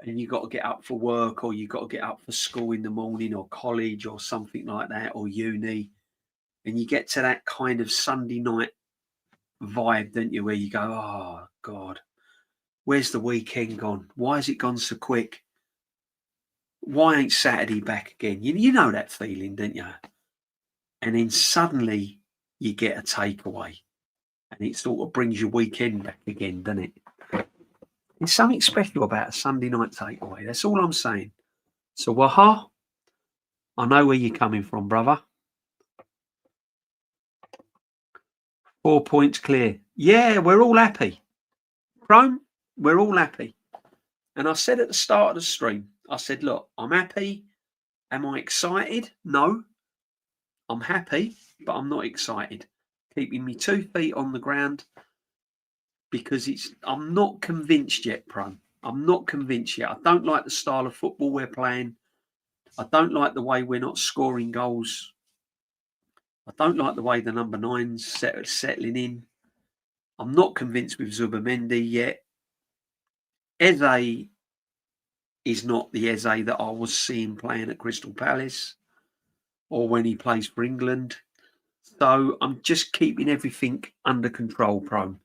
and you got to get up for work or you got to get up for school in the morning or college or something like that or uni. And you get to that kind of Sunday night vibe, don't you, where you go, oh, God, where's the weekend gone? Why has it gone so quick? Why ain't Saturday back again? You know that feeling, don't you? And then suddenly you get a takeaway and it sort of brings your weekend back again, doesn't it? There's something special about a Sunday night takeaway. That's all I'm saying. So, Waha, I know where you're coming from, brother. 4 points clear. Yeah, we're all happy. Chrome, we're all happy. And I said at the start of the stream, I said, look, I'm happy. Am I excited? No. I'm happy, but I'm not excited. Keeping me 2 feet on the ground because I'm not convinced yet, Prone. I'm not convinced yet. I don't like the style of football we're playing. I don't like the way we're not scoring goals. I don't like the way the number 9's settling in. I'm not convinced with Zubimendi yet. Eze is not the Eze that I was seeing playing at Crystal Palace or when he plays for England. So I'm just keeping everything under control, Pro.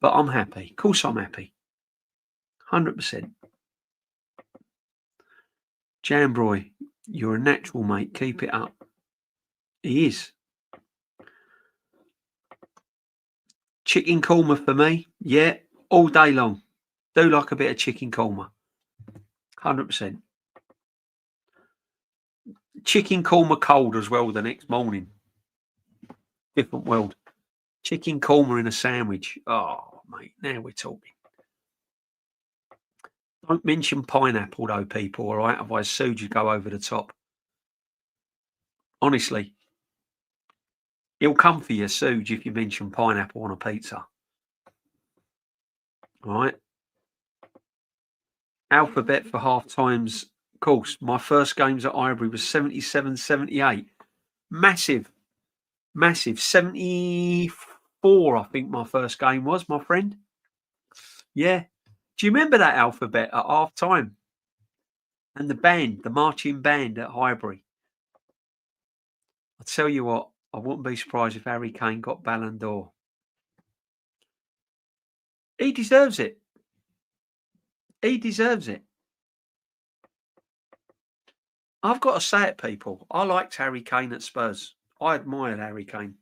But I'm happy. Of course I'm happy. 100%. Jambroy, you're a natural, mate. Keep it up. He is. Chicken korma for me. Yeah, all day long. Do like a bit of chicken korma. 100%. Chicken korma cold as well the next morning. Different world. Chicken korma in a sandwich. Oh, mate, now we're talking. Don't mention pineapple, though, people, all right? Otherwise, Suji go over the top. Honestly. He'll come for you, Suji, if you mention pineapple on a pizza. All right? Alphabet for half times. Of course, my first games at Ivory was 77, 78. Massive. 74, I think my first game was, my friend. Yeah. Do you remember that alphabet at half time? And the band, the marching band at Highbury. I'll tell you what, I wouldn't be surprised if Harry Kane got Ballon d'Or. He deserves it. He deserves it. I've got to say it, people. I liked Harry Kane at Spurs. I admired Harry Kane.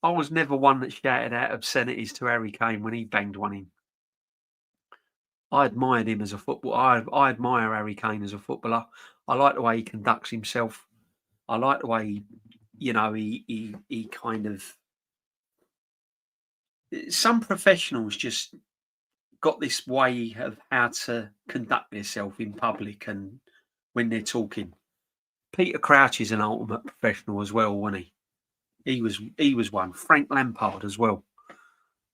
I was never one that shouted out obscenities to Harry Kane when he banged one in. I admired him as a footballer. I admire Harry Kane as a footballer. I like the way he conducts himself. I like the way, he kind of... Some professionals just got this way of how to conduct themselves in public and when they're talking. Peter Crouch is an ultimate professional as well, wasn't he? He was one. Frank Lampard as well.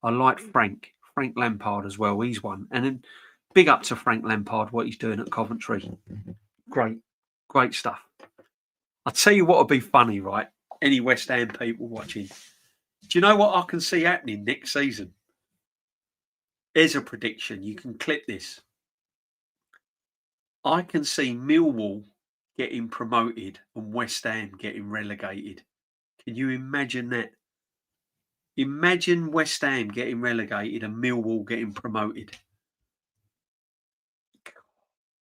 I like Frank Lampard as well. He's one. And then big up to Frank Lampard, what he's doing at Coventry. Great stuff. I'll tell you what would be funny, right? Any West Ham people watching. Do you know what I can see happening next season? Here's a prediction. You can clip this. I can see Millwall getting promoted and West Ham getting relegated. Can you imagine that? Imagine West Ham getting relegated and Millwall getting promoted.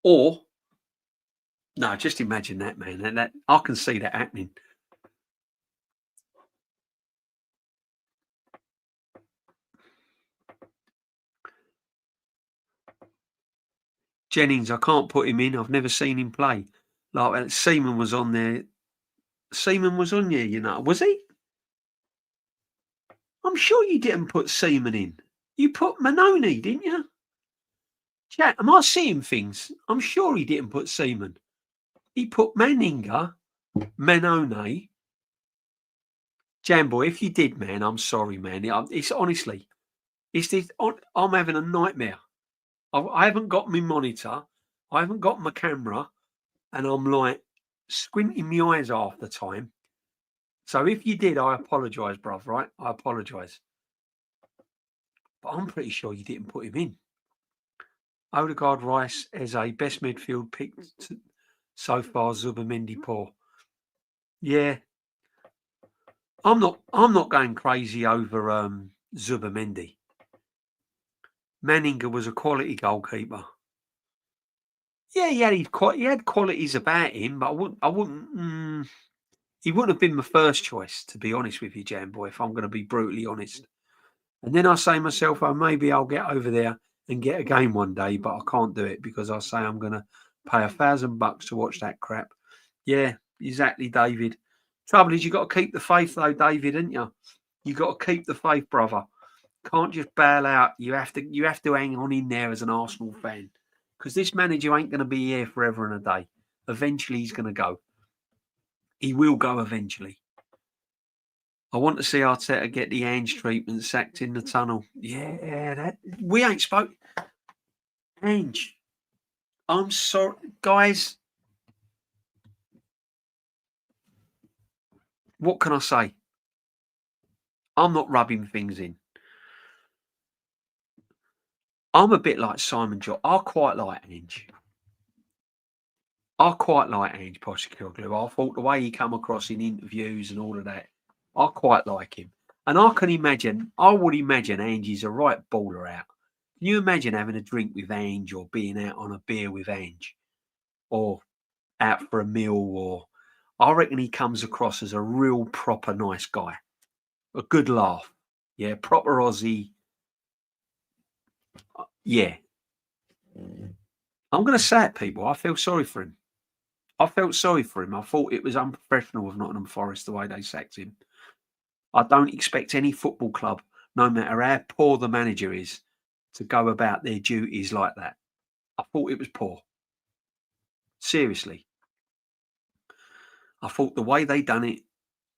Or, no, just imagine that, man. That I can see that happening. Jennings, I can't put him in. I've never seen him play. Like Seaman was on there. Seaman was on there, Was he? I'm sure you didn't put Seaman in. You put Manoni, didn't you? Chat, am I seeing things? I'm sure he didn't put Seaman. He put Manninga, Manone. Jamboy, if you did, man, I'm sorry, man. It's honestly, I'm having a nightmare. I haven't got my monitor. I haven't got my camera. And I'm like squinting my eyes half the time. So if you did, I apologise, bruv, right? I apologise. But I'm pretty sure you didn't put him in. Odegaard, Rice, Eze, best midfield picked so far, Zubimendi poor. Yeah. I'm not going crazy over Zubimendi. Manninger was a quality goalkeeper. Yeah, he had qualities about him, but he wouldn't have been my first choice, to be honest with you, Jamboy, if I'm going to be brutally honest. And then I say to myself, oh, maybe I'll get over there and get a game one day, but I can't do it because I say I'm going to pay $1,000 to watch that crap. Yeah, exactly, David. Trouble is, you got to keep the faith, though, David, ain't you? You got to keep the faith, brother. Can't just bail out. You have to hang on in there as an Arsenal fan because this manager ain't going to be here forever and a day. Eventually, he's going to go. He will go eventually. I want to see Arteta get the Ange treatment sacked in the tunnel. Yeah, we ain't spoke. Ange, I'm sorry, guys. What can I say? I'm not rubbing things in. I'm a bit like Simon Job. I quite like Ange. I quite like Ange Postecoglou. I thought the way he come across in interviews and all of that, I quite like him. And I would imagine Ange is a right baller out. Can you imagine having a drink with Ange or being out on a beer with Ange or out for a meal? Or I reckon he comes across as a real proper nice guy, a good laugh. Yeah, proper Aussie. Yeah, I'm going to say it, people. I feel sorry for him. I felt sorry for him. I thought it was unprofessional of Nottingham Forest the way they sacked him. I don't expect any football club, no matter how poor the manager is, to go about their duties like that. I thought it was poor. Seriously. I thought the way they done it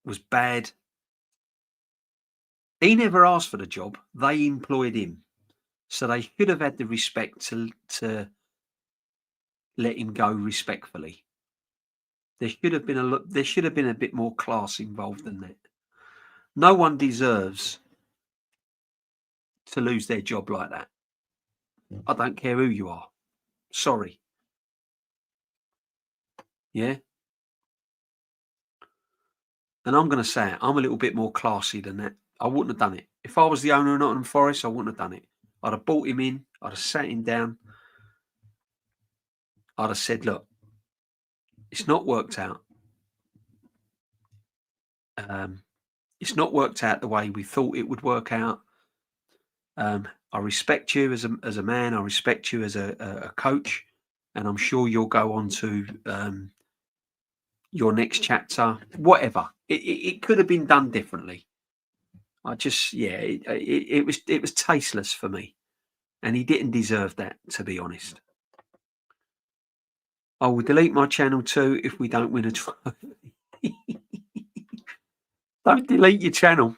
was bad. He never asked for the job. They employed him. So they should have had the respect to let him go respectfully. There should have been a bit more class involved than that. No one deserves to lose their job like that. I don't care who you are. Sorry. Yeah. And I'm going to say it. I'm a little bit more classy than that. I wouldn't have done it. If I was the owner of Nottingham Forest, I wouldn't have done it. I'd have brought him in. I'd have sat him down. I'd have said, look, it's not worked out. It's not worked out the way we thought it would work out. I respect you as a man. I respect you as a coach. And I'm sure you'll go on to your next chapter, whatever. It could have been done differently. I just, yeah, it was tasteless for me, and he didn't deserve that, to be honest. I will delete my channel too if we don't win a trophy. Don't delete your channel.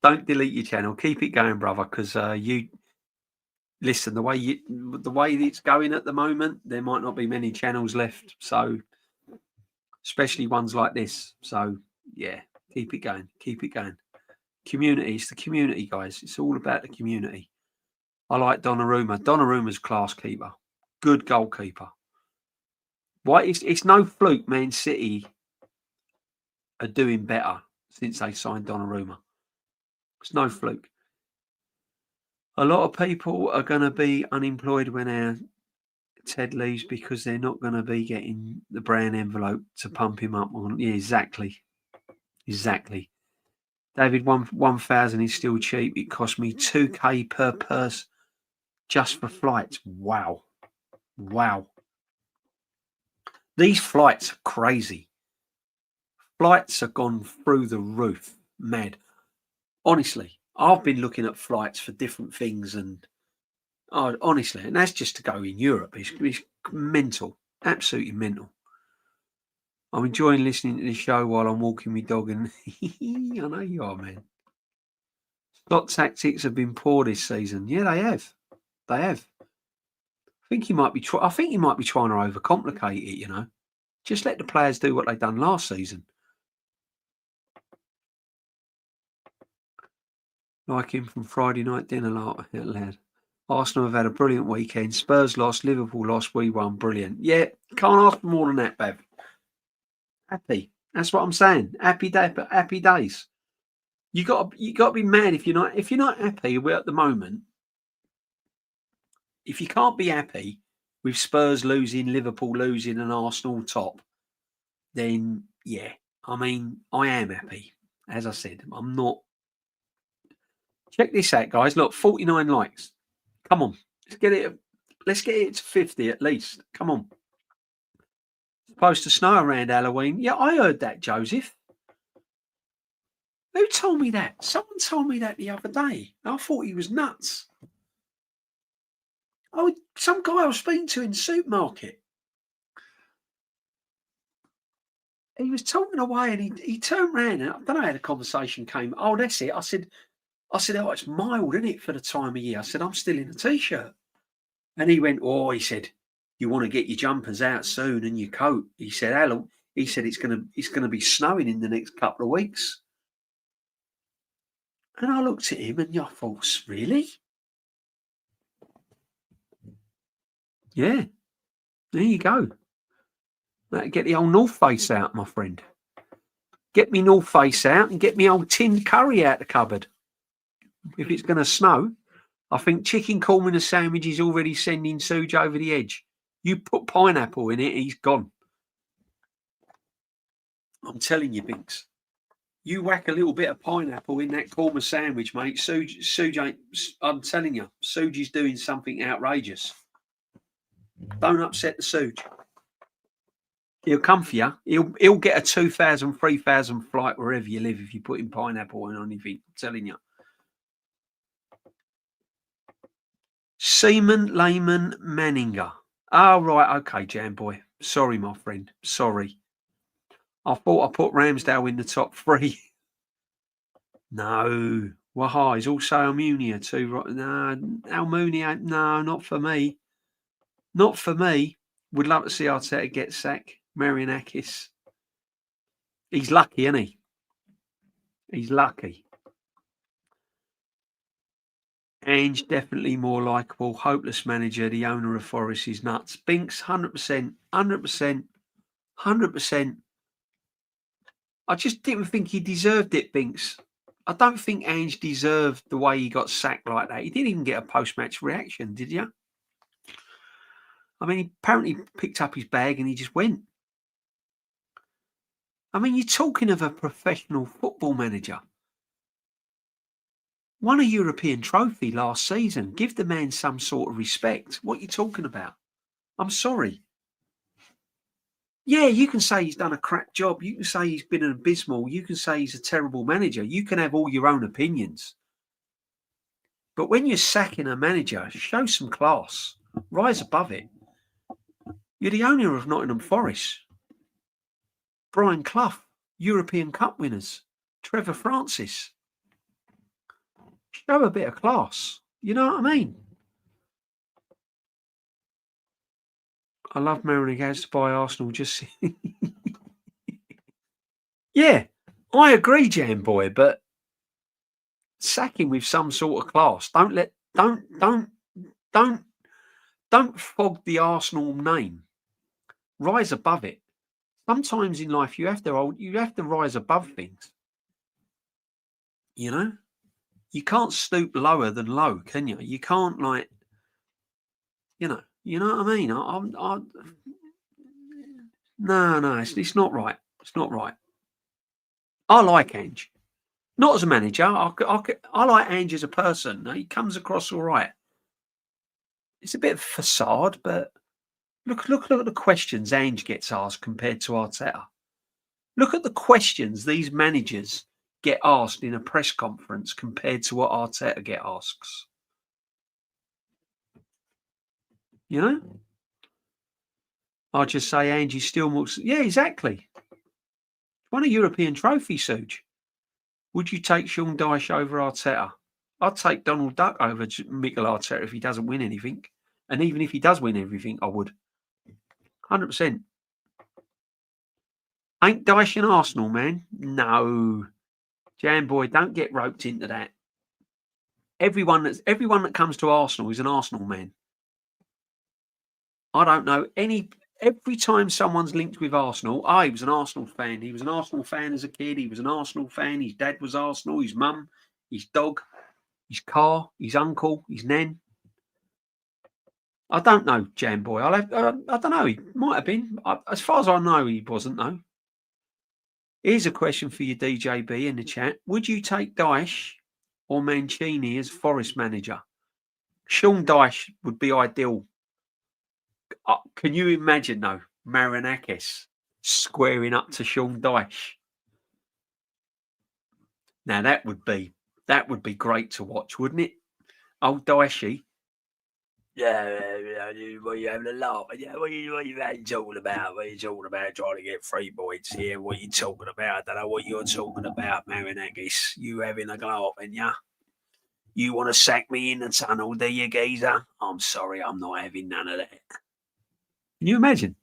Don't delete your channel. Keep it going, brother, because you listen. The way it's going at the moment, there might not be many channels left. So, especially ones like this. So, yeah, keep it going. Keep it going. Community. It's the community, guys. It's all about the community. I like Donnarumma. Donnaruma's class keeper. Good goalkeeper. Why? It's no fluke Man City are doing better since they signed Donnarumma. It's no fluke. A lot of people are going to be unemployed when our Ted leaves because they're not going to be getting the brown envelope to pump him up on. Yeah, exactly. Exactly. David, 1,000 is still cheap. It cost me 2K per purse just for flights. Wow. Wow. These flights are crazy. Flights have gone through the roof. Mad. Honestly, I've been looking at flights for different things and honestly, and that's just to go in Europe. It's mental. Absolutely mental. I'm enjoying listening to the show while I'm walking my dog and I know you are, man. Slot tactics have been poor this season. Yeah, they have. They have. I think he might be trying to overcomplicate it, you know. Just let the players do what they done last season. Like him from Friday night dinner lad. Arsenal have had a brilliant weekend. Spurs lost, Liverpool lost, we won. Brilliant. Yeah, can't ask for more than that, Bev. Happy. That's what I'm saying. Happy days. You got to be mad if you're not happy. We're at the moment. If you can't be happy with Spurs losing, Liverpool losing, and Arsenal top, then yeah, I mean, I am happy. As I said, I'm not. Check this out, guys. Look, 49 likes. Come on, let's get it. Let's get it to 50 at least. Come on. It's supposed to snow around Halloween. Yeah, I heard that, Joseph. Who told me that? Someone told me that the other day. I thought he was nuts. Oh, some guy I was speaking to in the supermarket. He was talking away and he turned around and I don't know how the conversation came. Oh, that's it. I said, oh, it's mild, isn't it, for the time of year? I said, I'm still in a t-shirt. And he went, oh, he said, you want to get your jumpers out soon and your coat. He said, He said it's gonna be snowing in the next couple of weeks. And I looked at him and I thought, really? Yeah, there you go. Get the old North Face out, my friend. Get me North Face out and get me old tinned curry out the cupboard. If it's going to snow, I think chicken corn and sandwich is already sending Suge over the edge. You put pineapple in it, he's gone. I'm telling you, Binks. You whack a little bit of pineapple in that korma sandwich, mate. Suge ain't. I'm telling you, Suge is doing something outrageous. Don't upset the Suge. He'll come for you. He'll get a 2,000, 3,000 flight wherever you live if you put in pineapple in anything. I'm telling you. Seaman Layman Manninger. Oh, right. Okay, Jam Boy. Sorry, my friend. Sorry. I thought I put Ramsdale in the top 3. No. Waha is also Almunia too. Right? No, Almunia. No, not for me. Not for me. Would love to see Arteta get sacked. Marianakis. He's lucky, isn't he? He's lucky. Ange, definitely more likeable. Hopeless manager. The owner of Forest is nuts. Binks, 100%. 100%. 100%. I just didn't think he deserved it, Binks. I don't think Ange deserved the way he got sacked like that. He didn't even get a post-match reaction, did you? I mean, he apparently picked up his bag and he just went. I mean, you're talking of a professional football manager. Won a European trophy last season. Give the man some sort of respect. What are you talking about? I'm sorry. Yeah, you can say he's done a crap job. You can say he's been an abysmal. You can say he's a terrible manager. You can have all your own opinions. But when you're sacking a manager, show some class. Rise above it. You're the owner of Nottingham Forest. Brian Clough, European Cup winners. Trevor Francis. Show a bit of class. You know what I mean? I love Mariner Gaz to buy Arsenal. Just yeah, I agree, Jam Boy. But sack him with some sort of class. Don't fog the Arsenal name. Rise above it. Sometimes in life you have to rise above things. You know, you can't stoop lower than low, can you? You can't you know what I mean. No, it's not right. It's not right. I like Ange, not as a manager. I like Ange as a person. He comes across all right. It's a bit of facade, but look at the questions Ange gets asked compared to Arteta. Look at the questions these managers get asked in a press conference compared to what Arteta get asks. You know? I'll just say Ange still more... Yeah, exactly. Won a European trophy, Suge. Would you take Sean Dyche over Arteta? I'd take Donald Duck over Mikel Arteta if he doesn't win anything. And even if he does win everything, I would. 100%. Ain't Dyche in Arsenal, man? No. Jam Boy, don't get roped into that. Everyone that comes to Arsenal is an Arsenal man. I don't know every time someone's linked with Arsenal, he was an Arsenal fan. He was an Arsenal fan as a kid. He was an Arsenal fan. His dad was Arsenal. His mum, his dog, his car, his uncle, his nan. I don't know, Jam Boy. I don't know. He might have been. As far as I know, he wasn't, though. Here's a question for you, DJB, in the chat. Would you take Dyche or Mancini as Forest manager? Sean Dyche would be ideal. Can you imagine, though, Marinakis squaring up to Sean Dyche? Now, that would be great to watch, wouldn't it? Old Dyche. Yeah, what are you having a laugh? Yeah, what are you talking about? What are you talking about? Trying to get 3 points here. What are you talking about? I don't know what you're talking about, Marinakis. You having a laugh, ain't ya? You want to sack me in the tunnel, do you, geezer? I'm sorry, I'm not having none of that. Can you imagine?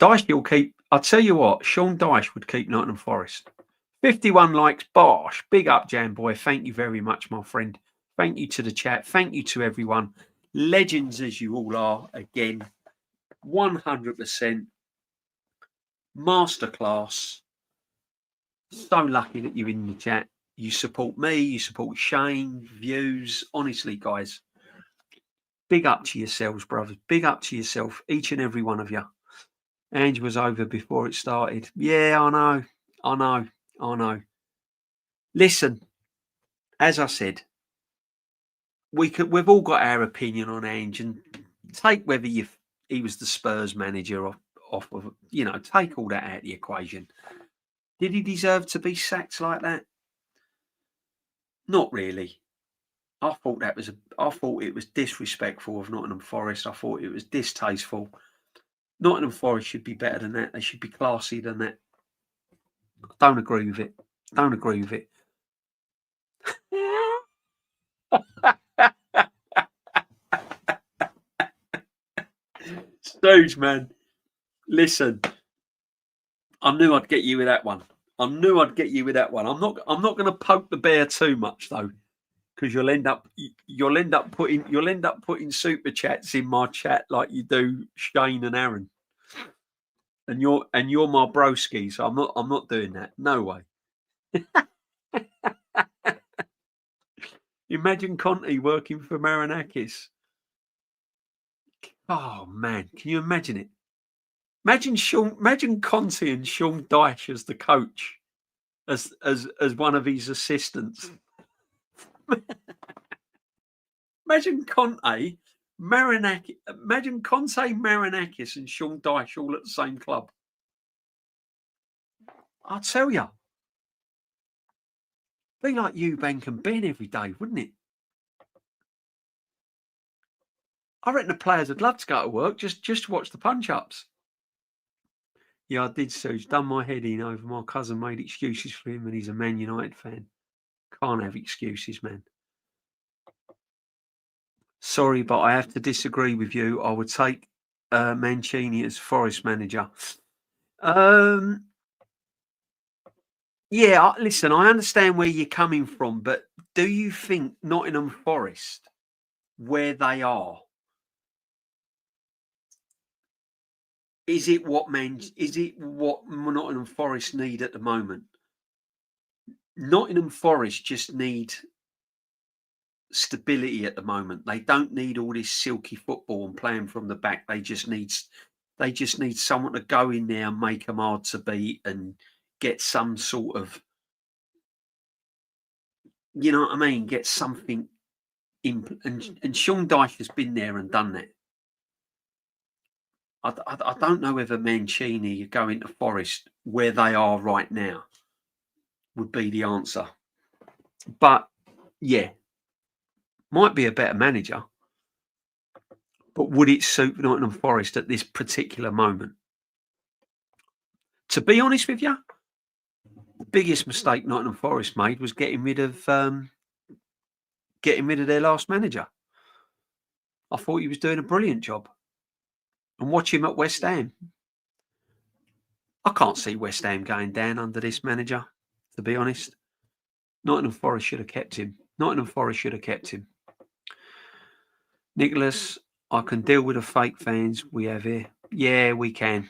Dyche will keep. I'll tell you what, Sean Dyche would keep Nottingham Forest. 51 likes, bosh. Big up, Jam Boy. Thank you very much, my friend. Thank you to the chat. Thank you to everyone. Legends as you all are. Again, 100% masterclass. So lucky that you're in the chat. You support me. You support Shane. Views. Honestly, guys, big up to yourselves, brothers. Big up to yourself, each and every one of you. Ange was over before it started. Yeah, I know. I know. I know. Listen, as I said, we've all got our opinion on Ange, and take whether he was the Spurs manager off of, take all that out of the equation. Did he deserve to be sacked like that? Not really. I thought it was disrespectful of Nottingham Forest. I thought it was distasteful. Nottingham Forest should be better than that. They should be classier than that. Don't agree with it. Don't agree with it. Stooge, man. Listen, I knew I'd get you with that one. I'm not going to poke the bear too much though, because you'll end up putting super chats in my chat like you do Shane and Aaron. And you're my broski, so I'm not doing that. No way. Imagine Conte working for Marinakis. Oh man, can you imagine it? Imagine Conte and Sean Dyche as the coach, as one of his assistants. Imagine Conte, Marinakis, and Sean Dyche all at the same club. I tell you, be like Eubank and Ben every day, wouldn't it? I reckon the players would love to go to work just to watch the punch-ups. Yeah, I did, Suge. Done my head in over my cousin made excuses for him and he's a Man United fan. Can't have excuses, man. Sorry, but I have to disagree with you. I would take Mancini as Forest manager. Yeah, listen, I understand where you're coming from, but do you think Nottingham Forest, where they are, is it what Nottingham Forest need at the moment? Nottingham Forest just need stability at the moment. They don't need all this silky football and playing from the back. They just need someone to go in there and make them hard to beat and get some sort of, you know what I mean? Get something in. And Sean Dyche has been there and done that. I don't know whether Mancini going to Forest where they are right now would be the answer. But yeah, might be a better manager. But would it suit Nottingham Forest at this particular moment? To be honest with you, the biggest mistake Nottingham Forest made was getting rid of their last manager. I thought he was doing a brilliant job. And watch him at West Ham. I can't see West Ham going down under this manager, to be honest. Nottingham Forest should have kept him. Nicholas, I can deal with the fake fans we have here. Yeah, we can.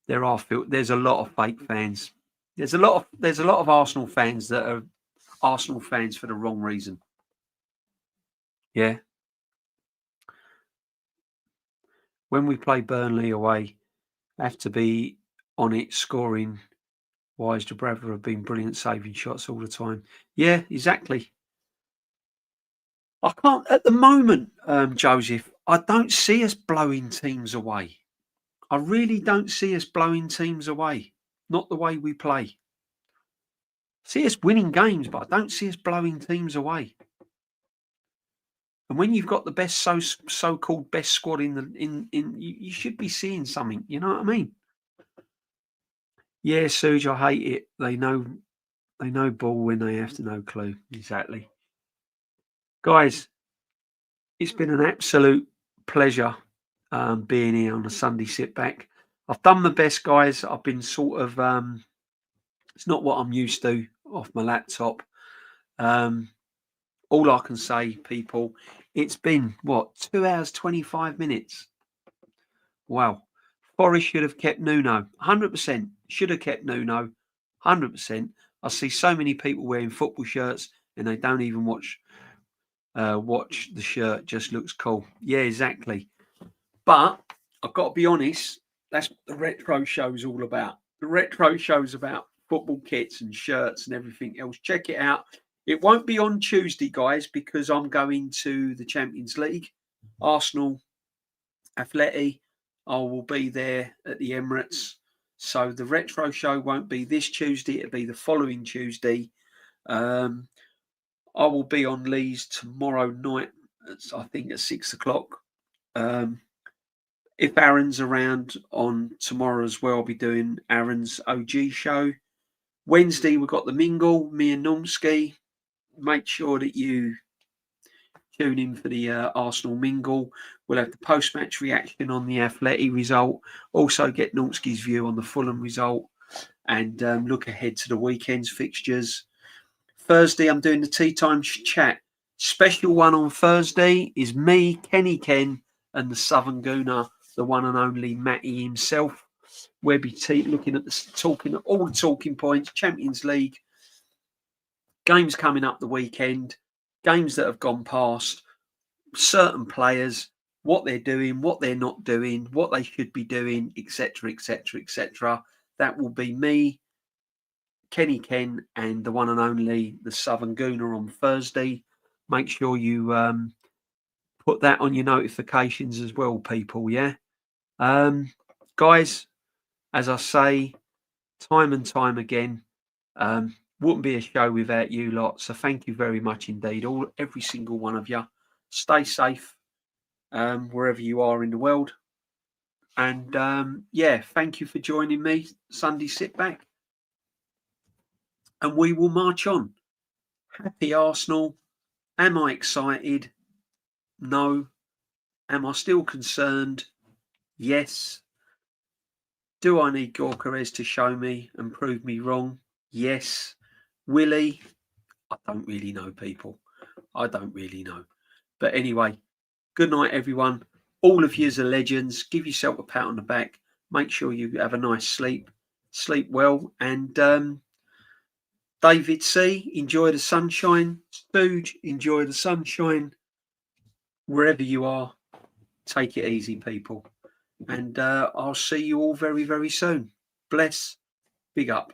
There's a lot of fake fans. There's a lot of Arsenal fans that are Arsenal fans for the wrong reason. Yeah. When we play Burnley away, have to be on it scoring wise. Dubravka have been brilliant saving shots all the time. Yeah, exactly. I can't at the moment, Joseph. I don't see us blowing teams away. I really don't see us blowing teams away. Not the way we play. See us winning games, but I don't see us blowing teams away. And when you've got the best so-called best squad you should be seeing something. You know what I mean? Yeah, Suge, I hate it. They know ball when they have to know clue. Exactly. Guys, it's been an absolute pleasure being here on a Sunday sit back. I've done my best, guys. I've been sort of it's not what I'm used to off my laptop. Um, all I can say, people, it's been what, 2 hours 25 minutes. Wow. Forest should have kept Nuno. 100% should have kept Nuno. 100%. I see so many people wearing football shirts and they don't even watch the shirt. Just looks cool. Yeah, exactly. But I've got to be honest, that's what the retro show's all about. The retro show's about football kits and shirts and everything else. Check it out. It won't be on Tuesday, guys, because I'm going to the Champions League. Arsenal, Atleti. I will be there at the Emirates. So the retro show won't be this Tuesday. It'll be the following Tuesday. Um, I will be on Lee's tomorrow night. I think at 6 o'clock. Um, if Aaron's around on tomorrow as well, I'll be doing Aaron's OG show. Wednesday, we've got the Mingle, me and Normski. Make sure that you tune in for the Arsenal Mingle. We'll have the post-match reaction on the Atleti result. Also get Normski's view on the Fulham result and look ahead to the weekend's fixtures. Thursday, I'm doing the Tea Time chat. Special one on Thursday is me, Kenny Ken, and the Southern Gooner, the one and only Matty himself. We'll be looking at talking all the talking points, Champions League, games coming up the weekend, games that have gone past, certain players, what they're doing, what they're not doing, what they should be doing, etc., etc., etc. That will be me, Kenny Ken, and the one and only the Southern Gooner on Thursday. Make sure you put that on your notifications as well, people. Yeah, guys. As I say, time and time again, wouldn't be a show without you lot. So thank you very much indeed, every single one of you. Stay safe wherever you are in the world. And yeah, thank you for joining me, Sunday Sit Back. And we will march on. Happy Arsenal. Am I excited? No. Am I still concerned? Yes. Do I need Gyokeres to show me and prove me wrong? Yes. Will he? I don't really know, people. I don't really know. But anyway, good night, everyone. All of you are legends. Give yourself a pat on the back. Make sure you have a nice sleep. Sleep well. And David C., enjoy the sunshine. Stooge, enjoy the sunshine. Wherever you are, take it easy, people. And I'll see you all very, very soon. Bless. Big up.